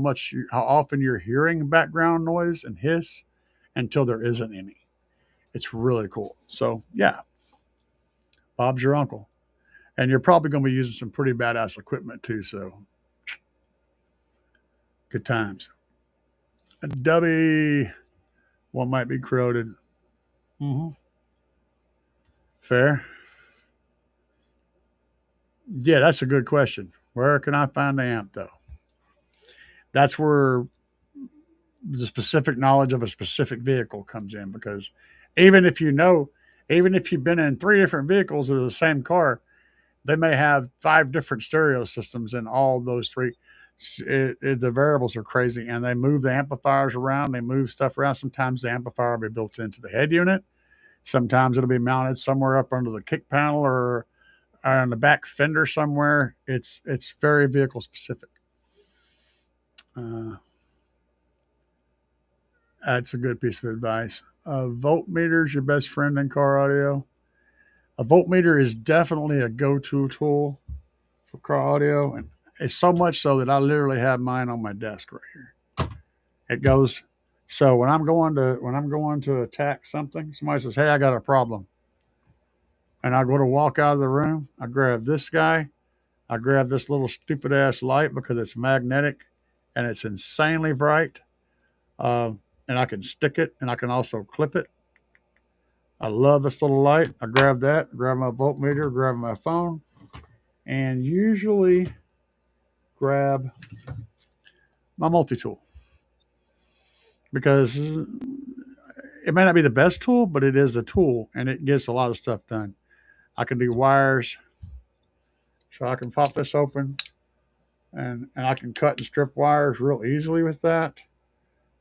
often you're hearing background noise and hiss until there isn't any. It's really cool. So yeah, Bob's your uncle, and you're probably going to be using some pretty badass equipment too. So good times. A Dubby one might be corroded. Mm-hmm. Fair. Yeah, that's a good question. Where can I find the amp though? That's where the specific knowledge of a specific vehicle comes in, because even if you know, even if you've been in three different vehicles of the same car, they may have five different stereo systems in all those three. The variables are crazy, and they move the amplifiers around. They move stuff around. Sometimes the amplifier will be built into the head unit. Sometimes it'll be mounted somewhere up under the kick panel or on the back fender somewhere. It's very vehicle specific. Uh, that's a good piece of advice. A voltmeter is your best friend in car audio. A voltmeter is definitely a go-to tool for car audio, and it's so much so that I literally have mine on my desk right here. It goes so when I'm going to attack something, somebody says, "Hey, I got a problem," and I go to walk out of the room. I grab this guy. I grab this little stupid ass light because it's magnetic and it's insanely bright. And I can stick it and I can also clip it. I love this little light. I grab that, grab my voltmeter, grab my phone, and usually grab my multi tool, because it may not be the best tool, but it is a tool and it gets a lot of stuff done. I can do wires, so I can pop this open and I can cut and strip wires real easily with that.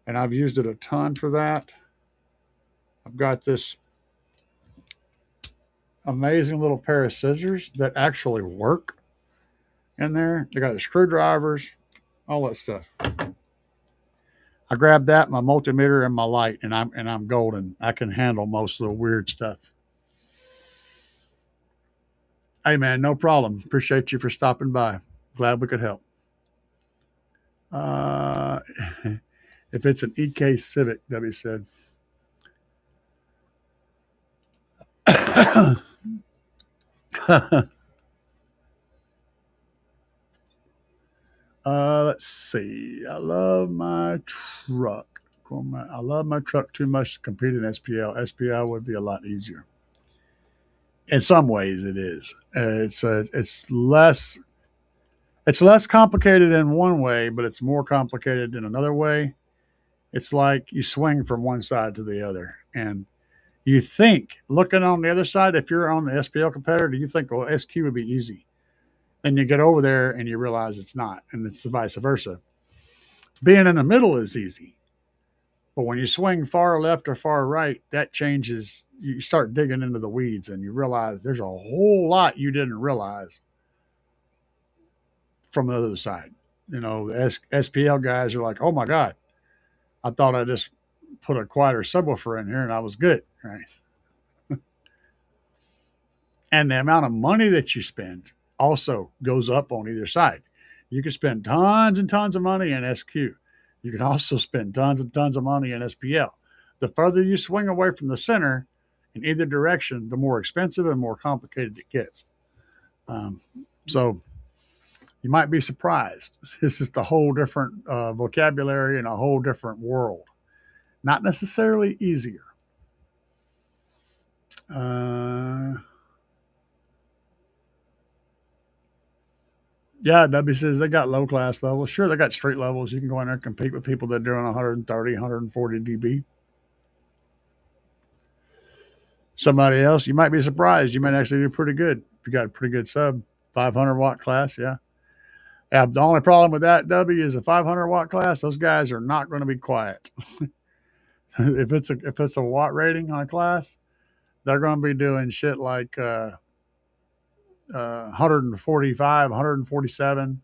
And I've used it a ton for that. I've got this amazing little pair of scissors that actually work in there. They got the screwdrivers, all that stuff. I grabbed that, my multimeter, and my light, and I'm golden. I can handle most of the weird stuff. Hey man, no problem. Appreciate you for stopping by. Glad we could help. Uh, if it's an EK Civic, Debbie said. Let's see. I love my truck. I love my truck too much to compete in SPL. SPL would be a lot easier. In some ways, it is. It's less complicated in one way, but it's more complicated in another way. It's like you swing from one side to the other, and you think looking on the other side. If you're on the SPL competitor, you think, well, SQ would be easy. And you get over there and you realize it's not, and it's the vice versa. Being in the middle is easy, but when you swing far left or far right, that changes. You start digging into the weeds and you realize there's a whole lot you didn't realize from the other side. You know, the SPL guys are like, oh my God, I thought I just put a quieter subwoofer in here and I was good. Right. And the amount of money that you spend also goes up on either side. You can spend tons and tons of money in SQ. You can also spend tons and tons of money in SPL. The further you swing away from the center in either direction, the more expensive and more complicated it gets. So you might be surprised. This is a whole different vocabulary and a whole different world. Not necessarily easier. Yeah, W says they got low class levels. Sure, they got street levels. You can go in there and compete with people that are doing 130, 140 dB. Somebody else, you might be surprised. You might actually do pretty good. If you got a pretty good sub, 500 watt class, yeah. Yeah, the only problem with that, W, is a 500 watt class. Those guys are not going to be quiet. if it's a watt rating on a class, they're going to be doing shit like 145, 147,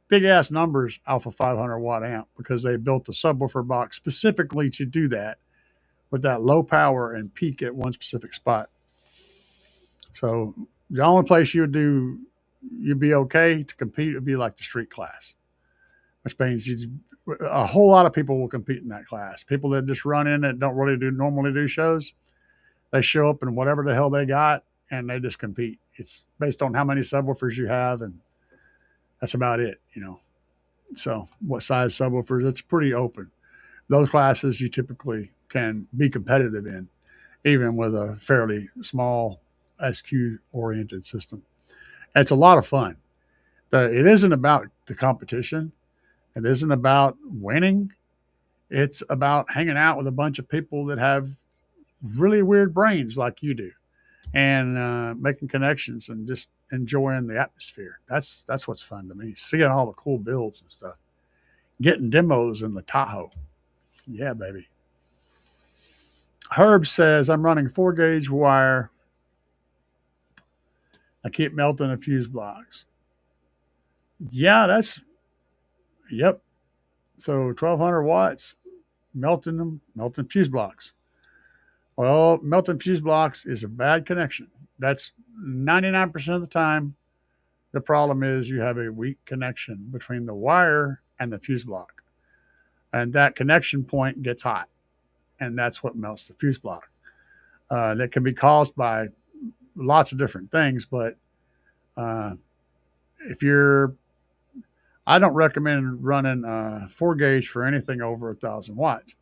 big ass numbers off a 500 watt amp because they built the subwoofer box specifically to do that with that low power and peak at one specific spot. So the only place you'd be okay to compete would be like the street class, which means a whole lot of people will compete in that class. People that just run in and don't really normally do shows, they show up in whatever the hell they got and they just compete. It's based on how many subwoofers you have, and that's about it, you know. So what size subwoofers? It's pretty open. Those classes you typically can be competitive in, even with a fairly small SQ-oriented system. And it's a lot of fun. It isn't about the competition. It isn't about winning. It's about hanging out with a bunch of people that have really weird brains like you do, and making connections and just enjoying the atmosphere. That's what's fun to me. Seeing all the cool builds and stuff. Getting demos in the Tahoe. Yeah, baby. Herb says, I'm running 4-gauge wire. I keep melting the fuse blocks. Yeah, yep. So 1200 watts, melting fuse blocks. Well, melting fuse blocks is a bad connection. That's 99% of the time. The problem is you have a weak connection between the wire and the fuse block. And that connection point gets hot. And that's what melts the fuse block. That can be caused by lots of different things, but I don't recommend running 4-gauge for anything over 1,000 watts.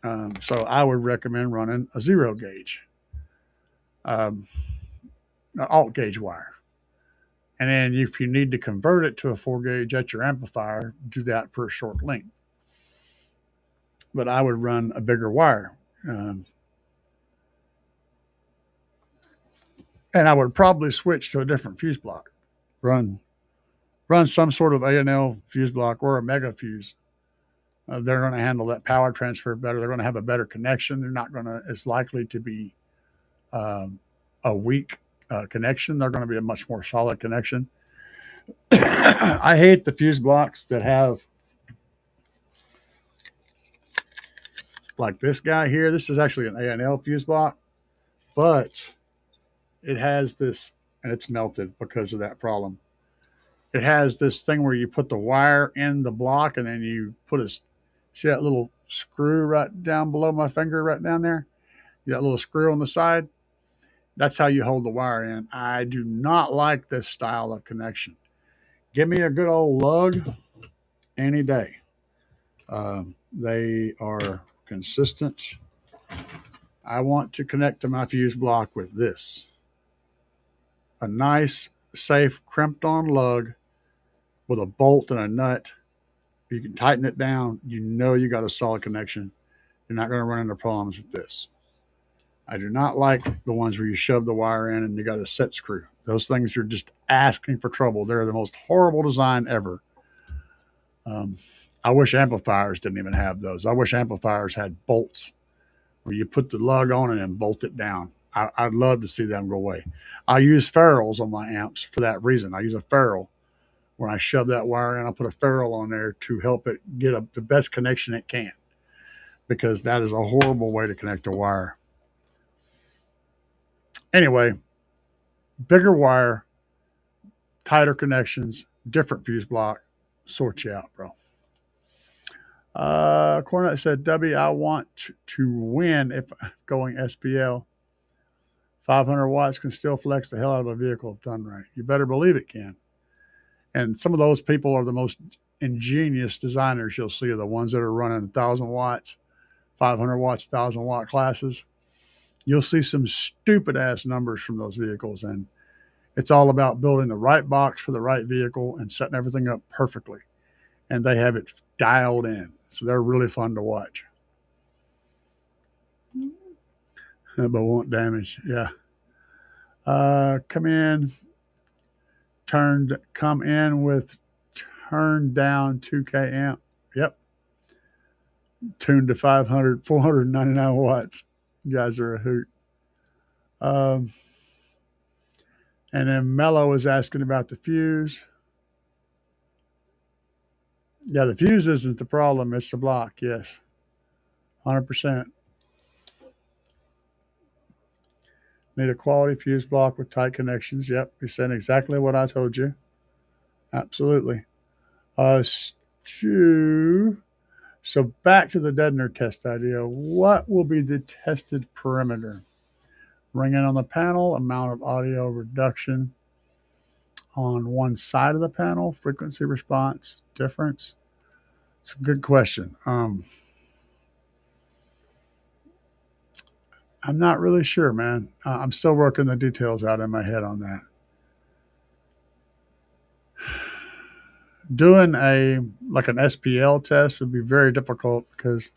So I would recommend running a 0-gauge, alt gauge wire. And then if you need to convert it to a 4-gauge at your amplifier, do that for a short length. But I would run a bigger wire. And I would probably switch to a different fuse block. Run some sort of A&L fuse block or a mega fuse. They're going to handle that power transfer better. They're going to have a better connection. They're not going to, it's likely to be a weak connection. They're going to be a much more solid connection. I hate the fuse blocks that have, like this guy here. This is actually an A&L fuse block, but it has this, and it's melted because of that problem. It has this thing where you put the wire in the block and then you put a, see that little screw right down below my finger, right down there? That little screw on the side? That's how you hold the wire in. I do not like this style of connection. Give me a good old lug any day. They are consistent. I want to connect to my fuse block with this, a nice, safe, crimped on lug with a bolt and a nut. You can tighten it down. You know you got a solid connection. You're not going to run into problems with this. I do not like the ones where you shove the wire in and you got a set screw. Those things are just asking for trouble. They're the most horrible design ever. Um, I wish amplifiers didn't even have those. I wish amplifiers had bolts where you put the lug on and then bolt it down. I'd love to see them go away. I use ferrules on my amps for that reason. I use a ferrule. When I shove that wire in, I put a ferrule on there to help it get the best connection it can, because that is a horrible way to connect a wire. Anyway, bigger wire, tighter connections, different fuse block, sort you out, bro. Cornet said, W, I want to win if going SPL. 500 watts can still flex the hell out of a vehicle if done right. You better believe it can. And some of those people are the most ingenious designers you'll see, are the ones that are running 1,000 watts, 500 watts, 1,000 watt classes. You'll see some stupid ass numbers from those vehicles. And it's all about building the right box for the right vehicle and setting everything up perfectly. And they have it dialed in. So they're really fun to watch. But won't damage. Yeah. Come in with turned down 2K amp. Yep. Tuned to 499 watts. You guys are a hoot. And then Mello is asking about the fuse. Yeah, the fuse isn't the problem. It's the block. Yes. 100%. Need a quality fuse block with tight connections. Yep. You're saying exactly what I told you. Absolutely. Stu. So back to the deadener test idea. What will be the tested parameter? Ringing on the panel, amount of audio reduction on one side of the panel, frequency response difference. It's a good question. I'm not really sure, man. I'm still working the details out in my head on that. Doing an SPL test would be very difficult because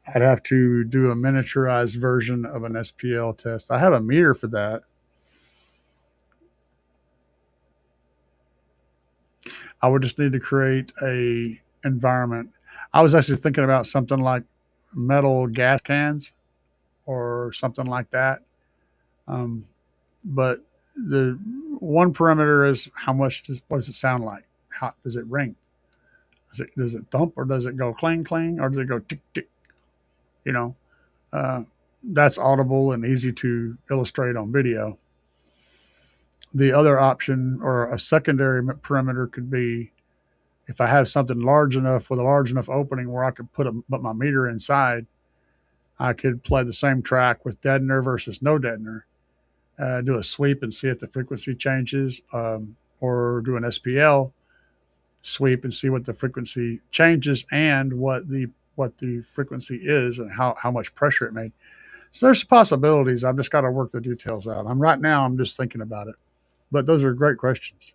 I'd have to do a miniaturized version of an SPL test. I have a meter for that. I would just need to create a environment. I was actually thinking about something like metal gas cans or something like that. But the one parameter is what does it sound like? How does it ring? Does it thump, or does it go clang clang, or does it go tick tick? You know, that's audible and easy to illustrate on video. The other option, or a secondary parameter, could be if I have something large enough with a large enough opening where I could put my meter inside, I could play the same track with deadener versus no deadener, do a sweep and see if the frequency changes, or do an SPL sweep and see what the frequency changes and what the frequency is and how much pressure it made. So there's possibilities. I've just got to work the details out. I'm just thinking about it. But those are great questions.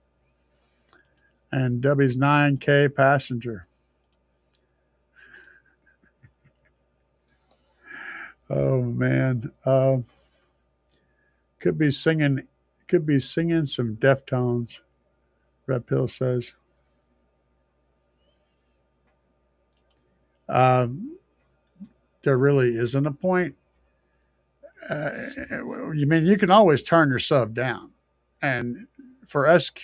And W's 9K passenger. Oh man. Could be singing some Deftones, Red Pill says. There really isn't a point. You mean you can always turn your sub down, and for SQ,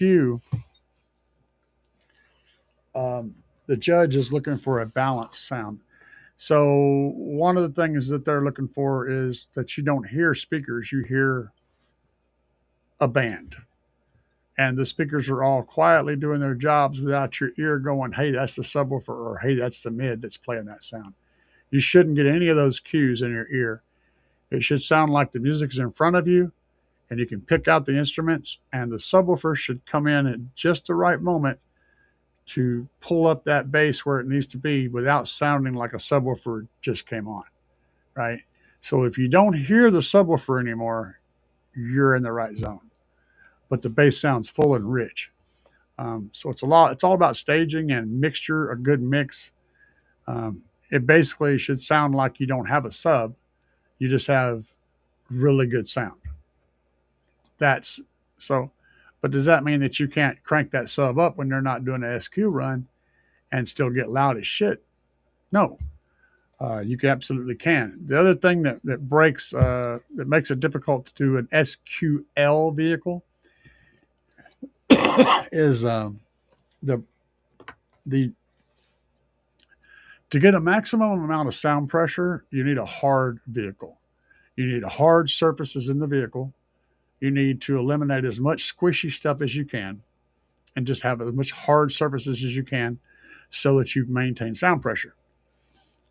the judge is looking for a balanced sound. So one of the things that they're looking for is that you don't hear speakers, you hear a band. And the speakers are all quietly doing their jobs without your ear going, hey, that's the subwoofer, or hey, that's the mid that's playing that sound. You shouldn't get any of those cues in your ear. It should sound like the music's in front of you and you can pick out the instruments, and the subwoofer should come in at just the right moment to pull up that bass where it needs to be without sounding like a subwoofer just came on, right? So if you don't hear the subwoofer anymore, you're in the right zone. But the bass sounds full and rich. So it's all about staging and mixture, a good mix. It basically should sound like you don't have a sub, you just have really good sound. That's so. But does that mean that you can't crank that sub up when they're not doing an SQ run and still get loud as shit? No, you absolutely can. The other thing that breaks that makes it difficult to do an SQL vehicle is the the to get a maximum amount of sound pressure, you need a hard vehicle. You need hard surfaces in the vehicle. You need to eliminate as much squishy stuff as you can and just have as much hard surfaces as you can so that you maintain sound pressure.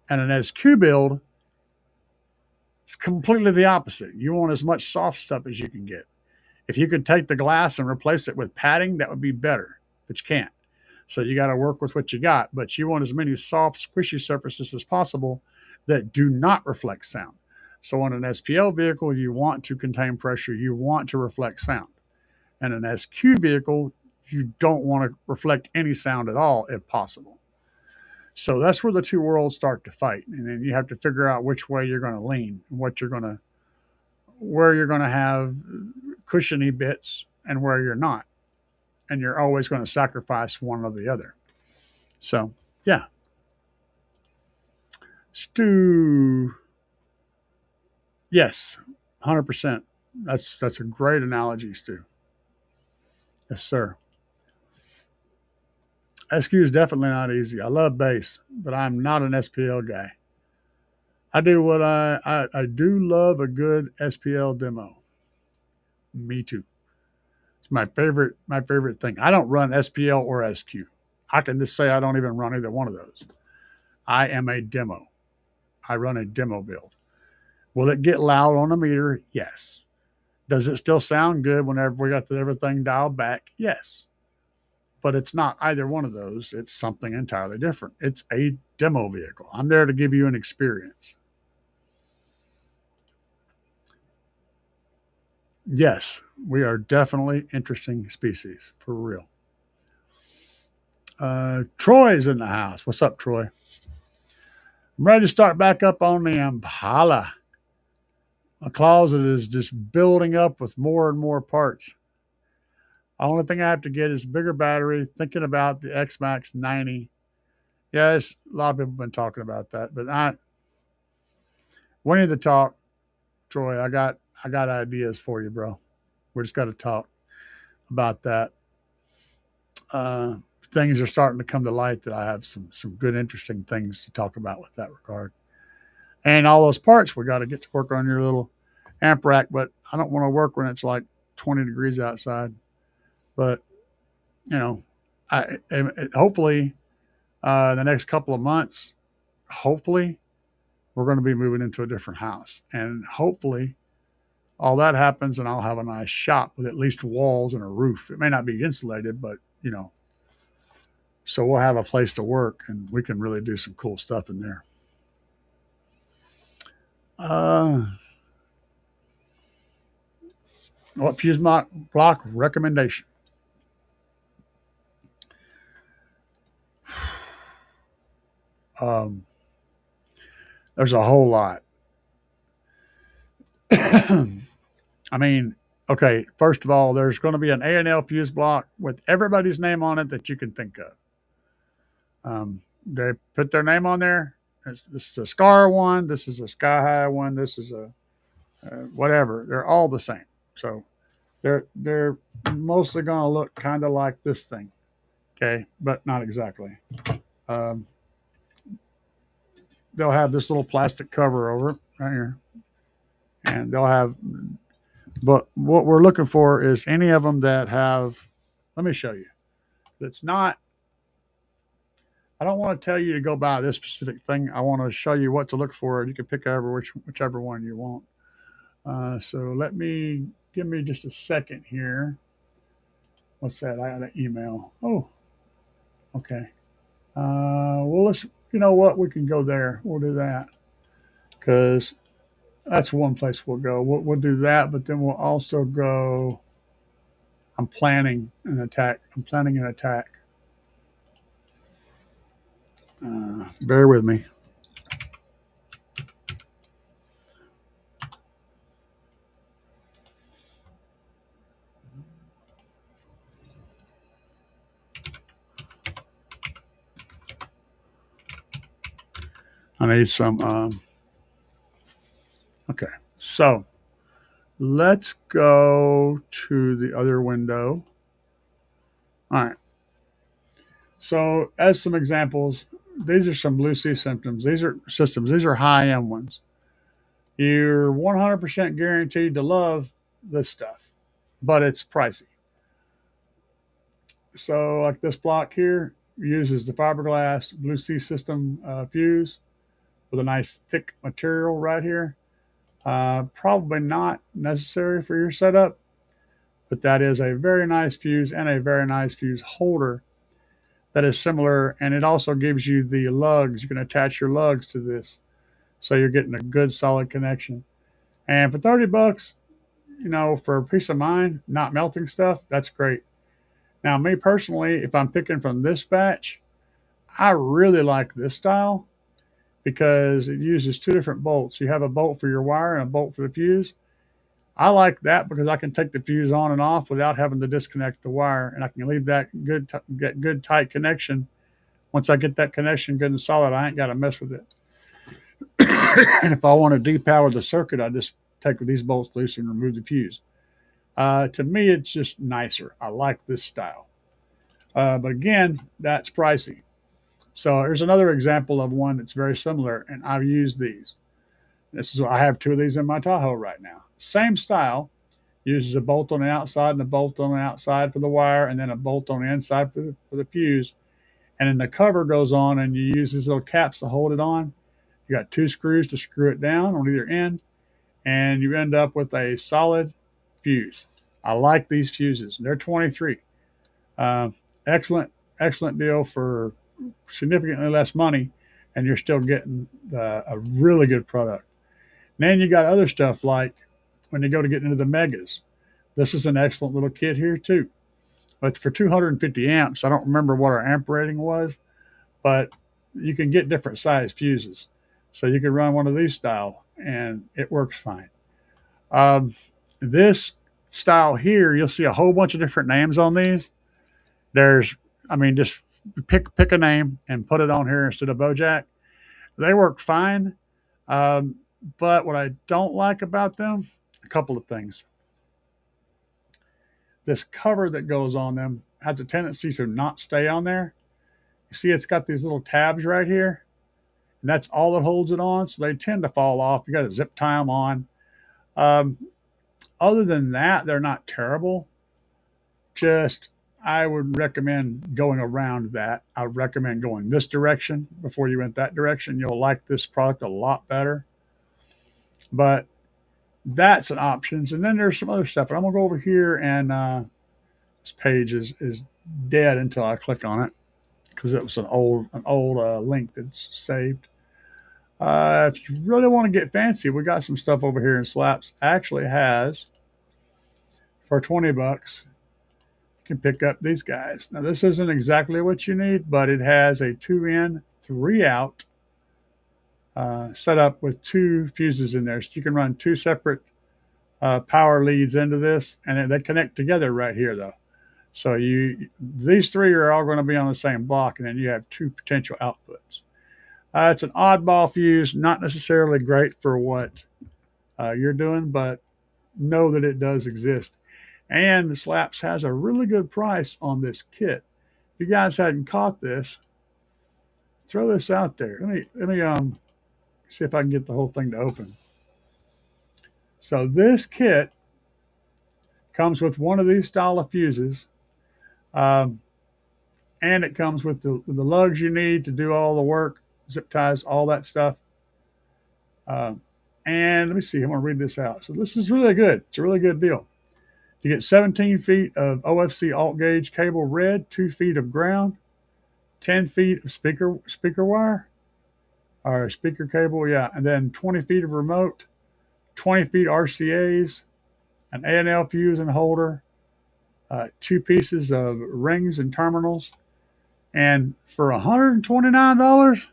And an SQ build, it's completely the opposite. You want as much soft stuff as you can get. If you could take the glass and replace it with padding, that would be better, but you can't. So you got to work with what you got, but you want as many soft, squishy surfaces as possible that do not reflect sound. So on an SPL vehicle, you want to contain pressure, you want to reflect sound. And an SQ vehicle, you don't want to reflect any sound at all if possible. So that's where the two worlds start to fight. And then you have to figure out which way you're going to lean, where you're going to have cushiony bits and where you're not. And you're always going to sacrifice one or the other. So, yeah. Stu. Yes, 100%. That's a great analogy, Stu. Yes, sir. SQ is definitely not easy. I love bass, but I'm not an SPL guy. I do love a good SPL demo. Me too. It's my favorite thing. I don't run SPL or SQ. I can just say I don't even run either one of those. I am a demo. I run a demo build. Will it get loud on a meter? Yes. Does it still sound good whenever we got everything dialed back? Yes. But it's not either one of those. It's something entirely different. It's a demo vehicle. I'm there to give you an experience. Yes, we are definitely interesting species, for real. Troy's in the house. What's up, Troy? I'm ready to start back up on the Impala. My closet is just building up with more and more parts. The only thing I have to get is a bigger battery. Thinking about the X-Max 90. Yes, a lot of people have been talking about that, but we need to talk, Troy. I got ideas for you, bro. We just got to talk about that. Things are starting to come to light that I have some good, interesting things to talk about with that regard. And all those parts, we got to get to work on your little amp rack, but I don't want to work when it's like 20 degrees outside. But, hopefully the next couple of months, hopefully we're going to be moving into a different house. And hopefully all that happens and I'll have a nice shop with at least walls and a roof. It may not be insulated, but, so we'll have a place to work and we can really do some cool stuff in there. What fuse block recommendation? There's a whole lot. I mean, okay, first of all, there's going to be an A&L fuse block with everybody's name on it that you can think of. They put their name on there. This is a Scar one. This is a Sky High one. This is a whatever. They're all the same. So They're mostly going to look kind of like this thing, okay, but not exactly. Um, they'll have this little plastic cover over it right here, and they'll have. But what we're looking for is any of them that have. Let me show you. That's not. I don't want to tell you to go buy this specific thing. I want to show you what to look for. You can pick over whichever one you want. So give me just a second here. What's that? I got an email. Oh, okay. Well, you know what? We can go there. We'll do that because that's one place we'll go. We'll do that, but then we'll also go. I'm planning an attack. Bear with me. I need some. Okay, so let's go to the other window. All right. So, as some examples, these are some Blue Sea systems. These are systems. These are high end ones. You're 100% guaranteed to love this stuff, but it's pricey. So, like this block here uses the fiberglass Blue Sea system fuse with a nice thick material right here. Probably not necessary for your setup, but that is a very nice fuse and a very nice fuse holder that is similar. And it also gives you the lugs. You can attach your lugs to this. So you're getting a good solid connection. And for 30 bucks, you know, for peace of mind, not melting stuff, that's great. Now, me personally, if I'm picking from this batch, I really like this style because it uses two different bolts. You have a bolt for your wire and a bolt for the fuse. I like that because I can take the fuse on and off without having to disconnect the wire, and I can leave that get good tight connection. Once I get that connection good and solid, I ain't got to mess with it. And if I want to depower the circuit, I just take these bolts loose and remove the fuse. To me, it's just nicer. I like this style. But again, that's pricey. So here's another example of one that's very similar, and I've used these. I have two of these in my Tahoe right now. Same style, uses a bolt on the outside and a bolt on the outside for the wire, and then a bolt on the inside for the fuse. And then the cover goes on, and you use these little caps to hold it on. You got two screws to screw it down on either end, and you end up with a solid fuse. I like these fuses. They're 23. Excellent deal for significantly less money, and you're still getting a really good product. And then you got other stuff like when you go to get into the megas. This is an excellent little kit here too. But for 250 amps, I don't remember what our amp rating was, but you can get different size fuses. So you can run one of these style and it works fine. This style here, you'll see a whole bunch of different names on these. Just pick a name and put it on here instead of Bojack. They work fine. But what I don't like about them, a couple of things. This cover that goes on them has a tendency to not stay on there. You see, it's got these little tabs right here, and that's all that holds it on. So they tend to fall off. You got to zip tie them on. Other than that, they're not terrible. Just, I would recommend going around that. I would recommend going this direction before you went that direction. You'll like this product a lot better. But that's an option. And then there's some other stuff. And I'm going to go over here, and this page is dead until I click on it because it was an old link that's saved. If you really want to get fancy, we got some stuff over here in Slaps. Actually has, for 20 bucks, you can pick up these guys. Now, this isn't exactly what you need, but it has a 2-in, 3-out setup with two fuses in there. So you can run two separate power leads into this, and they connect together right here, though. So these three are all going to be on the same block, and then you have two potential outputs. It's an oddball fuse, not necessarily great for what you're doing, but know that it does exist. And the Slaps has a really good price on this kit. If you guys hadn't caught this, throw this out there. Let me see if I can get the whole thing to open. So this kit comes with one of these style of fuses, um, and it comes with the lugs you need to do all the work, zip ties, all that stuff. Um, and let me see. I'm going to read this out. So this is really good. It's a really good deal. You get 17 feet of OFC alt gauge cable red, 2 feet of ground, 10 feet of speaker wire or speaker cable, yeah, and then 20 feet of remote, 20 feet RCAs, an A&L fuse and holder, 2 pieces of rings and terminals, and for $129,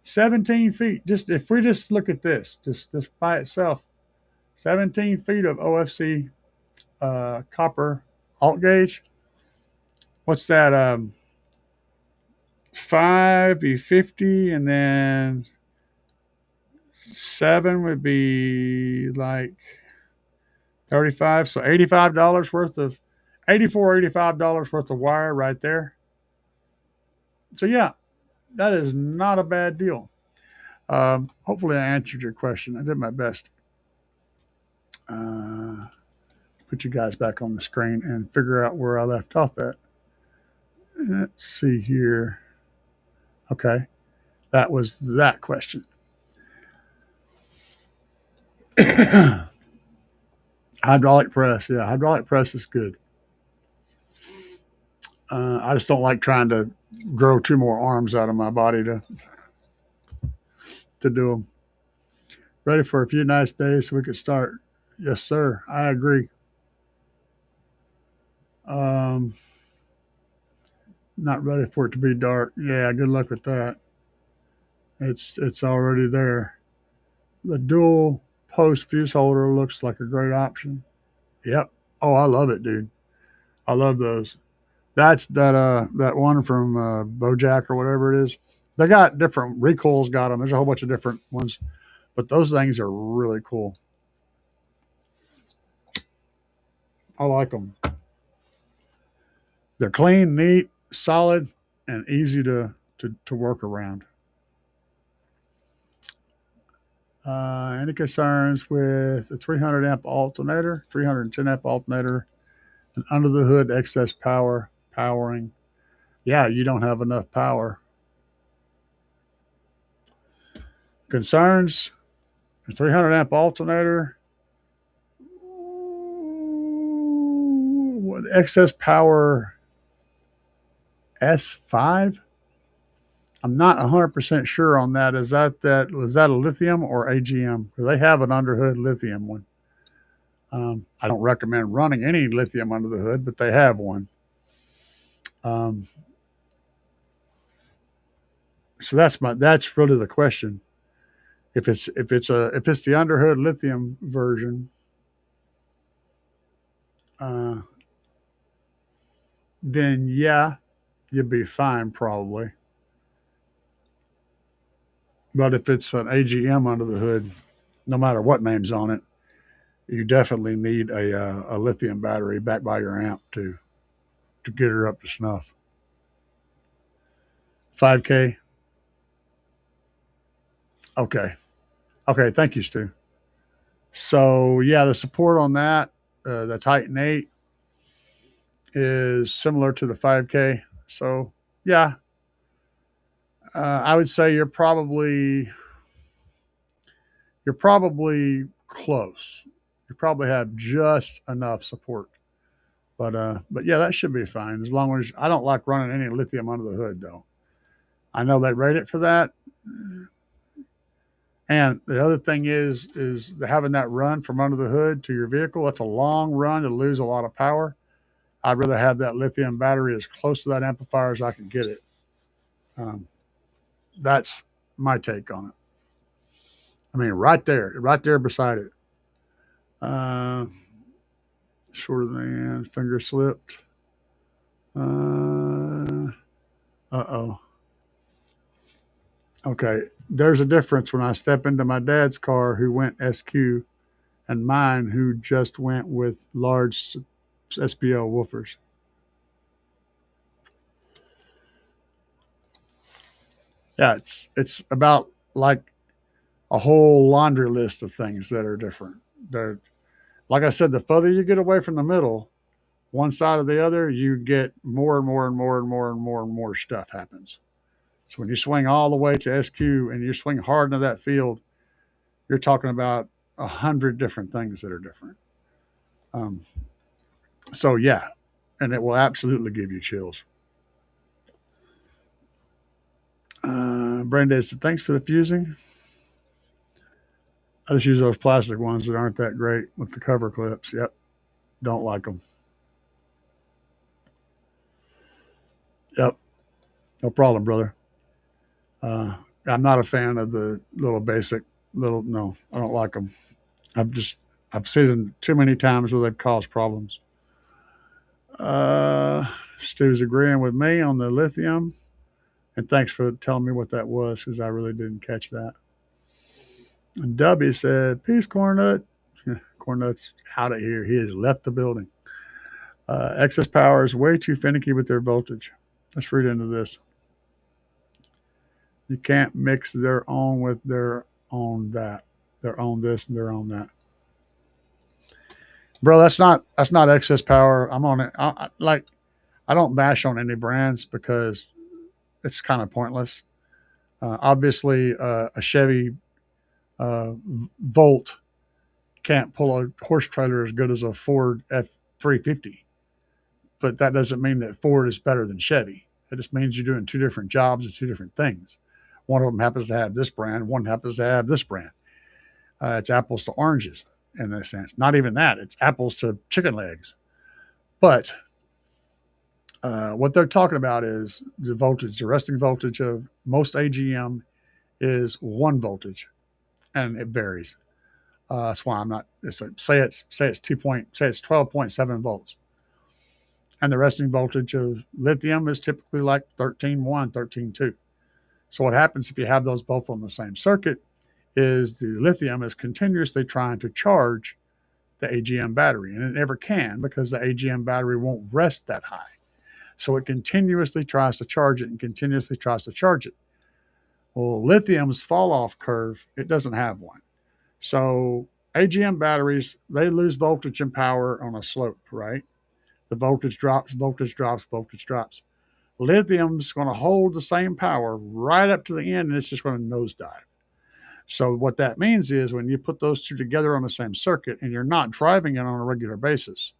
17 feet. Just if we just look at this, just by itself, 17 feet of OFC copper alt gauge. What's that? 5 be 50, and then 7 would be like 35. So $85 worth of $85 worth of wire right there. So yeah, that is not a bad deal. Hopefully I answered your question. I did my best. Put you guys back on the screen and figure out where I left off at. Let's see here. Okay, that was that question. Hydraulic press. Yeah, hydraulic press is good. I just don't like trying to grow 2 more arms out of my body to do them. Ready for a few nice days so we could start. Yes, sir. I agree. Not ready for it to be dark. Yeah, good luck with that. It's already there. The dual post fuse holder looks like a great option. Yep. Oh, I love it, dude. I love those. That's that one from Bojack or whatever it is. They got different recoils. Got them. There's a whole bunch of different ones, but those things are really cool. I like them. They're clean, neat, solid, and easy to work around. Any concerns with a 300 amp alternator, 310 amp alternator, and under the hood excess powering? Yeah, you don't have enough power. Concerns? A 300 amp alternator, excess power S5. I'm not 100% sure on that. Is that a lithium or AGM? Because they have an underhood lithium one. I don't recommend running any lithium under the hood, but they have one. So that's really the question. If it's the underhood lithium version, then yeah, you'd be fine probably. But if it's an AGM under the hood, no matter what name's on it, you definitely need a lithium battery back by your amp to get her up to snuff. 5K. Okay. Okay. Thank you, Stu. So yeah, the support on that, the Titan 8 is similar to the 5K. So yeah, I would say you're probably close. You probably have just enough support. But yeah, that should be fine as long as I don't like running any lithium under the hood though. I know they rate it for that. And the other thing is having that run from under the hood to your vehicle. That's a long run to lose a lot of power. I'd rather have that lithium battery as close to that amplifier as I can get it. That's my take on it. I mean, right there beside it. Shorter than the end, finger slipped. Oh. Okay, there's a difference when I step into my dad's car who went SQ and mine, who just went with large SPL woofers. Yeah, it's about like a whole laundry list of things that are different. They're, like I said, the further you get away from the middle, one side or the other, you get more and more and more and more and more and more stuff happens. So when you swing all the way to SQ and you swing hard into that field, you're talking about 100 different things that are different. Um, so yeah, and it will absolutely give you chills. Brenda said, thanks for the fusing. I just use those plastic ones that aren't that great with the cover clips. Yep, don't like them. Yep, no problem, brother. Uh, I'm not a fan of the little basic little. No, I don't like them. I've seen them too many times where they've caused problems. Uh, Stu's agreeing with me on the lithium, and thanks for telling me what that was because I really didn't catch that. And Dubby said, "Peace, Cornut." Cornut's out of here. He has left the building. Excess power is way too finicky with their voltage. Let's read into this. You can't mix their own with their own that. Their own this and their own that. Bro, that's not excess power. I'm on it. I don't bash on any brands because it's kind of pointless. Obviously, a Chevy Volt can't pull a horse trailer as good as a Ford F350, but that doesn't mean that Ford is better than Chevy. It just means you're doing two different jobs and two different things. One of them happens to have this brand, one happens to have this brand. It's apples to oranges in a sense. Not even that. It's apples to chicken legs. But what they're talking about is the voltage. The resting voltage of most AGM is 1 voltage, and it varies. That's why I'm not. Say it's 12.7 volts, and the resting voltage of lithium is typically like 13.1, 13.2. So what happens if you have those both on the same circuit is the lithium is continuously trying to charge the AGM battery, and it never can because the AGM battery won't rest that high. So it continuously tries to charge it and continuously tries to charge it. Well, lithium's fall off curve, it doesn't have one. So AGM batteries, they lose voltage and power on a slope, right? The voltage drops, voltage drops, voltage drops. Lithium's going to hold the same power right up to the end, and it's just going to nosedive. So what that means is when you put those two together on the same circuit and you're not driving it on a regular basis,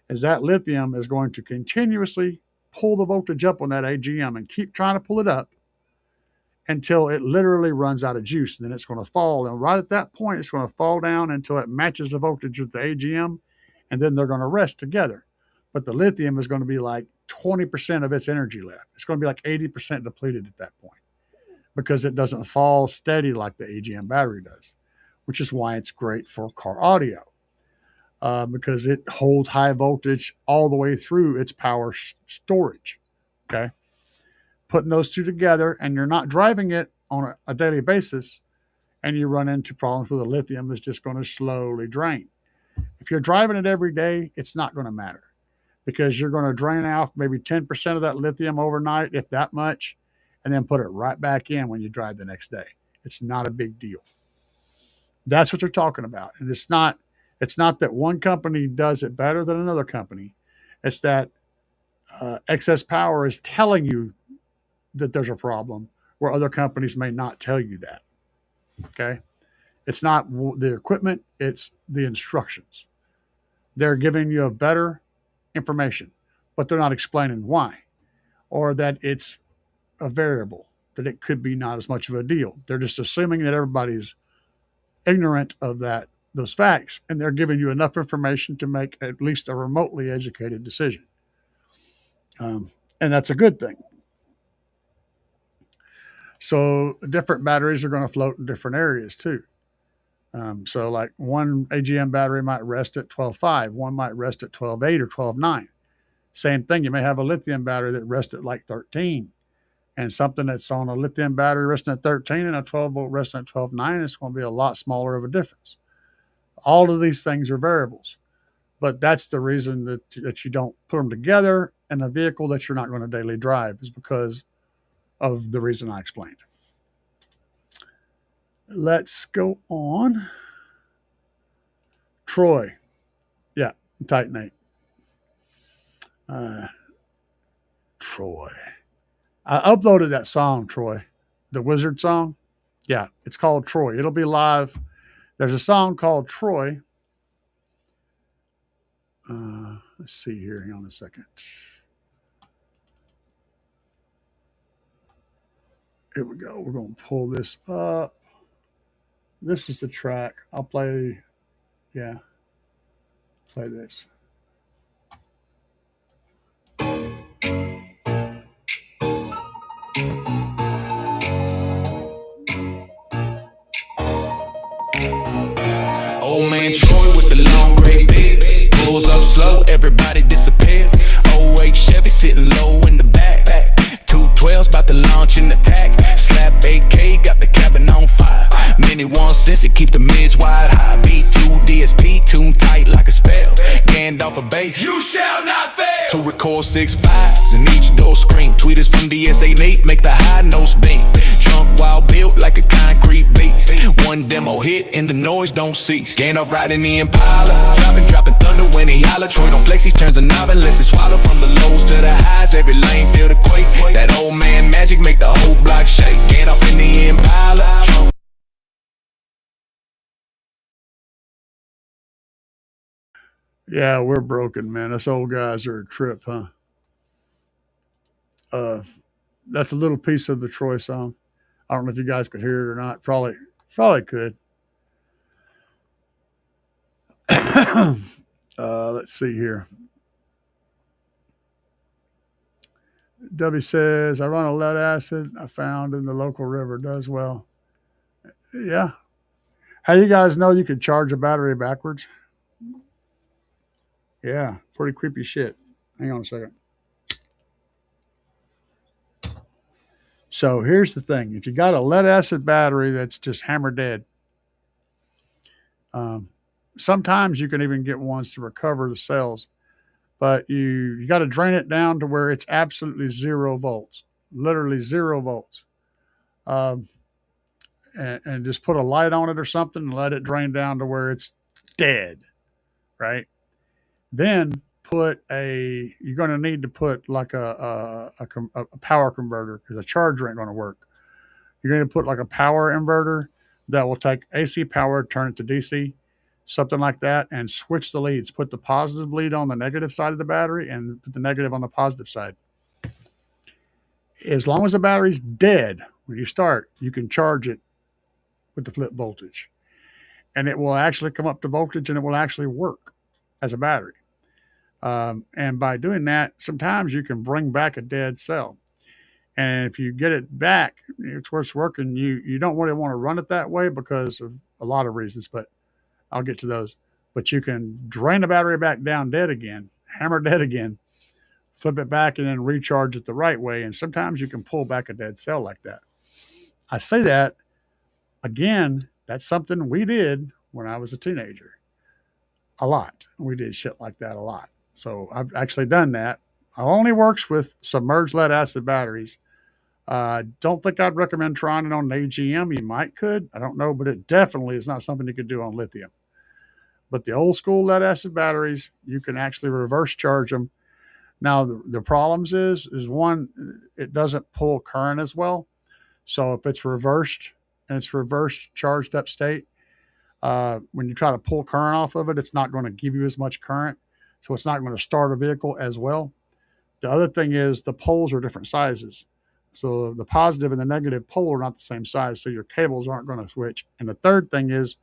is that lithium is going to continuously pull the voltage up on that AGM and keep trying to pull it up until it literally runs out of juice. And then it's going to fall. And right at that point, it's going to fall down until it matches the voltage with the AGM. And then they're going to rest together. But the lithium is going to be like 20% of its energy left. It's going to be like 80% depleted at that point because it doesn't fall steady like the AGM battery does, which is why it's great for car audio. Because it holds high voltage all the way through its power storage. Okay. Putting those two together and you're not driving it on a daily basis and you run into problems where the lithium is just going to slowly drain. If you're driving it every day, it's not going to matter because you're going to drain off maybe 10% of that lithium overnight, if that much, and then put it right back in when you drive the next day. It's not a big deal. That's what they're talking about. And it's not that one company does it better than another company. It's that excess power is telling you that there's a problem where other companies may not tell you that. Okay. It's not the equipment, it's the instructions. They're giving you a better information, but they're not explaining why, or that it's a variable, that it could be not as much of a deal. They're just assuming that everybody's ignorant of those facts, and they're giving you enough information to make at least a remotely educated decision. And that's a good thing. So different batteries are going to float in different areas too. So like one AGM battery might rest at 12.5, one might rest at 12.8 or 12.9. Same thing, you may have a lithium battery that rests at like 13, and something that's on a lithium battery resting at 13 and a 12 volt resting at 12.9, it's going to be a lot smaller of a difference. All of these things are variables, but that's the reason that you don't put them together in a vehicle that you're not going to daily drive, is because of the reason I explained. Let's go on. Troy. Yeah, Titan 8. Troy. I uploaded that song, Troy, the Wizard song. Yeah, it's called Troy. It'll be live. There's a song called Troy. Let's see here. Hang on a second. Here we go. We're going to pull this up. This is the track. I'll play. Yeah, play this. Old man Troy with the long gray beard. Pulls up slow, everybody disappear. 08 Chevy sitting low in the back. 212's about to launch an attack. Slap AK, got the cabin on fire. Mini one since it keep the mids wide high. B2 DSP tuned tight like a spell. Gandalf a bass. You shall not fail. To record 6 5s and each door scream. Tweeters from DS88 make the high nose beam. Trunk wild built like a concrete beast. One demo hit and the noise don't cease. Gandalf riding the Impala, dropping thunder when he holler. Troy don't flex, he turns a knob unless it's swallow. From the lows to the highs, every lane feel the quake. That old man magic make the whole block shake. Gandalf in the Impala, Trump. Yeah, we're broken, man. Us old guys are a trip, huh? That's a little piece of the Troy song. I don't know if you guys could hear it or not. Probably could. Let's see here. W says, I run a lead acid I found in the local river. Does well. Yeah. How you guys know you can charge a battery backwards? Yeah, pretty creepy shit. Hang on a second. So here's the thing: if you got a lead acid battery that's just hammer dead, um, sometimes you can even get ones to recover the cells, but you got to drain it down to where it's absolutely 0 volts, literally 0 volts, um, and just put a light on it or something and let it drain down to where it's dead, right? Then you're going to need to put like a power converter, because a charger ain't going to work. You're going to put like a power inverter that will take AC power, turn it to DC, something like that, and switch the leads. Put the positive lead on the negative side of the battery and put the negative on the positive side. As long as the battery's dead when you start, you can charge it with the flip voltage, and it will actually come up to voltage and it will actually work as a battery. And by doing that, sometimes you can bring back a dead cell. And if you get it back, it's worth working. You don't really want to run it that way because of a lot of reasons, but I'll get to those. But you can drain the battery back down dead again, hammer dead again, flip it back, and then recharge it the right way. And sometimes you can pull back a dead cell like that. I say that again, that's something we did when I was a teenager. A lot. We did shit like that a lot. So I've actually done that. It only works with submerged lead acid batteries. Don't think I'd recommend trying it on an AGM. You might could. I don't know, but it definitely is not something you could do on lithium. But the old school lead acid batteries, you can actually reverse charge them. Now, the problems is one, it doesn't pull current as well. So if it's reversed and it's reversed charged up state, when you try to pull current off of it, it's not going to give you as much current. So it's not going to start a vehicle as well. The other thing is the poles are different sizes. So the positive and the negative pole are not the same size, so your cables aren't going to switch. And the third thing is,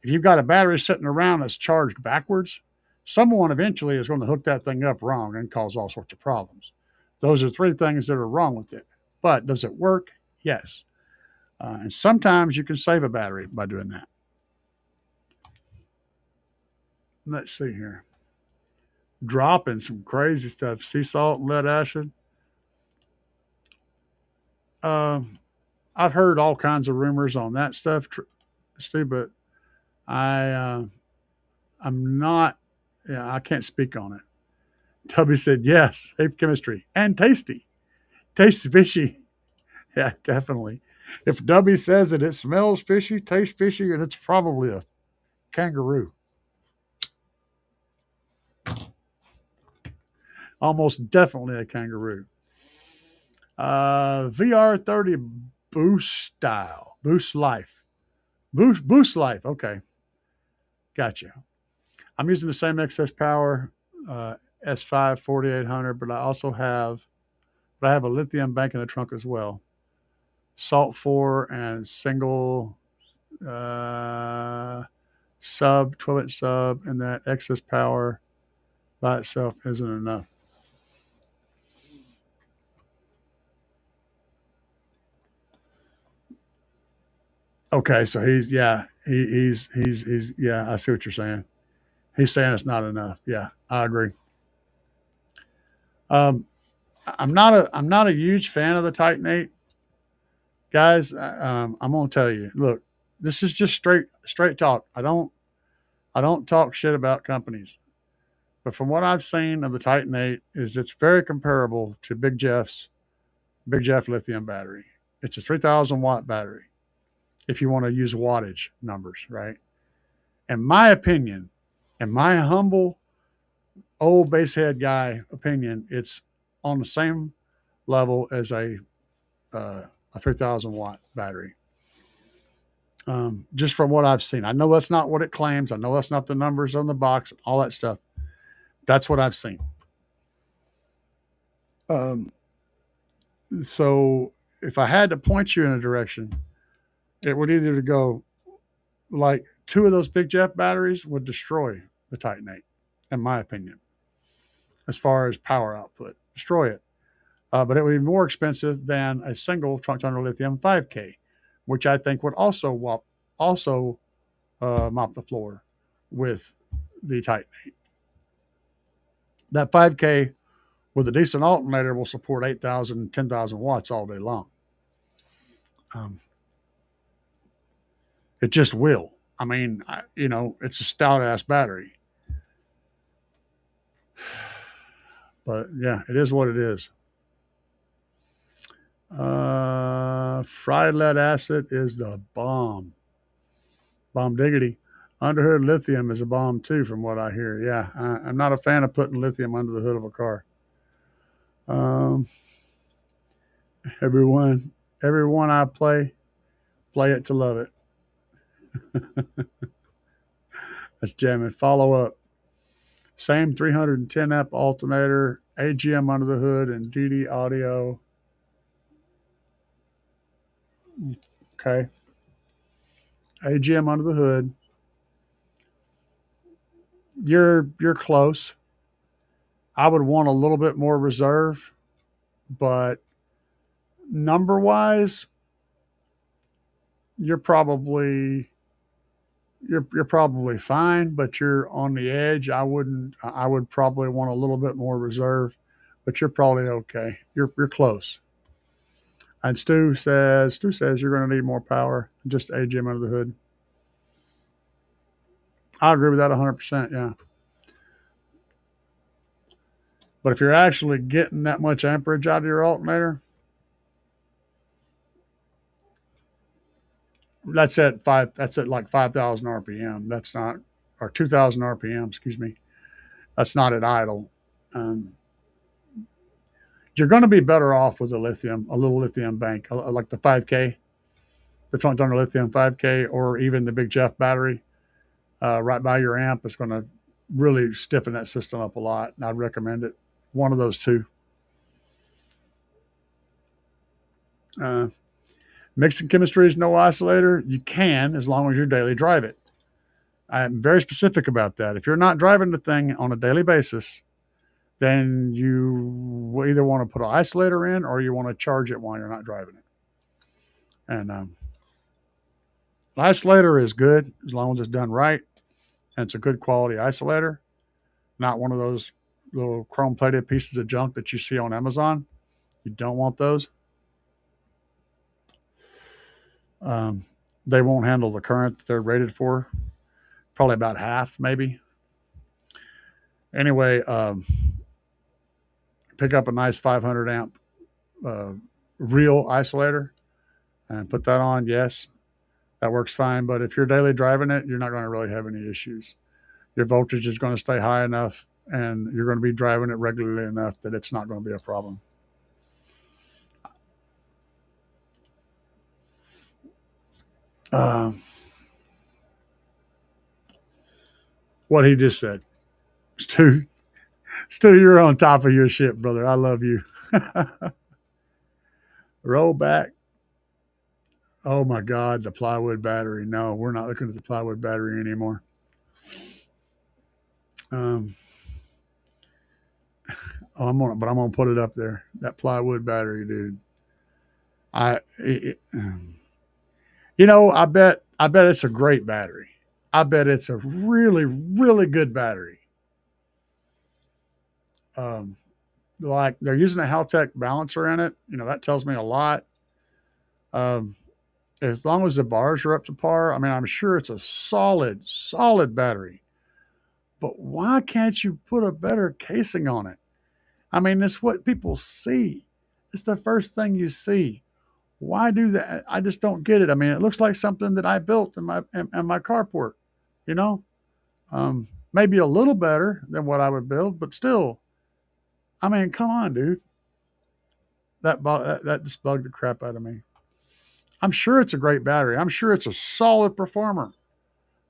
if you've got a battery sitting around that's charged backwards, someone eventually is going to hook that thing up wrong and cause all sorts of problems. Those are 3 things that are wrong with it. But does it work? Yes. And sometimes you can save a battery by doing that. Let's see here. Dropping some crazy stuff. Sea salt and lead acid. I've heard all kinds of rumors on that stuff, Steve, but I'm not. Yeah, I can't speak on it. Tubby said yes. Safe chemistry and tasty, tasty fishy. Yeah, definitely. If Dubby says that it smells fishy, tastes fishy, and it's probably a kangaroo. Almost definitely a kangaroo. VR30 Boost Style. Boost Life. Boost Life. Okay. Gotcha. I'm using the same excess power S5 4800, but I have a lithium bank in the trunk as well. Salt 4 and single uh, 12-inch sub, and that excess power by itself isn't enough. Okay, so he's yeah, I see what you're saying. He's saying it's not enough. Yeah, I agree. Um, I'm not a huge fan of the Titan 8, guys. I'm gonna tell you. Look, this is just straight talk. I don't talk shit about companies, but from what I've seen of the Titan 8, is it's very comparable to Big Jeff lithium battery. It's a 3,000-watt battery. If you want to use wattage numbers, right? In my opinion, in my humble old basehead guy opinion, it's on the same level as a 3,000-watt battery. Just from what I've seen, I know that's not what it claims. I know that's not the numbers on the box, all that stuff. That's what I've seen. Um, so if I had to point you in a direction, it would either go like two of those Big Jeff batteries would destroy the Titan 8, in my opinion, as far as power output. Destroy it. But it would be more expensive than a single trunk tunnel lithium 5K, which I think would also mop the floor with the Titan 8. That 5K with a decent alternator will support 8,000, 10,000 watts all day long. Um, it just will. I mean, it's a stout ass battery. But yeah, it is what it is. Fried lead acid is the bomb. Bomb diggity. Underhood lithium is a bomb too, from what I hear. Yeah, I'm not a fan of putting lithium under the hood of a car. Um, everyone, everyone I play it to love it. That's jamming. Follow up. Same 310 amp alternator, AGM under the hood, and DD audio. Okay. AGM under the hood. You're close. I would want a little bit more reserve, but number wise, you're probably you're probably fine, but you're on the edge. I would probably want a little bit more reserve, but you're probably okay. You're close. And Stu says you're going to need more power. Just AGM under the hood. I agree with that 100%. Yeah. But if you're actually getting that much amperage out of your alternator, That's at like 5,000 RPM. That's not, or 2,000 RPM. Excuse me. That's not at idle. Um, you're going to be better off with a little lithium bank, like the 5K, the trunk tunnel lithium 5K, or even the Big Jeff battery, right by your amp. Is going to really stiffen that system up a lot. And I'd recommend it. One of those two. Uh, Mixing chemistry is no isolator. You can, as long as you daily drive it. I'm very specific about that. If you're not driving the thing on a daily basis, then you either want to put an isolator in or you want to charge it while you're not driving it. And an isolator is good as long as it's done right and it's a good quality isolator, not one of those little chrome plated pieces of junk that you see on Amazon. You don't want those. Um, they won't handle the current that they're rated for. probably about half, maybe. Anyway, pick up a nice 500 amp uh, real isolator and put that on. Yes, that works fine. But if you're daily driving it, you're not going to really have any issues. Your voltage is going to stay high enough, and you're going to be driving it regularly enough that it's not going to be a problem. What he just said, Stu, you're on top of your shit, brother. I love you. Roll back. Oh my God, the plywood battery. No, we're not looking at the plywood battery anymore. I'm gonna put it up there. That plywood battery, dude. I bet it's a great battery. I bet it's a really, really good battery. Like they're using a Haltech balancer in it. That tells me a lot. Um, as long as the bars are up to par, I mean, I'm sure it's a solid, solid battery. But why can't you put a better casing on it? I mean, it's what people see. It's the first thing you see. Why do that? I just don't get it. I mean, it looks like something that I built in my carport. You know, maybe a little better than what I would build, but still, I mean, come on, dude. That just bugged the crap out of me. I'm sure it's a great battery. I'm sure it's a solid performer.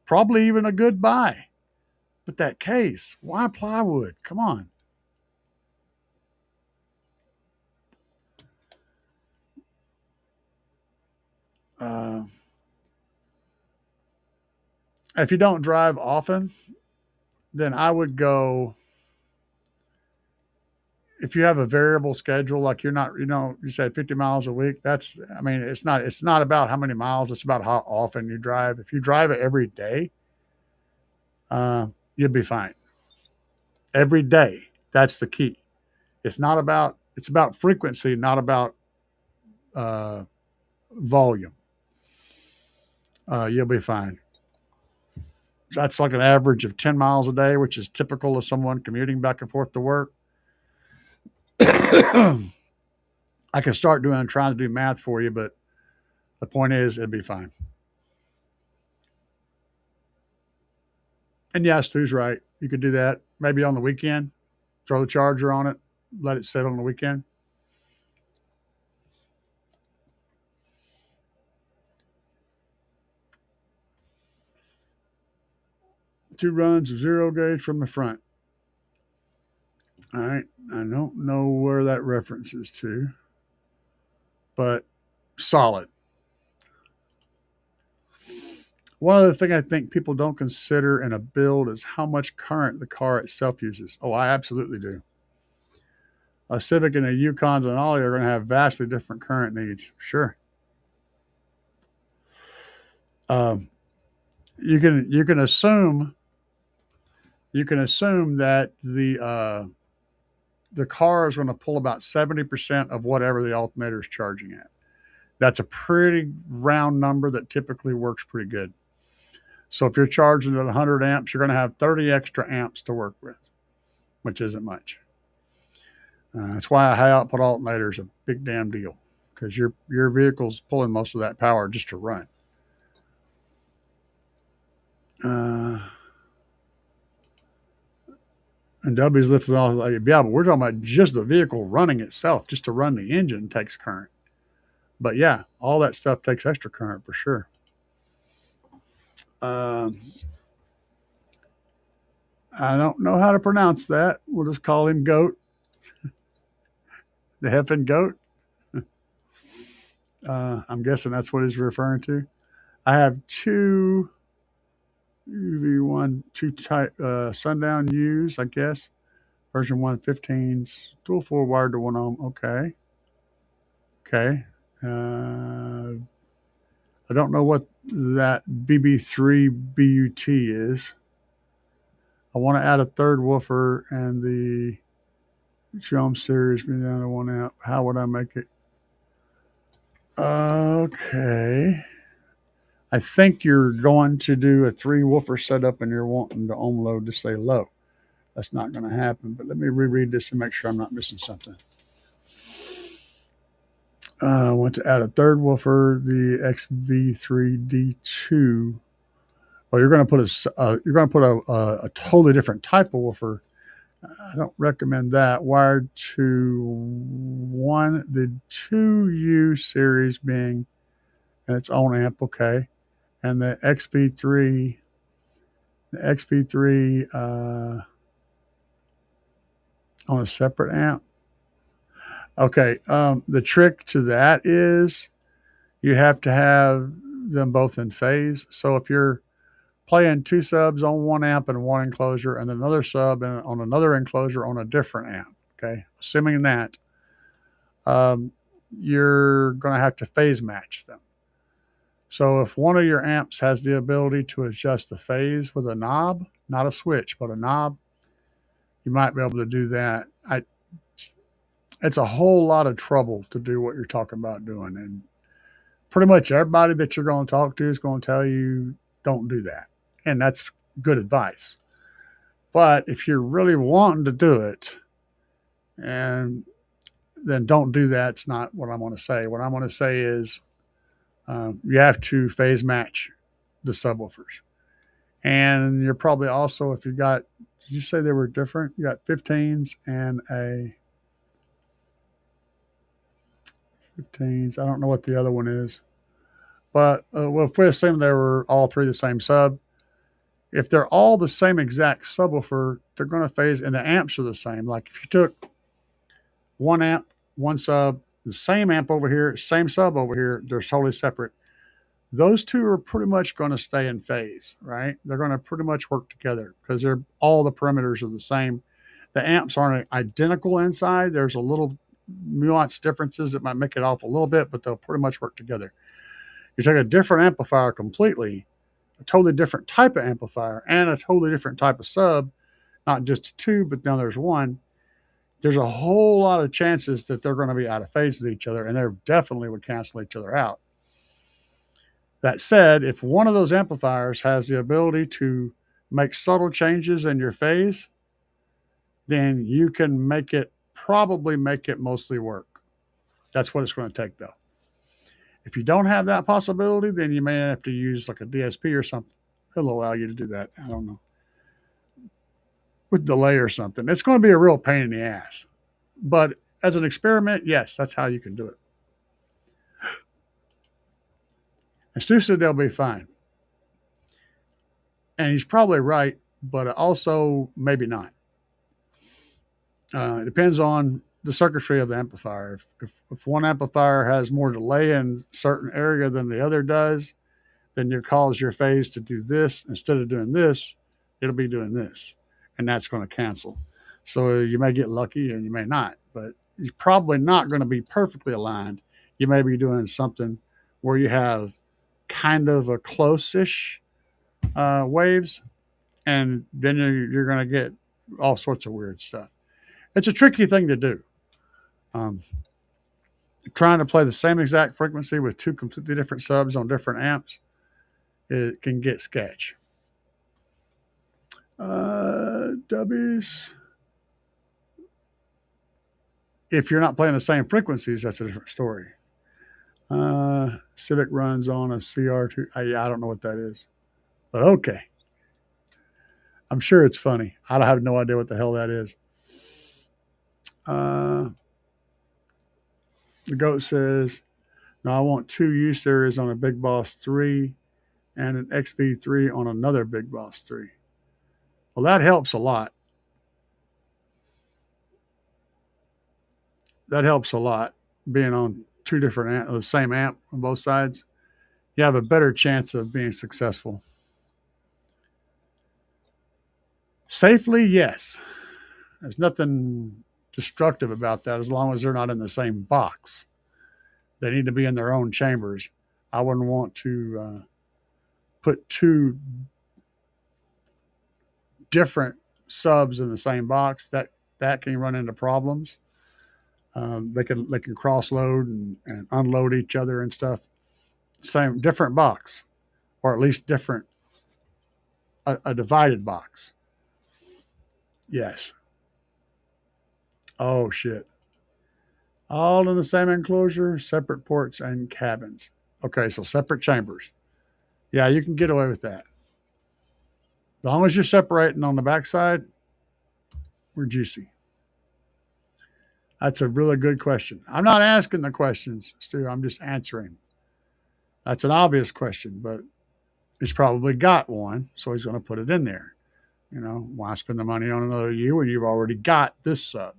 Probably even a good buy. But that case, why plywood? Come on. If you don't drive often, then I would go. If you have a variable schedule, like you're not, you said 50 miles a week. I mean, it's not about how many miles. It's about how often you drive. If you drive it every day, you'll be fine. Every day. That's the key. It's about frequency, not about uh, volume. You'll be fine. That's like an average of 10 miles a day, which is typical of someone commuting back and forth to work. I can start trying to do math for you, but the point is, it'd be fine. And yes, Stu's right. You could do that maybe on the weekend. Throw the charger on it, let it sit on the weekend. Two runs of zero gauge from the front. All right. I don't know where that references to, but solid. One other thing I think people don't consider in a build is how much current the car itself uses. Oh, I absolutely do. A Civic and a Yukon Denali are going to have vastly different current needs. Sure. You can assume that the car is going to pull about 70% of whatever the alternator is charging at. That's a pretty round number that typically works pretty good. So if you're charging at 100 amps, you're going to have 30 extra amps to work with, which isn't much. That's why a high output alternator is a big damn deal, because your vehicle's pulling most of that power just to run. And W's lifted off like, yeah, but we're talking about just the vehicle running itself. Just to run the engine takes current. But yeah, all that stuff takes extra current for sure. I don't know how to pronounce that. We'll just call him Goat. The Heffin Goat. I'm guessing that's what he's referring to. I have two UV1, two type Sundown U's, I guess. Version 115s, dual 4 wired to 1 ohm. Okay. Okay. I don't know what that BB3 BUT is. I want to add a third woofer and the Chum series me down to 1 amp. How would I make it? Okay. I think you're going to do a 3 woofer setup and you're wanting the ohm load to stay low. That's not going to happen. But let me reread this and make sure I'm not missing something. I want to add a 3rd woofer, the XV3D2. Well, you're going to put a totally different type of woofer. I don't recommend that. Wired to the 2U series being its own amp, okay, and the XV3 on a separate amp. Okay, the trick to that is you have to have them both in phase. So if you're playing 2 subs on one amp and one enclosure, and another sub on another enclosure on a different amp, okay, assuming that, you're going to have to phase match them. So if one of your amps has the ability to adjust the phase with a knob, not a switch, but a knob, you might be able to do that. It's a whole lot of trouble to do what you're talking about doing. And pretty much everybody that you're going to talk to is going to tell you, don't do that. And that's good advice. But if you're really wanting to do it, and then don't do that, it's not what I'm going to say. What I'm going to say is you have to phase match the subwoofers. And you're probably also, if you got, did you say they were different? You got 15s and a 15s. I don't know what the other one is. But well, if we assume they were all 3 the same sub, if they're all the same exact subwoofer, they're going to phase, and the amps are the same. Like if you took one amp, one sub, the same amp over here, same sub over here, they're totally separate. Those 2 are pretty much going to stay in phase, right? They're going to pretty much work together because they're all the parameters are the same. The amps aren't identical inside. There's a little nuance differences that might make it off a little bit, but they'll pretty much work together. You take a different amplifier completely, a totally different type of amplifier, and a totally different type of sub, not just 2, but now there's 1. There's a whole lot of chances that they're going to be out of phase with each other, and they definitely would cancel each other out. That said, if one of those amplifiers has the ability to make subtle changes in your phase, then you can probably make it mostly work. That's what it's going to take, though. If you don't have that possibility, then you may have to use like a DSP or something. It'll allow you to do that. I don't know. With delay or something. It's going to be a real pain in the ass. But as an experiment, yes, that's how you can do it. And Stu said they'll be fine. And he's probably right, but also maybe not. It depends on the circuitry of the amplifier. If one amplifier has more delay in a certain area than the other does, then you cause your phase to do this. Instead of doing this, it'll be doing this. And that's going to cancel. So you may get lucky and you may not, but you're probably not going to be perfectly aligned. You may be doing something where you have kind of a close-ish waves, and then you're going to get all sorts of weird stuff. It's a tricky thing to do. Trying to play the same exact frequency with 2 completely different subs on different amps, it can get sketch. W's. If you're not playing the same frequencies, that's a different story. Civic runs on a CR2. I don't know what that is, but okay. I'm sure it's funny. I have no idea what the hell that is. The goat says, no, I want 2 U series on a Big Boss 3 and an XV3 on another Big Boss 3. Well, that helps a lot. That helps a lot, being on 2 different the same amp on both sides. You have a better chance of being successful. Safely, yes. There's nothing destructive about that as long as they're not in the same box. They need to be in their own chambers. I wouldn't want to put 2 different subs in the same box. That can run into problems. They can cross load and unload each other and stuff. Same different box. or at least different, a divided box. Yes. Oh, shit. All in the same enclosure, separate ports and cabins. Okay, so separate chambers. Yeah, you can get away with that. As long as you're separating on the backside, we're juicy. That's a really good question. I'm not asking the questions, Stu. I'm just answering. That's an obvious question, but he's probably got one, so he's going to put it in there. You know, why spend the money on another U when you've already got this sub?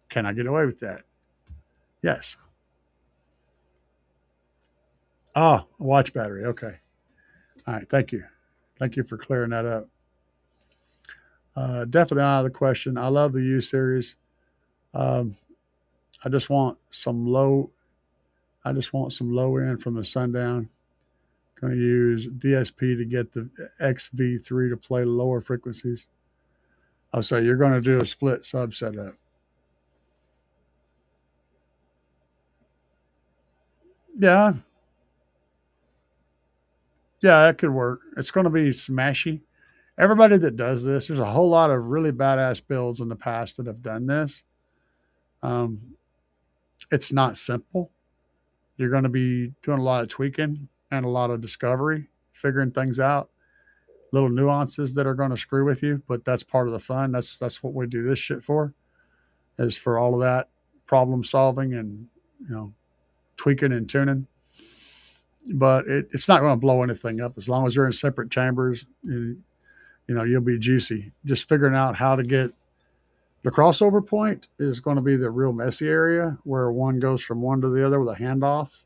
Can I get away with that? Yes. Oh, watch battery. Okay. All right. Thank you. Thank you for clearing that up. Definitely out of the question. I love the U series. Um, I just want some low. I just want some low end from the sundown. Going to use DSP to get the XV3 to play lower frequencies. Oh, so you're going to do a split sub setup. Yeah, yeah, that could work. It's going to be smashy. Everybody that does this, there's a whole lot of really badass builds in the past that have done this. Um, it's not simple. You're going to be doing a lot of tweaking and a lot of discovery, figuring things out, little nuances that are going to screw with you, but that's part of the fun. That's what we do this shit for, is for all of that problem solving and, you know, tweaking and tuning. But it's not going to blow anything up as long as you're in separate chambers. You know, you'll be juicy. Just figuring out how to get the crossover point is going to be the real messy area where one goes from one to the other with a handoff.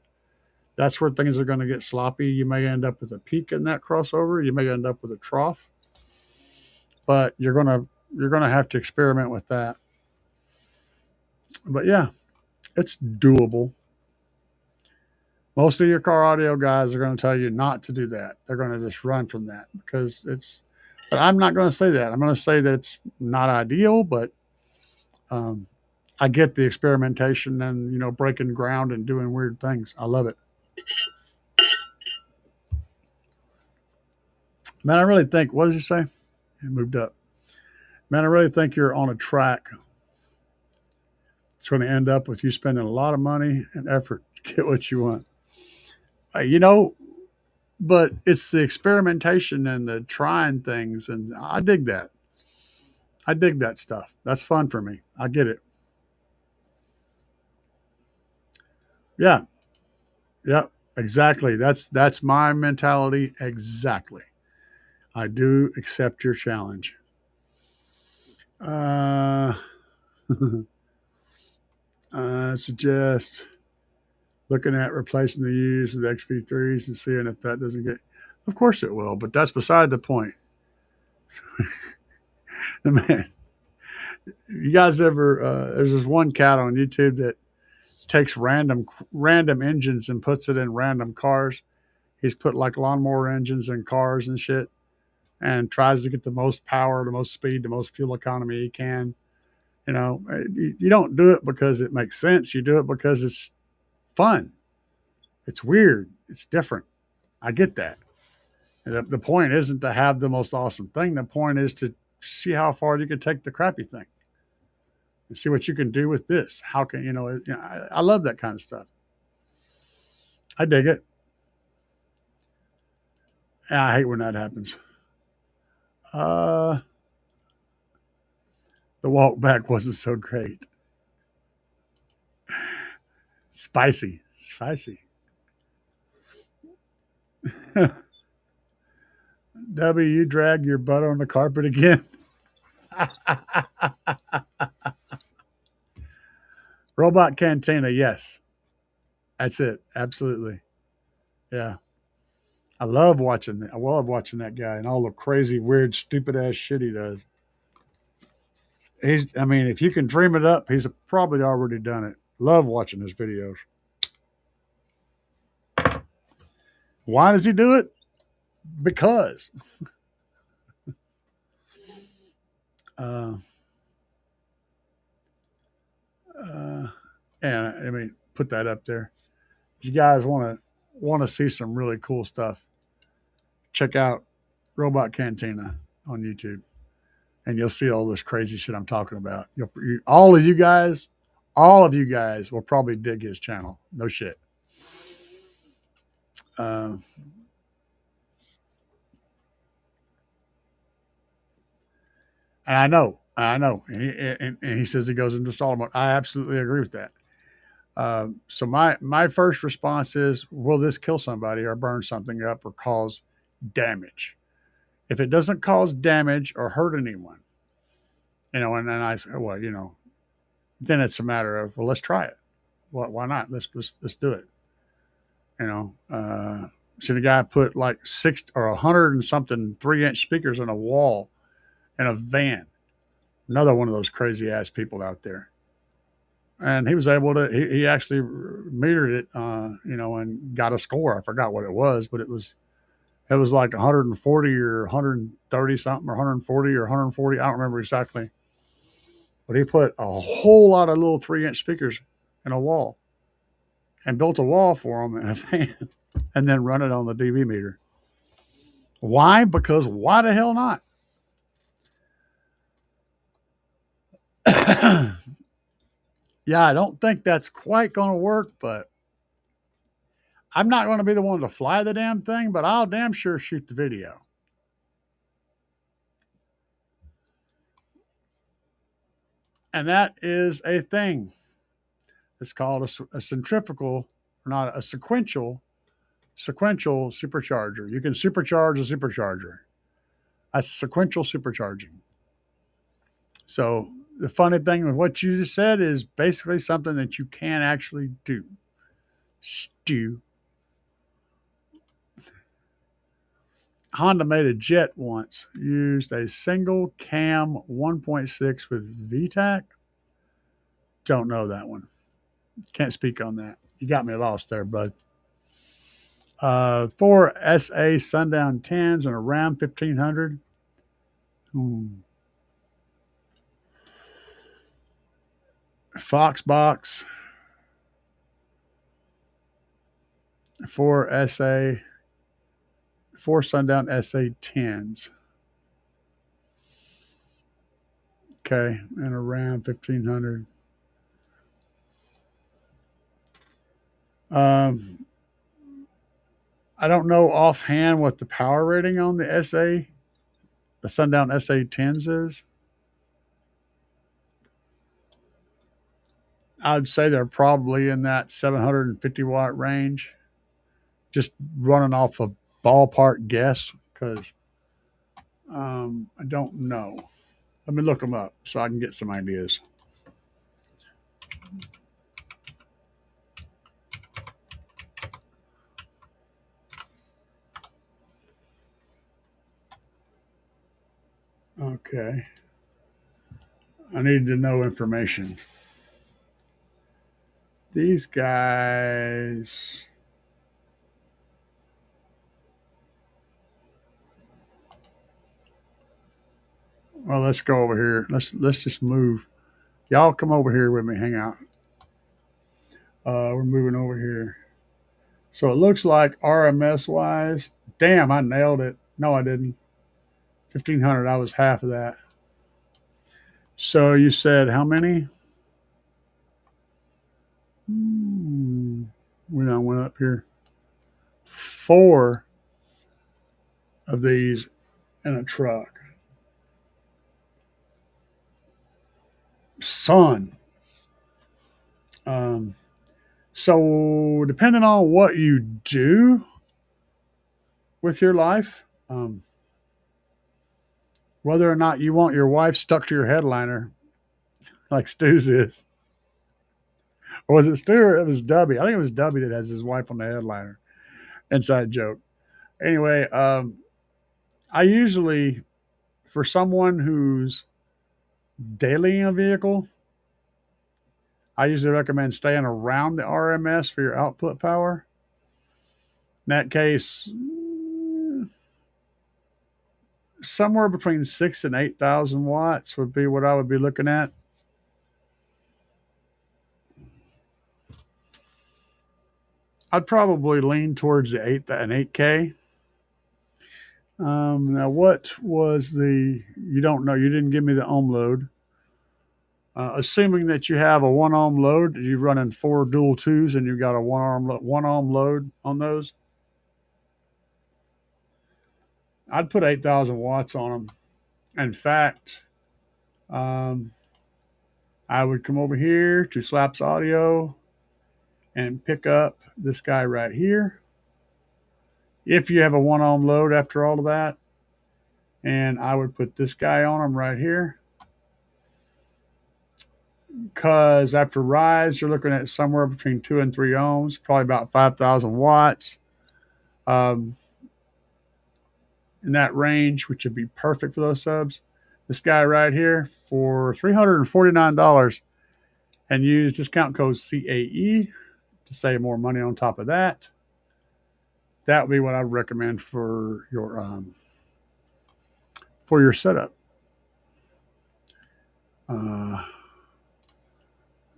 That's where things are going to get sloppy. You may end up with a peak in that crossover. You may end up with a trough, but you're gonna have to experiment with that. But yeah, it's doable. Most of your car audio guys are going to tell you not to do that. They're going to just run from that because it's. But I'm not going to say that. I'm going to say that it's not ideal, but um, I get the experimentation and, you know, breaking ground and doing weird things. I love it. Man, I really think. What does he say? He moved up. Man, I really think you're on a track. It's going to end up with you spending a lot of money and effort to get what you want. You know, but it's the experimentation and the trying things, and I dig that. I dig that stuff. That's fun for me. I get it. Yeah, yeah, exactly. That's my mentality. Exactly. I do accept your challenge. Uh, I suggest looking at replacing the U's with XV3s and seeing if that doesn't get. Of course it will, but that's beside the point. Man, you guys ever? There's this one cat on YouTube that takes random engines and puts it in random cars. He's put like lawnmower engines in cars and shit, and tries to get the most power, the most speed, the most fuel economy he can. You know, you don't do it because it makes sense. You do it because it's fun. It's weird. It's different. I get that. The point isn't to have the most awesome thing. The point is to see how far you can take the crappy thing and see what you can do with this. How can I love that kind of stuff. I dig it. And I hate when that happens. Uh, the walk back wasn't so great. Spicy, spicy. W, you drag your butt on the carpet again. Robot Cantina, yes, that's it. Absolutely, yeah. I love watching. I love watching that guy and all the crazy, weird, stupid ass shit he does. He's. I mean, if you can dream it up, he's probably already done it. Love watching his videos. Why does he do it? Because. Uh, uh, and I mean, put that up there. If you guys want to see some really cool stuff, check out Robot Cantina on YouTube, and you'll see all this crazy shit I'm talking about. All of you guys will probably dig his channel. No shit. Uh, and I know. And he says he goes into stall mode. I absolutely agree with that. So my first response is, will this kill somebody or burn something up or cause damage? If it doesn't cause damage or hurt anyone, and then I say, well, then it's a matter of, well, let's try it. Why not? Let's do it. See, the guy put like 100 and something 3-inch speakers on a wall in a van. Another one of those crazy ass people out there. And he was able to, he actually metered it, and got a score. I forgot what it was, but it was like 140 or 130 something or 140 or 140. I don't remember exactly. But he put a whole lot of little 3-inch speakers in a wall and built a wall for them in a van and then run it on the DV meter. Why? Because why the hell not? Yeah, I don't think that's quite going to work, but I'm not going to be the one to fly the damn thing, but I'll damn sure shoot the video. And that is a thing. It's called a centrifugal, or not a sequential supercharger. You can supercharge a supercharger. That's sequential supercharging. So the funny thing with what you just said is basically something that you can actually do. Stu. Honda made a jet once, used a single cam 1.6 with VTAC. Don't know that one. Can't speak on that. You got me lost there, bud. 4 SA Sundown 10s and a Ram 1500. Foxbox. 4 Sundown SA 10s. Okay, and a Ram 1500. I don't know offhand what the power rating on the Sundown SA 10s is. I'd say they're probably in that 750 watt range. Just running off a ballpark guess because I don't know. Let me look them up so I can get some ideas. Okay. I need to know information. These guys. Well, let's go over here. Let's just move. Y'all come over here with me. Hang out. We're moving over here. So it looks like RMS wise. Damn, I nailed it. No, I didn't. 1,500. I was half of that. So you said how many? We now went up here. 4 of these in a truck. Son. So depending on what you do with your life, whether or not you want your wife stuck to your headliner, like Stu's is, or was it Stu or it was Dubby? I think it was Dubby that has his wife on the headliner. Inside joke. Anyway, I usually, for someone who's daily in a vehicle, I usually recommend staying around the RMS for your output power. In that case, somewhere between 6,000 and 8,000 watts would be what I would be looking at. I'd probably lean towards the 8K. Now, what was you don't know, you didn't give me the ohm load. Assuming that you have a 1 ohm load, you're running 4 dual 2s and you've got a 1 ohm load on those, I'd put 8,000 watts on them. In fact, um, I would come over here to Slaps Audio and pick up this guy right here. If you have a 1 ohm load after all of that, and I would put this guy on them right here. Because after rise, you're looking at somewhere between 2 and 3 ohms, probably about 5,000 watts. Um, in that range, which would be perfect for those subs. This guy right here for $349 and use discount code CAE to save more money on top of that. That would be what I would recommend for your setup.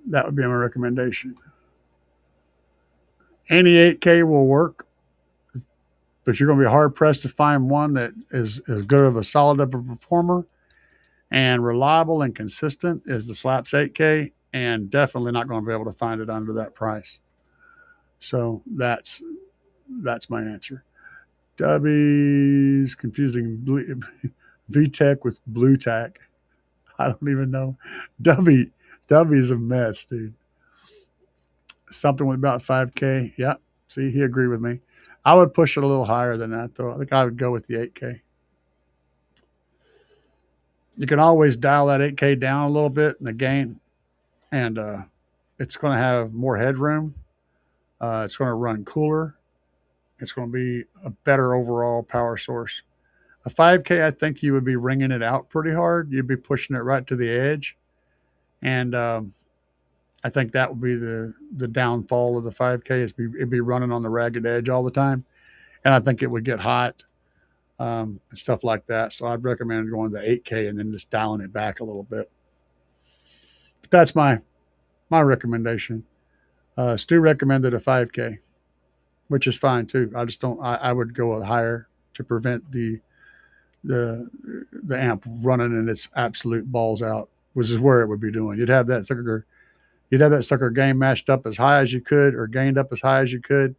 That would be my recommendation. Any 8K will work, but you're going to be hard pressed to find one that is as good of a solid of a performer and reliable and consistent as the Slaps 8K, and definitely not going to be able to find it under that price. So that's my answer. Dubby's confusing VTech with Blue Tack. I don't even know. Dubby's a mess, dude. Something with about 5K. Yeah. See, he agreed with me. I would push it a little higher than that, though. I think I would go with the 8K. You can always dial that 8K down a little bit in the gain, and it's going to have more headroom. It's going to run cooler. It's going to be a better overall power source. A 5K, I think you would be ringing it out pretty hard. You'd be pushing it right to the edge. And I think that would be the downfall of the 5K is it'd be running on the ragged edge all the time. And I think it would get hot and stuff like that. So I'd recommend going to the 8K and then just dialing it back a little bit. But that's my recommendation. Stu recommended a 5K, which is fine too. I just don't. I would go higher to prevent the amp running in its absolute balls out, which is where it would be doing. You'd have that sucker game matched up as high as you could or gained up as high as you could,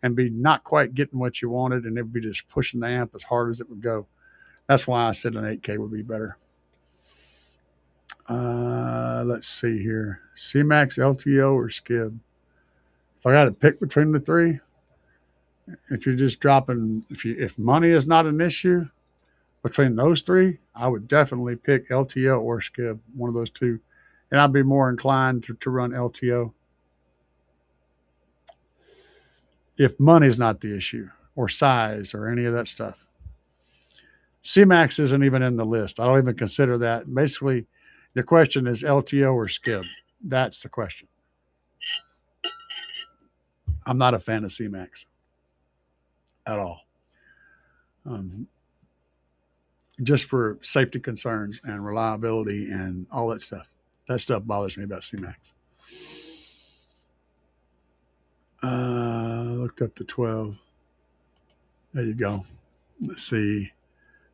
and be not quite getting what you wanted, and it would be just pushing the amp as hard as it would go. That's why I said an 8K would be better. Let's see here. C-Max, LTO, or Skib. If I got to pick between the three, if you're just dropping, if money is not an issue between those three, I would definitely pick LTO or Skib, one of those two. And I'd be more inclined to run LTO. If money is not the issue, or size, or any of that stuff. C-Max isn't even in the list. I don't even consider that. Basically, the question is LTO or Skib. That's the question. I'm not a fan of C-Max at all. Just for safety concerns and reliability and all that stuff. That stuff bothers me about C-Max. Looked up to 12. There you go. Let's see.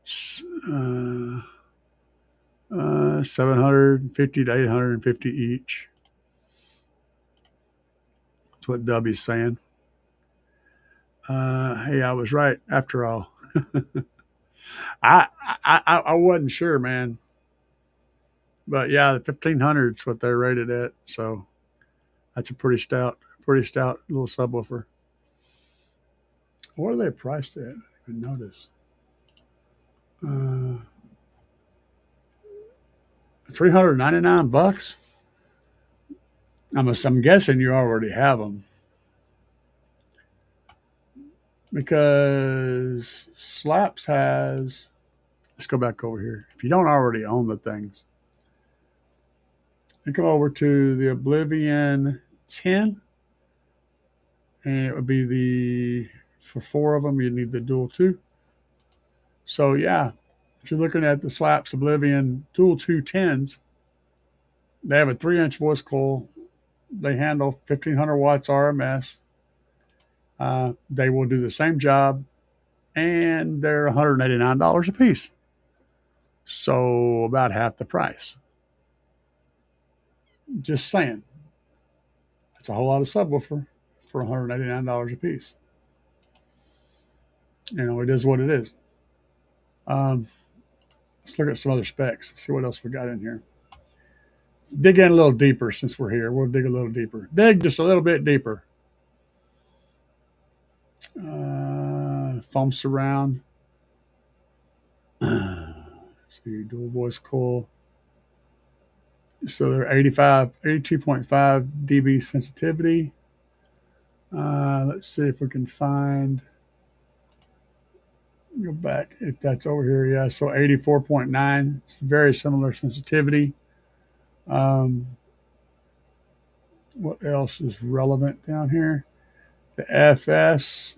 750 to 850 each. That's what Dubby's saying. Hey, I was right after all. I wasn't sure, man. But yeah, the 1500 is what they're rated at. So that's a pretty stout little subwoofer. What are they priced at? I didn't even notice. $399. I'm guessing you already have them. Because Slaps has, let's go back over here. If you don't already own the things, you come over to the Oblivion 10, and it would be for 4 of them, you need the dual 2. So yeah, if you're looking at the Slaps Oblivion dual 2 10s, they have a 3-inch voice coil. They handle 1500 watts RMS. They will do the same job and they're $189 a piece. So about half the price. Just saying. That's a whole lot of subwoofer for $189 a piece. It is what it is. Um, let's look at some other specs. See what else we got in here. Let's dig in a little deeper since we're here. We'll dig a little deeper. Dig just a little bit deeper. Foam surround. See, dual voice coil. So they're 82.5 dB sensitivity. Let's see if we can find, go back if that's over here. Yeah, so 84.9. It's very similar sensitivity. What else is relevant down here? The FS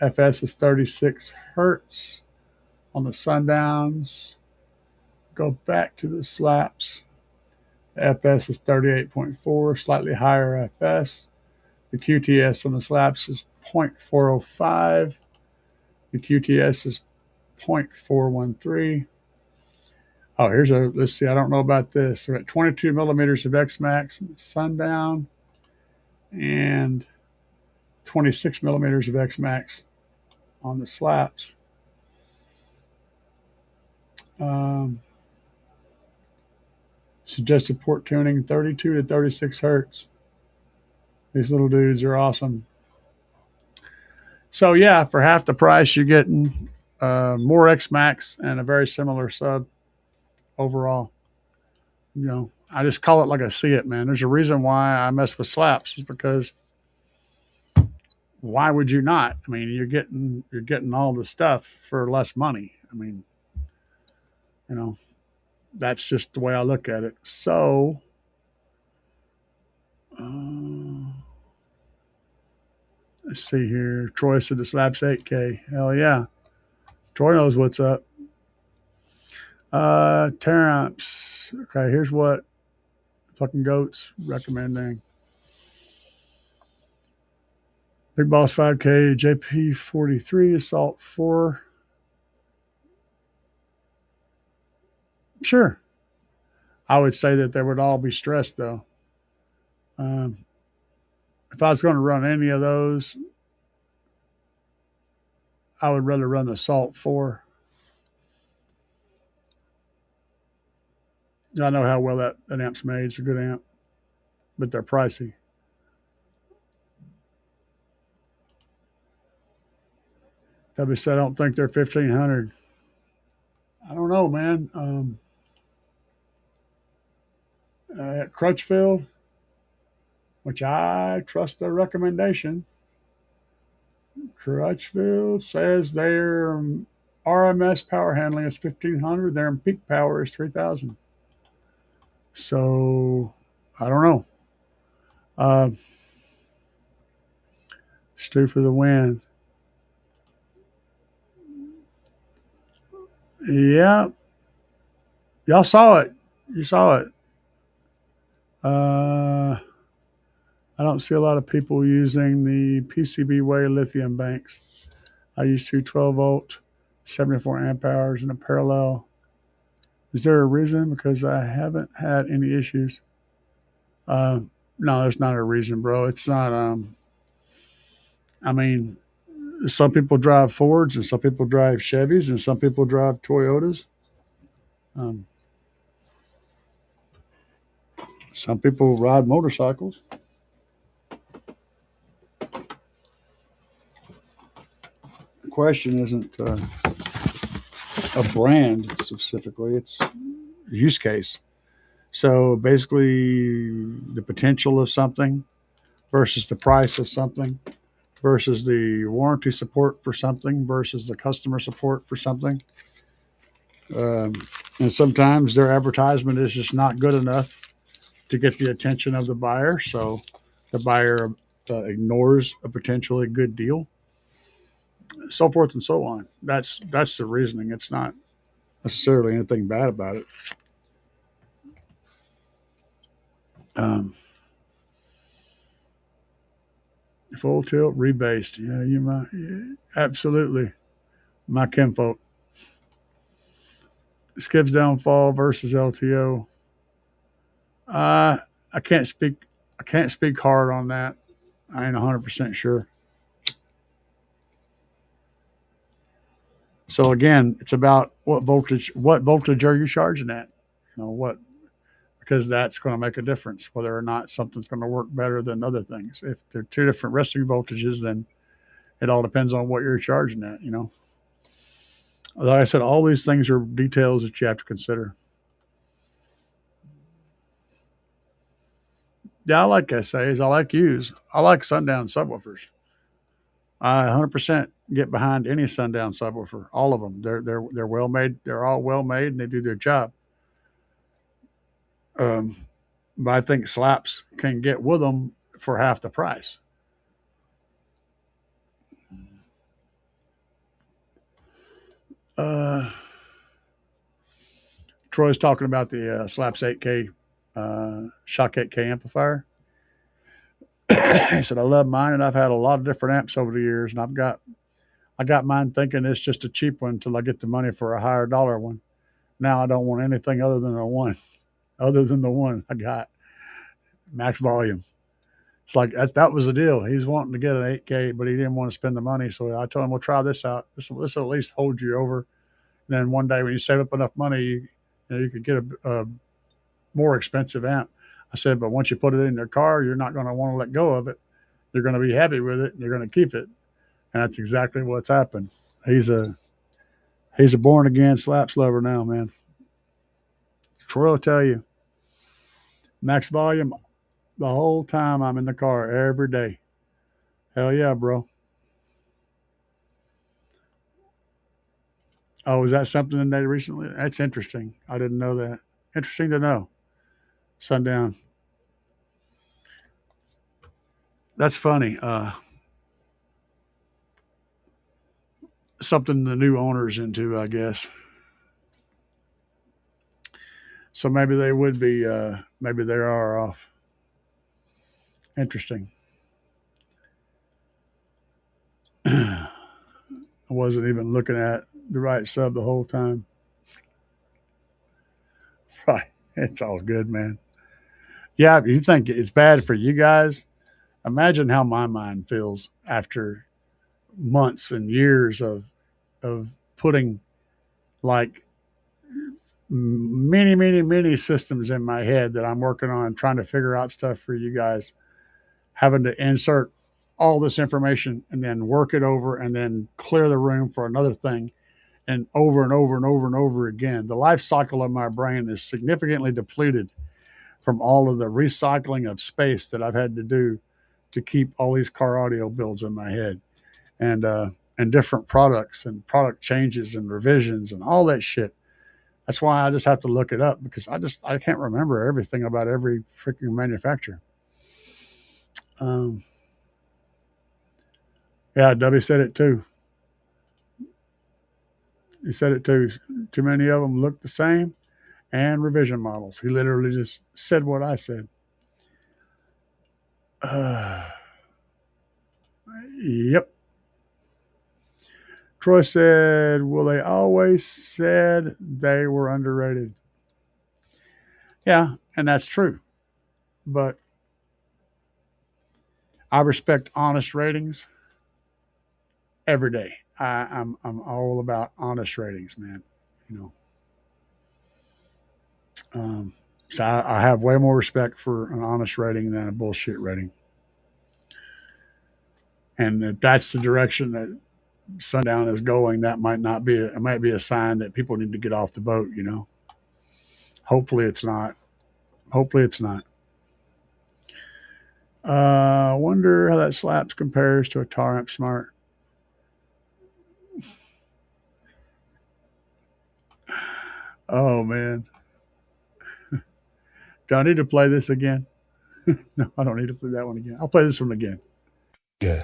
is 36 hertz on the sundowns. Go back to the slaps. The FS is 38.4, slightly higher FS. The QTS on the slaps is 0.405. The QTS is 0.413. Oh, let's see, I don't know about this. We're at 22 millimeters of X-Max in the sundown and 26 millimeters of X-Max on the slaps. Suggested port tuning, 32 to 36 hertz. These little dudes are awesome. So yeah, for half the price, you're getting more X-Max and a very similar sub overall. I just call it like I see it, man. There's a reason why I mess with slaps, is because why would you not? I mean, you're getting all the stuff for less money. I mean, that's just the way I look at it. So, let's see here. Troy said the slap's 8K. Hell yeah. Troy knows what's up. Terramps. Okay, here's what fucking goats recommending. Big Boss 5K, JP43, Assault 4. Sure. I would say that they would all be stressed though. If I was going to run any of those, I would rather run the Assault 4. I know how well that amp's made. It's a good amp, but they're pricey. W said, I don't think they're 1,500. I don't know, man. At Crutchfield, which I trust their recommendation, Crutchfield says their RMS power handling is 1,500. Their peak power is 3,000. So I don't know. Stu for the win. Yeah. Y'all saw it. You saw it. I don't see a lot of people using the PCBWay lithium banks. I use two 12-volt, 74 amp hours in a parallel. Is there a reason? Because I haven't had any issues. No, there's not a reason, bro. It's not. I mean, some people drive Fords and some people drive Chevys and some people drive Toyotas. Some people ride motorcycles. The question isn't a brand specifically, it's use case. So basically, the potential of something versus the price of something versus the warranty support for something versus the customer support for something. And sometimes their advertisement is just not good enough to get the attention of the buyer. So the buyer ignores a potentially good deal, so forth and so on. That's the reasoning. It's not necessarily anything bad about it. Full tilt rebased. Yeah, you might. Yeah, absolutely. my kinfolk. Skip's downfall versus LTO. I can't speak. I can't speak hard on that. I ain't 100% sure. So again, it's about what voltage are you charging at? What, because that's going to make a difference whether or not something's going to work better than other things. If they're two different resting voltages, then it all depends on what you're charging at. Like I said, all these things are details that you have to consider. Yeah, I like SAs. I like U's. I like Sundown subwoofers. I 100% get behind any Sundown subwoofer. All of them. They're well made. They're all well made, and they do their job. But I think Slaps can get with them for half the price. Troy's talking about the Slaps 8K Shock 8K amplifier. He said, I love mine, and I've had a lot of different amps over the years, and I got mine thinking it's just a cheap one until I get the money for a higher dollar one. Now I don't want anything other than the one I got. Max volume. It's like that was the deal. He was wanting to get an 8K, but he didn't want to spend the money. So I told him, we'll try this out. This will at least hold you over. And then one day when you save up enough money, you could get a more expensive amp. I said, but once you put it in your car, you're not going to want to let go of it. You're going to be happy with it, and you're going to keep it. And that's exactly what's happened. He's a born again Slaps lover now, man. Troy will tell you, max volume the whole time I'm in the car every day. Hell yeah, bro. Oh, is that something that they recently? That's interesting. I didn't know that. Interesting to know. Sundown. That's funny. Something the new owner's into, I guess. So maybe they would be, maybe they are off. Interesting. I wasn't even looking at the right sub the whole time. Right. It's all good, man. Yeah, if you think it's bad for you guys, imagine how my mind feels after months and years of putting like many systems in my head that I'm working on, trying to figure out stuff for you guys, having to insert all this information and then work it over and then clear the room for another thing, and over and over and over and over again. The life cycle of my brain is significantly depleted from all of the recycling of space that I've had to do to keep all these car audio builds in my head, and different products and product changes and revisions and all that shit. That's why I just have to look it up, because I can't remember everything about every freaking manufacturer. Yeah, Dubby said it too. He said it too. Too many of them look the same, and revision models. He literally just said what I said. Yep. Troy said, well, they always said they were underrated. Yeah, and that's true. But I respect honest ratings every day. I'm all about honest ratings, man. So I have way more respect for an honest rating than a bullshit rating. And that's the direction that Sundown is going. That might be a sign that people need to get off the boat. Hopefully it's not. I wonder how that Slaps compares to a Taramp Smart. Oh man. Do I need to play this again? No, I don't need to play that one again. I'll play this one again. Yeah.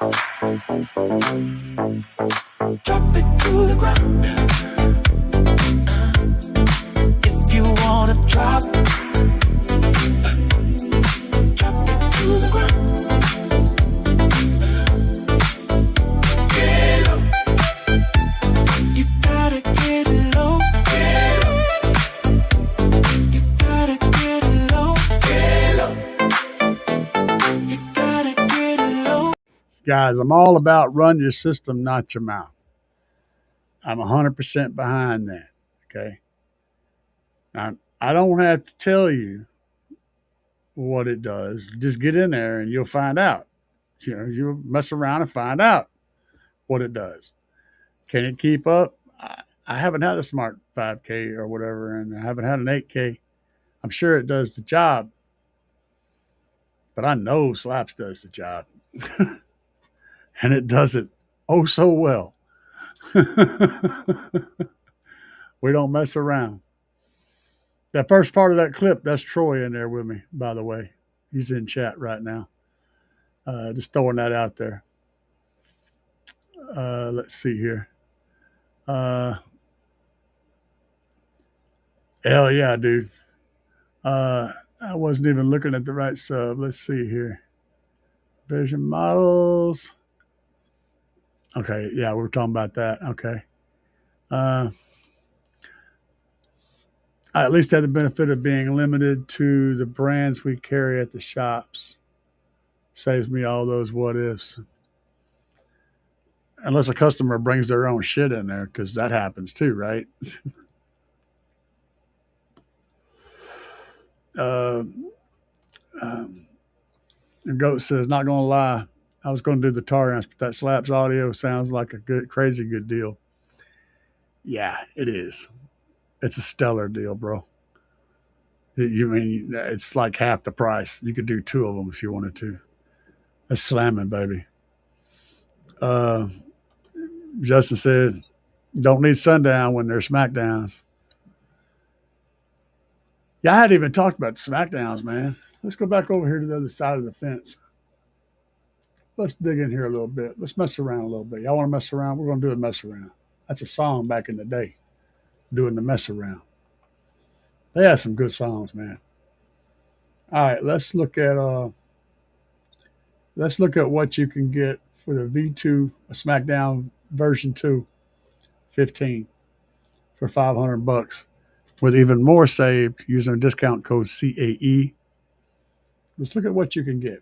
Drop it to the ground. If you wanna drop it to the ground. Get low. You gotta get low. Get low. You gotta get low. Get low. You gotta get low. Guys, I'm all about run your system, not your mouth. I'm 100% behind that. Okay. Now, I don't have to tell you what it does. Just get in there and you'll find out. You'll mess around and find out what it does. Can it keep up? I haven't had a smart 5K or whatever, and I haven't had an 8K. I'm sure it does the job, but I know Slaps does the job. And it does it oh so well. We don't mess around. That first part of that clip, that's Troy in there with me, by the way. He's in chat right now. Just throwing that out there. Let's see here. Hell yeah, dude. I wasn't even looking at the right sub. Let's see here. Vision models. Okay, yeah, we were talking about that. Okay. I at least had the benefit of being limited to the brands we carry at the shops. Saves me all those what ifs. Unless a customer brings their own shit in there, because that happens too, right? The goat says, not going to lie, I was going to do the tar amps, but that Slaps audio sounds like a good, crazy good deal. Yeah, it is. It's a stellar deal, bro. You mean it's like half the price? You could do two of them if you wanted to. That's slamming, baby. Justin said, don't need sundown when there's smackdowns. Yeah, I hadn't even talked about smackdowns, man. Let's go back over here to the other side of the fence. Let's dig in here a little bit. Let's mess around a little bit. Y'all want to mess around? We're going to do a mess around. That's a song back in the day, doing the mess around. They had some good songs, man. All right, let's look at what you can get for the V2 SmackDown version 2 15 for $500 with even more saved using a discount code CAE. Let's look at what you can get.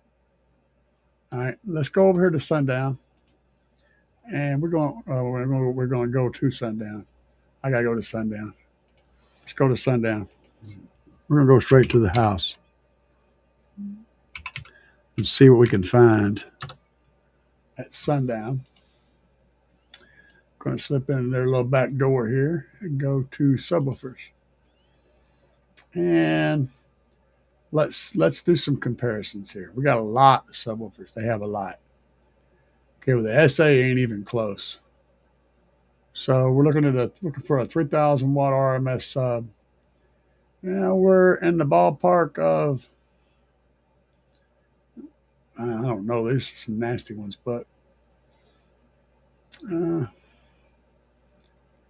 All right, let's go over here to Sundown, and we're going to go to Sundown. I gotta go to Sundown. Let's go to Sundown. We're gonna go straight to the house and see what we can find at Sundown. Going to slip in their little back door here and go to subwoofers, and let's do some comparisons here. We got a lot of subwoofers. They have a lot. Okay, well the SA ain't even close. So we're looking for a 3,000 watt RMS sub. Yeah, we're in the ballpark of, I don't know, these are some nasty ones, but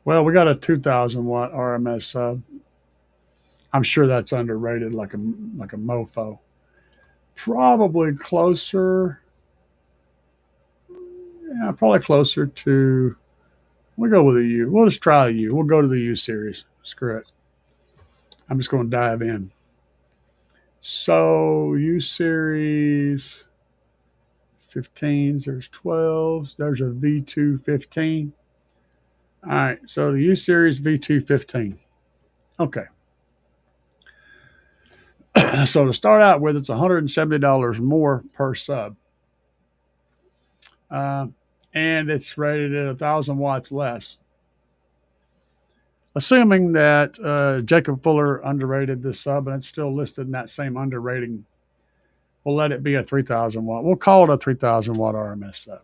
well, we got a 2,000 watt RMS sub. I'm sure that's underrated like a mofo. Probably closer. Yeah, probably closer to. We'll go with a U. We'll just try a U. We'll go to the U series. Screw it. I'm just going to dive in. So U series 15s. There's 12s. There's a V2 15. All right. So the U series V2 15. Okay. So to start out with, it's $170 more per sub. And it's rated at 1,000 watts less. Assuming that Jacob Fuller underrated this sub and it's still listed in that same underrating, we'll let it be a 3,000 watt. We'll call it a 3,000 watt RMS sub.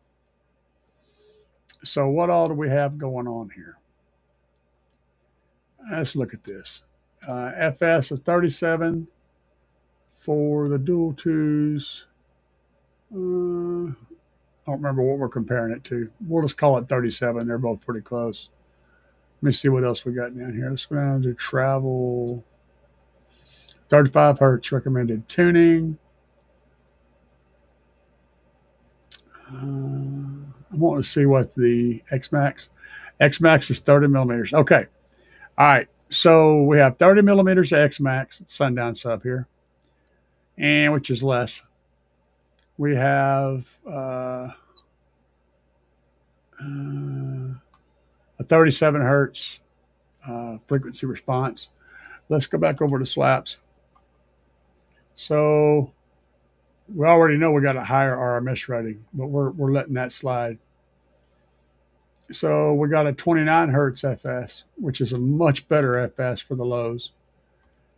So what all do we have going on here? Let's look at this. FS of 37 for the dual twos. don't remember what we're comparing it to. We'll just call it 37. They're both pretty close. Let me see what else we got down here. Let's go down to travel. 35 hertz recommended tuning. I want to see what the X-Max. X-Max is 30 millimeters. Okay. All right. So we have 30 millimeters of X-Max, sundown sub here, and which is less. We have a 37 hertz frequency response. Let's go back over to slaps. So we already know we got a higher RMS rating, but we're letting that slide. So we got a 29 hertz FS, which is a much better FS for the lows.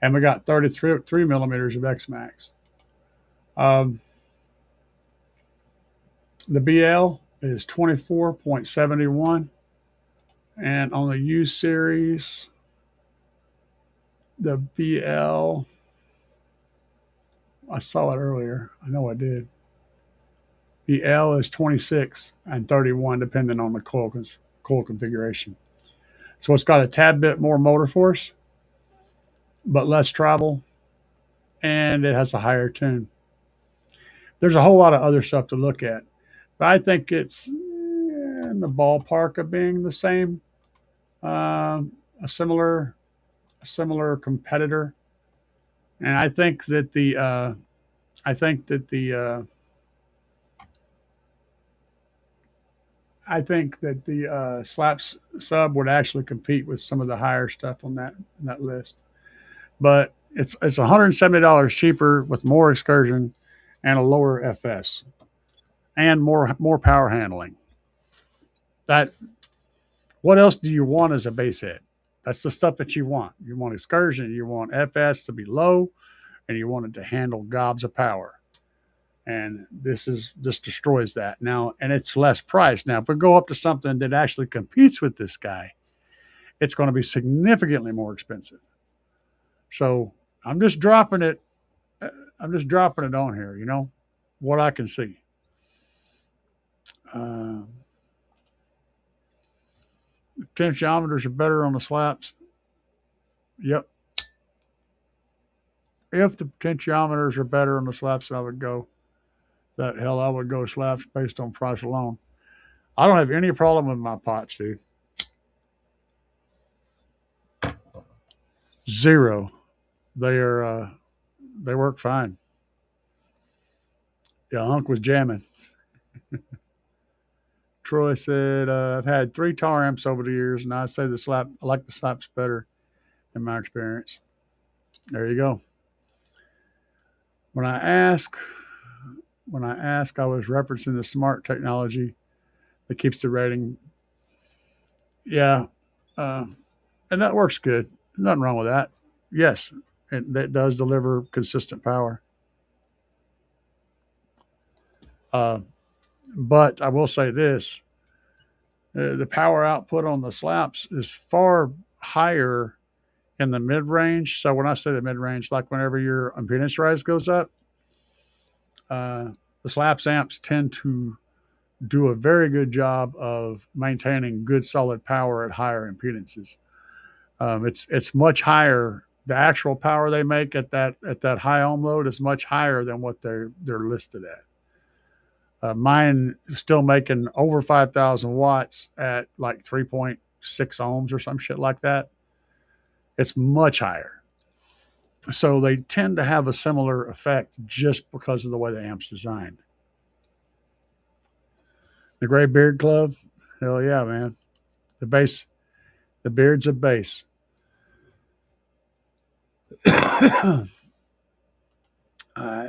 And we got 33 millimeters of X-Max. The BL is 24.71. And on the U series, the BL, I saw it earlier. I know I did. The L is 26 and 31, depending on the coil configuration. So it's got a tad bit more motor force, but less travel, and it has a higher tune. There's a whole lot of other stuff to look at, but I think it's in the ballpark of being the same, a similar competitor. And I think that the Slaps sub would actually compete with some of the higher stuff on that list. But it's $170 cheaper with more excursion and a lower FS and more power handling. That what else do you want as a base head? That's the stuff that you want. You want excursion, you want FS to be low, and you want it to handle gobs of power. And this destroys that now, and it's less price. Now, if we go up to something that actually competes with this guy, it's going to be significantly more expensive. So I'm just dropping it. I'm just dropping it on here. What I can see. Potentiometers are better on the slaps. Yep. If the potentiometers are better on the slaps, I would go. I would go slaps based on price alone. I don't have any problem with my pots, dude. Zero. They work fine. Yeah, Hunk was jamming. Troy said, I've had 3 tar amps over the years, and I say I like the slaps better in my experience. There you go. When I ask, I was referencing the smart technology that keeps the rating. Yeah, and that works good. Nothing wrong with that. Yes, it does deliver consistent power. But I will say this. The power output on the slaps is far higher in the mid-range. So when I say the mid-range, like whenever your impedance rise goes up, the slaps amps tend to do a very good job of maintaining good solid power at higher impedances. It's much higher. The actual power they make at that high ohm load is much higher than what they're listed at. Mine is still making over 5,000 watts at like 3.6 ohms or some shit like that. It's much higher. So they tend to have a similar effect just because of the way the amp's designed. The Gray Beard Club, hell yeah, man. The beard's a bass.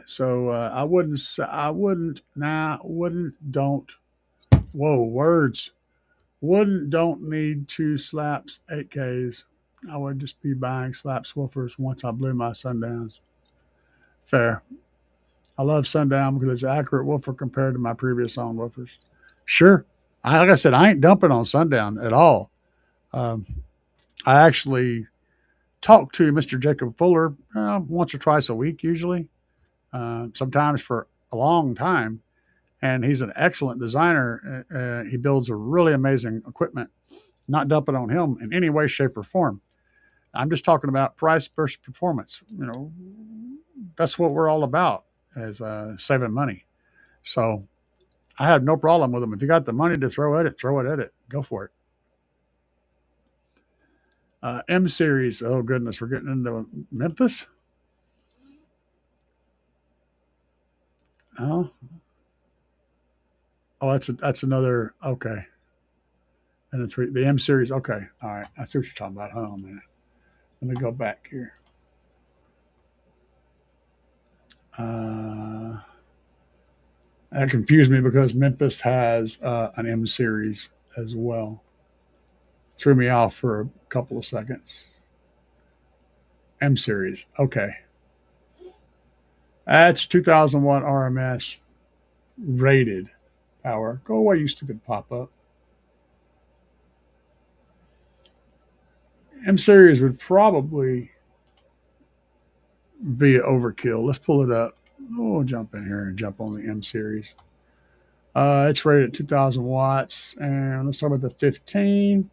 So I wouldn't, don't, whoa, words. Don't need 2 slaps, 8Ks. I would just be buying slaps woofers once I blew my sundowns. Fair. I love sundown because it's an accurate woofer compared to my previous own woofers. Sure. Like I said, I ain't dumping on sundown at all. I actually talk to Mr. Jacob Fuller once or twice a week, usually, sometimes for a long time. and he's an excellent designer. He builds a really amazing equipment. Not dumping on him in any way, shape, or form. I'm just talking about price versus performance. You know, that's what we're all about, is saving money. So I have no problem with them. If you got the money to throw at it, throw it at it. Go for it. M series. Oh goodness, we're getting into Memphis. Oh, oh, that's another. Okay, and the M series. Okay, all right. I see what you're talking about. Hold on a minute. Let me go back here. Uh, that confused me because Memphis has an M series as well. Threw me off for a couple of seconds. M series. Okay. That's 2000 watt RMS rated power. Go away, you stupid pop up. M series would probably be overkill. Let's pull it up. We'll jump in here and jump on the M series. It's rated at 2000 watts. And let's talk about the 15.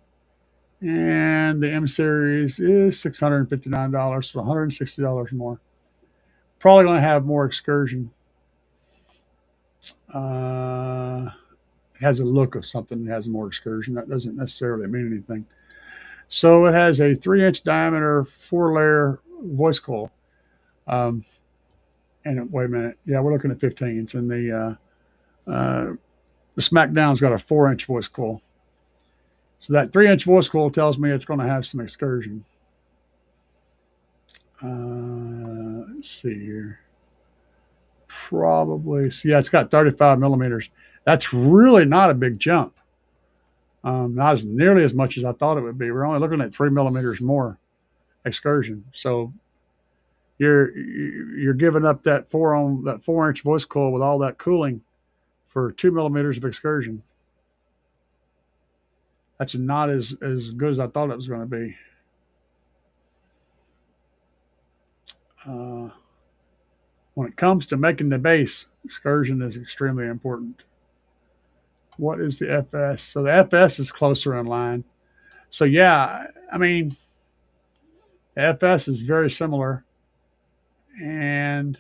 And the M series is $659, so $160 more. Probably going to have more excursion. It has a look of something that has more excursion. That doesn't necessarily mean anything. So it has a 3-inch diameter, 4-layer voice coil. Um, and wait a minute, yeah, we're looking at 15s, and the SmackDown's got a 4-inch voice coil. So that 3-inch voice coil tells me it's going to have some excursion. Let's see here. Probably, so yeah, it's got 35 millimeters. That's really not a big jump. Not as nearly as much as I thought it would be. We're only looking at 3 millimeters more excursion. So you're giving up that 4-inch voice coil with all that cooling for 2 millimeters of excursion. That's not as good as I thought it was going to be. When it comes to making the bass, excursion is extremely important. What is the FS? So the FS is closer in line. So yeah, I mean, the FS is very similar, and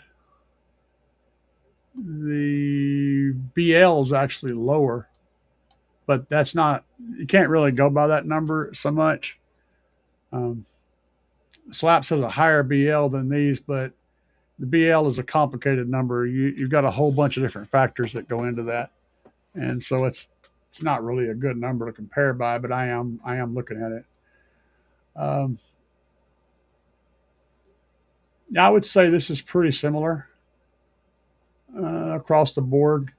the BL is actually lower, but that's not. You can't really go by that number so much. Um, Slaps has a higher BL than these, but the BL is a complicated number. You've got a whole bunch of different factors that go into that, and so it's not really a good number to compare by. But I am looking at it. I would say this is pretty similar across the board.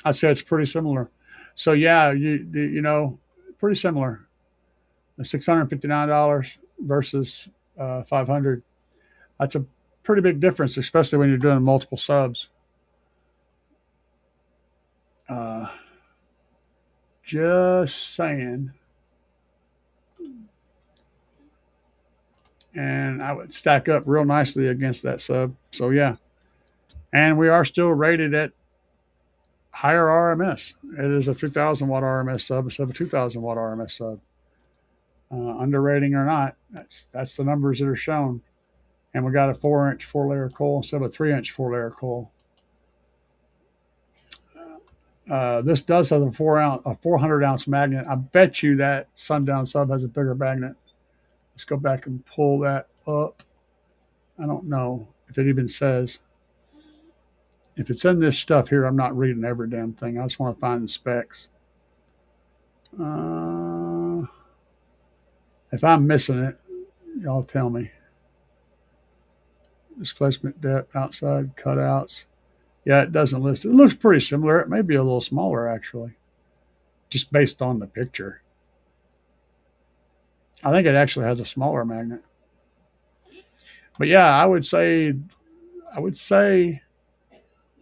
I'd say it's pretty similar. So yeah, you know, pretty similar. $659 versus 500. That's a pretty big difference, especially when you're doing multiple subs. Just saying. And I would stack up real nicely against that sub. So yeah, and we are still rated at higher RMS. It is a 3,000 watt RMS sub instead of a 2,000 watt RMS sub. Underrating or not, that's the numbers that are shown. And we got a 4-inch 4-layer coil instead of a 3-inch 4-layer coil. This does have a 400 ounce magnet. I bet you that Sundown sub has a bigger magnet. Let's go back and pull that up. I don't know if it even says. If it's in this stuff here, I'm not reading every damn thing. I just want to find the specs. If I'm missing it, y'all tell me. Displacement depth, outside cutouts. Yeah, it doesn't list it. It looks pretty similar. It may be a little smaller, actually, just based on the picture. I think it actually has a smaller magnet. But yeah, I would say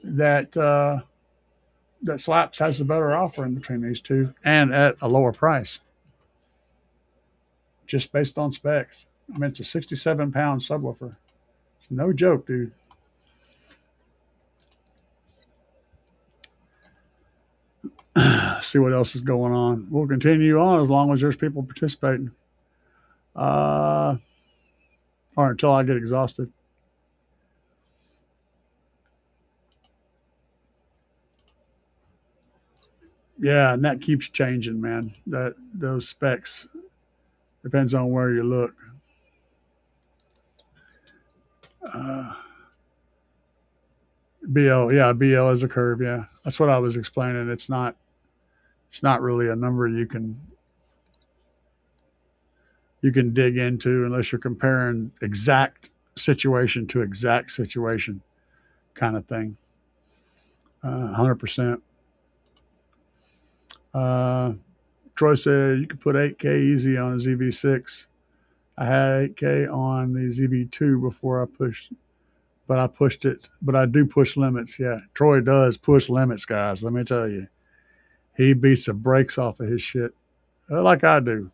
that that Slaps has the better offering between these two, and at a lower price, just based on specs. I mean, it's a 67-pound subwoofer. It's no joke, dude. See what else is going on. We'll continue on as long as there's people participating. Or until I get exhausted. Yeah, and that keeps changing, man. Those specs depends on where you look. Uh, BL, yeah, BL is a curve. Yeah, that's what I was explaining. It's not really a number you can dig into unless you're comparing exact situation to exact situation kind of thing. 100%. Troy said you could put 8K easy on a ZV6. I had 8K on the ZV2 before I pushed, but I pushed it. But I do push limits. Yeah, Troy does push limits, guys. Let me tell you, he beats the brakes off of his shit, like I do.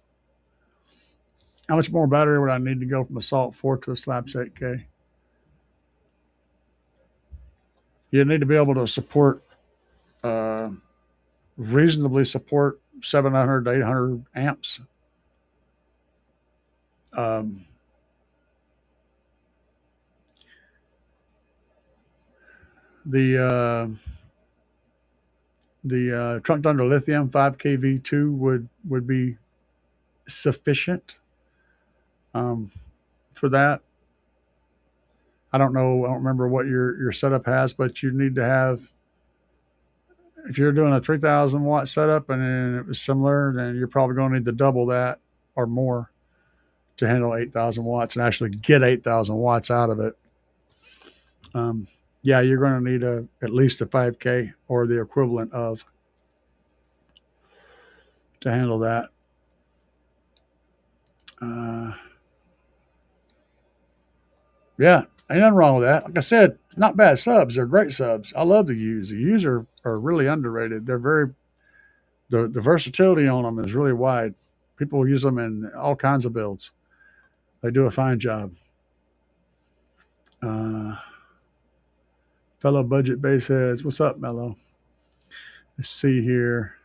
How much more battery would I need to go from a Salt 4 to a Slaps 8K? You need to be able to support, uh, reasonably support 700 to 800 amps. Um, the Trunk Thunder Lithium 5K V2 would be sufficient for that. I don't know. I don't remember what your setup has, but you need to have. If you're doing a 3,000 watt setup and it was similar, then you're probably going to need to double that or more to handle 8,000 watts and actually get 8,000 watts out of it. Yeah, you're going to need at least a 5K or the equivalent of to handle that. Yeah, ain't nothing wrong with that. Like I said, not bad subs. They're great subs. I love the U's. The U's are really underrated. They're very the versatility on them is really wide. People use them in all kinds of builds. They do a fine job. Uh, Fellow budget base heads, what's up, Mello? Let's see here.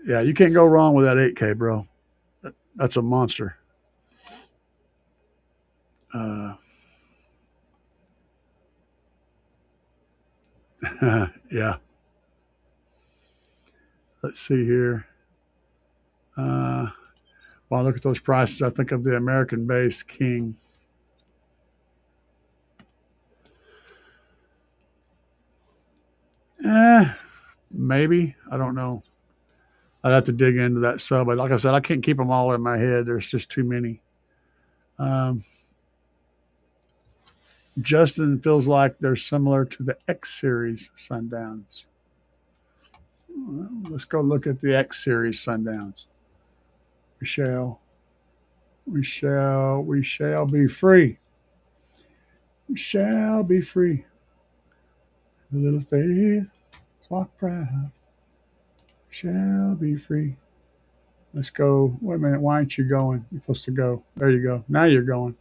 Yeah, you can't go wrong with that 8K, bro. That's a monster. Yeah. Let's see here. While I look at those prices, I think of the American base King. Maybe. I don't know. I'd have to dig into that sub. But like I said, I can't keep them all in my head. There's just too many. Justin feels like they're similar to the X Series Sundowns. Well, let's go look at the X Series Sundowns. We shall be free. We shall be free. A little faith, walk proud, shall be free. Let's go. Wait a minute. Why aren't you going? You're supposed to go. There you go. Now you're going.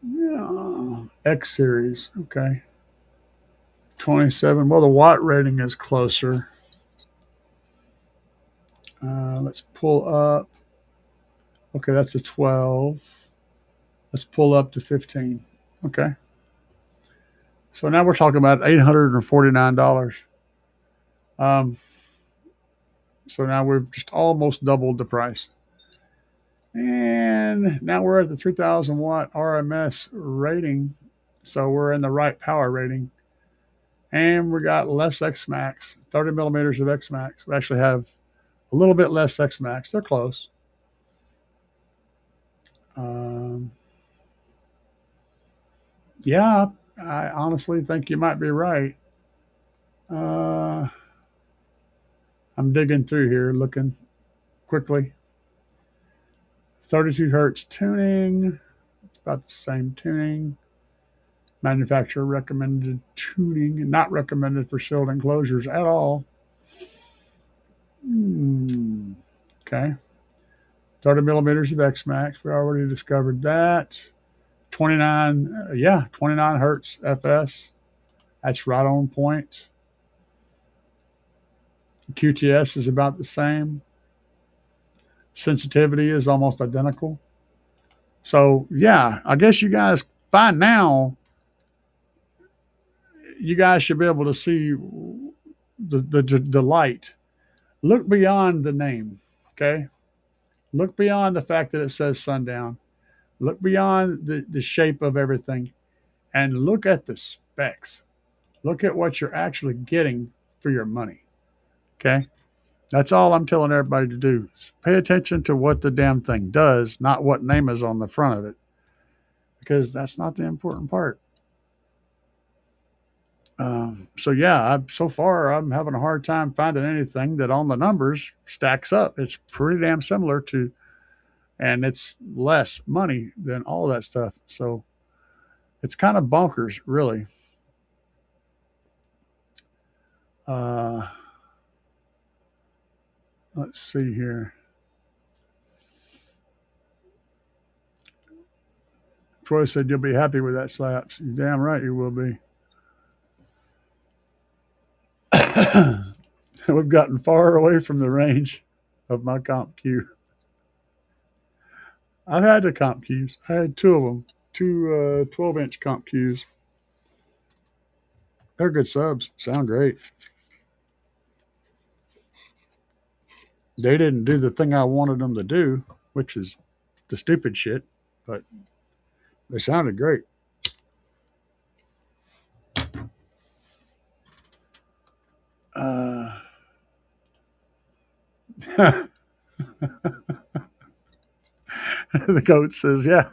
Yeah. X Series. Okay. 27. Well, the watt rating is closer. Let's pull up. Okay, that's a 12. Let's pull up to 15. Okay. So now we're talking about $849. So now we've just almost doubled the price. And now we're at the 3,000 watt RMS rating. So we're in the right power rating. And we got less X-Max, 30 millimeters of X-Max. We actually have a little bit less X-Max. They're close. Yeah, I honestly think you might be right. I'm digging through here, looking quickly. 32 hertz tuning. It's about the same tuning. Manufacturer recommended tuning, not recommended for sealed enclosures at all. Okay. 30 millimeters of X-Max. We already discovered that. 29, 29 hertz FS. That's right on point. QTS is about the same. Sensitivity is almost identical. So yeah, I guess you guys by now you guys should be able to see the light. Look beyond the name. Okay, look beyond the fact that it says sundown. Look beyond the shape of everything, and look at the specs. Look at what you're actually getting for your money. Okay, that's all I'm telling everybody to do. Pay attention to what the damn thing does, not what name is on the front of it, because that's not the important part. So yeah, so far I'm having a hard time finding anything that on the numbers stacks up. It's pretty damn similar to, and it's less money than all that stuff. So it's kind of bonkers, really. Uh, let's see here. Troy said you'll be happy with that slaps. You're damn right you will be. We've gotten far away from the range of my comp cue. I've had the comp cues. I had two of them, two 12-inch comp cues. They're good subs. Sound great. They didn't do the thing I wanted them to do, which is the stupid shit, but they sounded great. The goat says, "Yeah,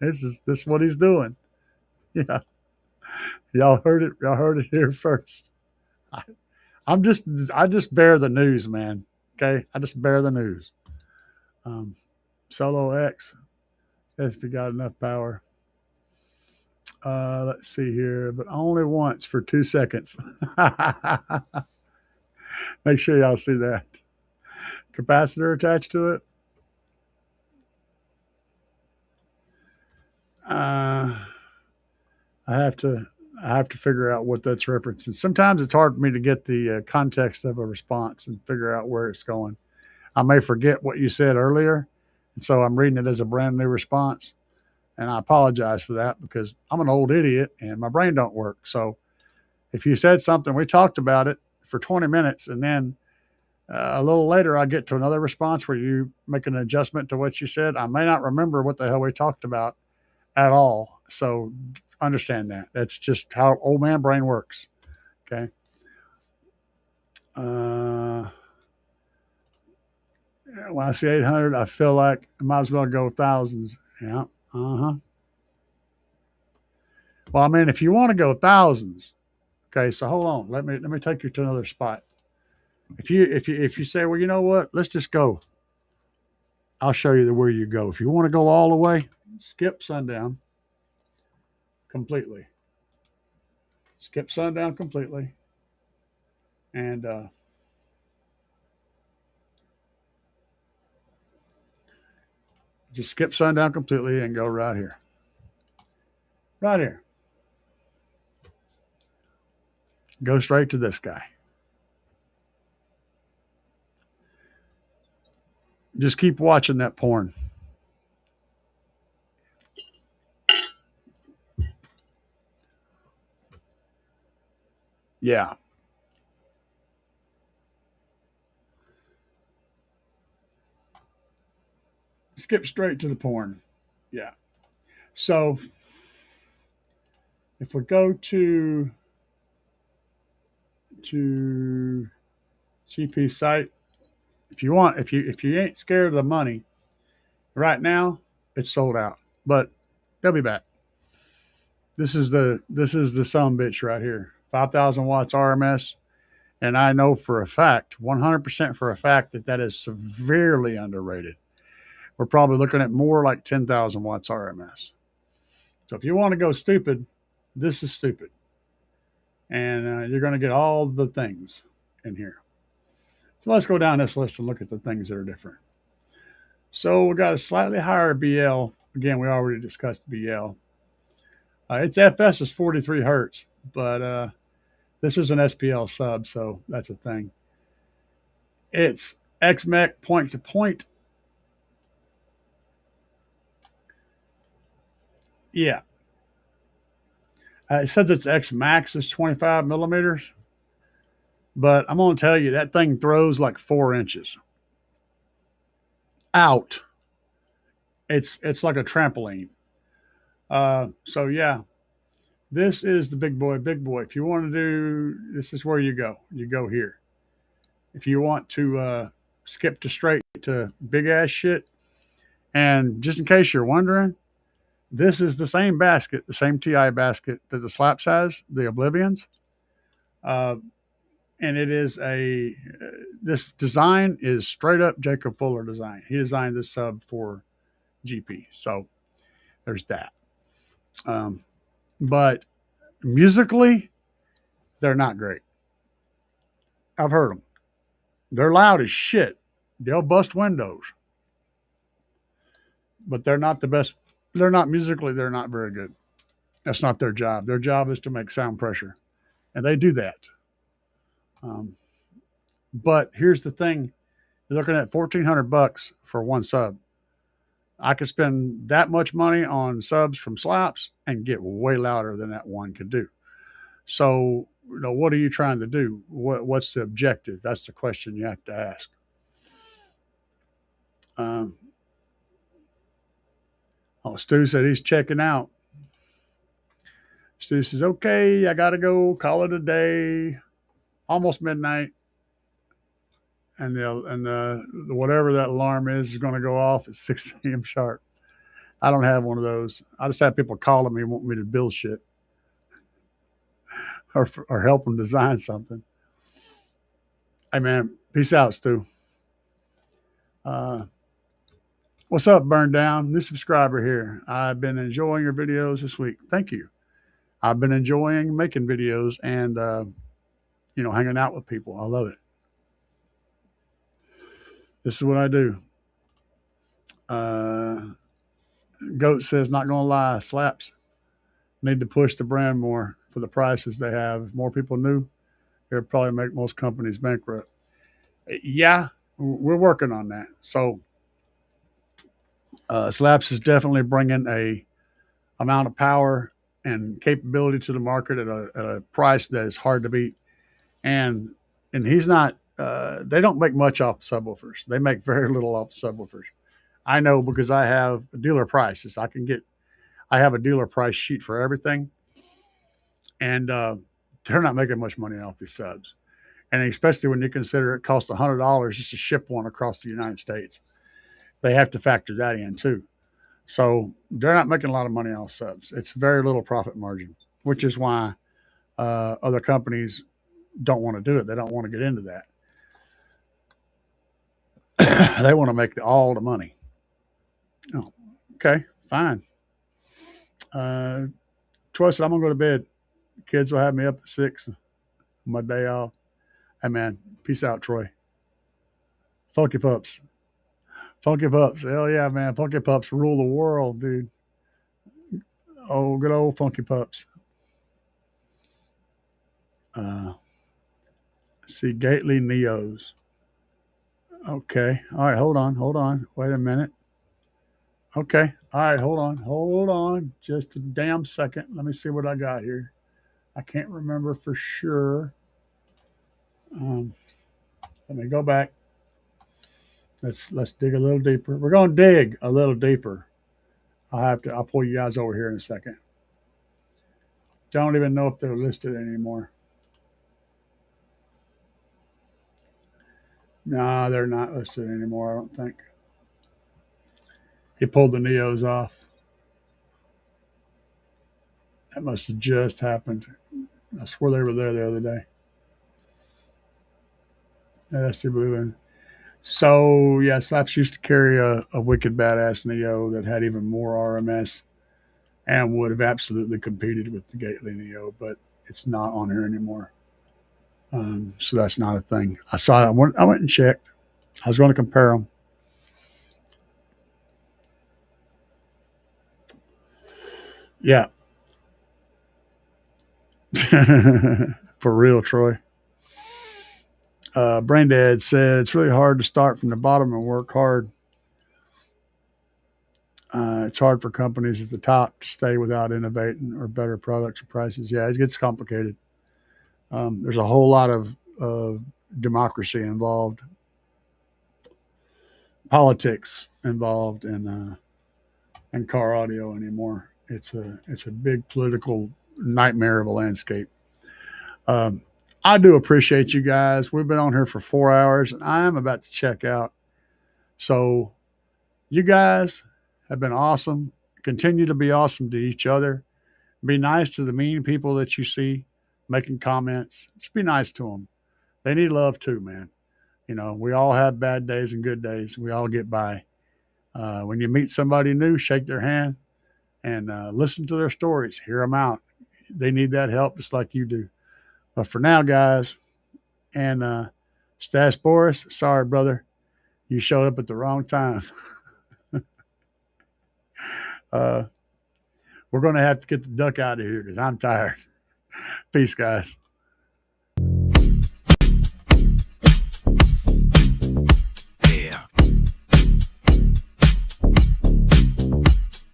this is what he's doing." Yeah, y'all heard it. Y'all heard it here first. I, I just bear the news, man. Okay, I just bear the news. Solo X, if you got enough power. Let's see here, but only once for 2 seconds. Make sure y'all see that. Capacitor attached to it. I have to figure out what that's referencing. Sometimes it's hard for me to get the context of a response and figure out where it's going. I may forget what you said earlier, and so I'm reading it as a brand new response. And I apologize for that because I'm an old idiot and my brain don't work. So if you said something, we talked about it for 20 minutes, and then a little later I get to another response where you make an adjustment to what you said, I may not remember what the hell we talked about at all. So understand that. That's just how old man brain works. Okay. When I see 800, I feel like I might as well go thousands. Yeah. Uh-huh. Well, I mean, if you want to go thousands, okay, so hold on. Let me take you to another spot. If you say, well, you know what, let's just go. I'll show you where you go. If you want to go all the way, skip sundown completely. Skip sundown completely. And just skip sundown completely and go right here. Right here. Go straight to this guy. Just keep watching that porn. Yeah. Skip straight to the porn. Yeah. So if we go to GP site, if you ain't scared of the money, right now it's sold out. But they'll be back. This is the son bitch right here. 5,000 watts RMS. And I know for a fact, 100% for a fact, that is severely underrated. We're probably looking at more like 10,000 watts RMS. So if you want to go stupid, this is stupid. And you're going to get all the things in here. So let's go down this list and look at the things that are different. So we got a slightly higher BL. Again, we already discussed BL. Its FS is 43 hertz, but this is an SPL sub, so that's a thing. It's XMEC point to point. Yeah. It says its X max is 25 millimeters, but I'm going to tell you that thing throws like 4 inches out. It's like a trampoline. So yeah, this is the big boy, big boy. If you want to do, this is where you go. You go here. If you want to skip to straight to big ass shit, and just in case you're wondering, this is the same basket, the same TI basket that the Slaps has, the Oblivions. Uh, and it is this design is straight up Jacob Fuller design. He designed this sub for GP. So there's that. Um, but musically, they're not great. I've heard them. They're loud as shit. They'll bust windows, but they're not the best. They're not musically. They're not very good. That's not their job. Their job is to make sound pressure, and they do that. Um, but here's the thing: you're looking at $1,400 for one sub. I could spend that much money on subs from Slaps and get way louder than that one could do. So, what are you trying to do? What's the objective? That's the question you have to ask. Um, Stu said he's checking out. Stu says, okay, I got to go. Call it a day. Almost midnight. And the whatever that alarm is going to go off at 6 a.m. sharp. I don't have one of those. I just have people calling me and want me to build shit or help them design something. Hey, man, peace out, Stu. What's up, Burn Down? New subscriber here. I've been enjoying your videos this week. Thank you. I've been enjoying making videos and, hanging out with people. I love it. This is what I do. Goat says, not going to lie, Slaps need to push the brand more for the prices they have. If more people knew, it would probably make most companies bankrupt. Yeah, we're working on that. So Slaps is definitely bringing a amount of power and capability to the market at a price that is hard to beat. And he's not. They don't make much off the subwoofers. They make very little off the subwoofers. I know because I have dealer prices. I have a dealer price sheet for everything, and they're not making much money off these subs. And especially when you consider it costs $100 just to ship one across the United States, they have to factor that in too. So they're not making a lot of money off subs. It's very little profit margin, which is why other companies don't want to do it. They don't want to get into that. They want to make all the money. Oh, okay, fine. Troy said, I'm going to go to bed. Kids will have me up at 6 on my day off. Hey, man, peace out, Troy. Funky Pups. Funky Pups. Hell yeah, man. Funky Pups rule the world, dude. Oh, good old Funky Pups. See, Gately Neos. Okay. All right, hold on. Wait a minute. Okay. All right, hold on. Just a damn second. Let me see what I got here. I can't remember for sure. Let me go back. Let's dig a little deeper. We're going to dig a little deeper. I'll pull you guys over here in a second. Don't even know if they're listed anymore. No, they're not listed anymore, I don't think. He pulled the Neos off. That must have just happened. I swear they were there the other day. Yeah, that's the blue one. So, yeah, Slaps used to carry a wicked badass Neo that had even more RMS and would have absolutely competed with the Gately Neo, but it's not on here anymore. So that's not a thing. I saw it. I went and checked. I was going to compare them. Yeah. For real, Troy. Braindead said it's really hard to start from the bottom and work hard. It's hard for companies at the top to stay without innovating or better products and prices. Yeah, it gets complicated. There's a whole lot of democracy involved, politics involved in car audio anymore. It's a big political nightmare of a landscape. I do appreciate you guys. We've been on here for 4 hours, and I am about to check out. So you guys have been awesome. Continue to be awesome to each other. Be nice to the mean people that you see making comments. Just be nice to them. They need love too, man. You know, we all have bad days and good days. We all get by. When you meet somebody new, shake their hand and listen to their stories. Hear them out. They need that help just like you do. But for now, guys, and Stash Boris, sorry, brother. You showed up at the wrong time. We're going to have to get the duck out of here because I'm tired. Peace, guys. Yeah.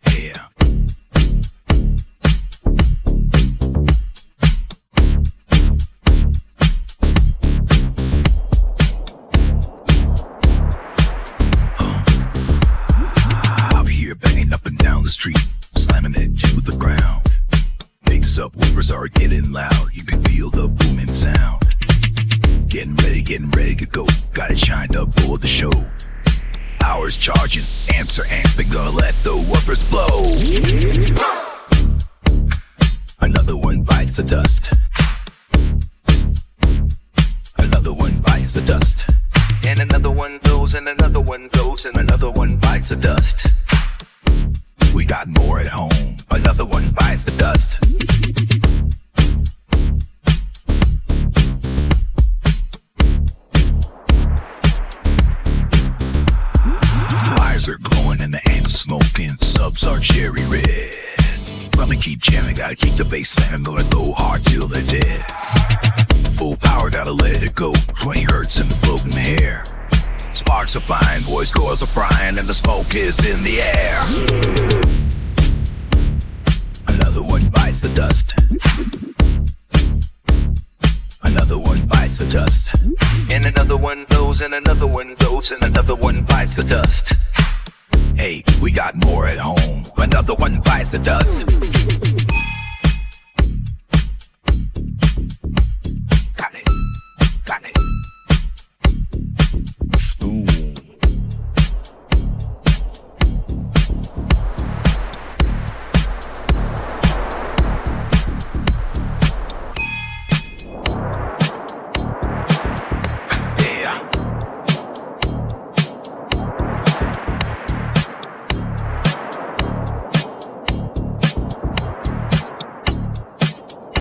Yeah. I'm here banging up and down the street, slamming that to the ground. Big subwoofers are getting loud. You can feel the booming sound. Getting ready to go. Got it shined up for the show. Hours charging, amps are amping. Gonna let the woofers blow. Another one bites the dust. Another one bites the dust. And another one goes, and another one goes, and another one bites the dust. We got more at home. Another one bites the dust. Fires are glowing and the amps smoking. Subs are cherry red. Let me keep jamming, gotta keep the bass slamming. Gonna go hard till they're dead. Full power, gotta let it go. 20 hertz in the floating air. Sparks are flying, voice cords are frying, and the smoke is in the air. Another one bites the dust. Another one bites the dust. And another one goes, and another one goes, and another one bites the dust. Hey, we got more at home. Another one bites the dust.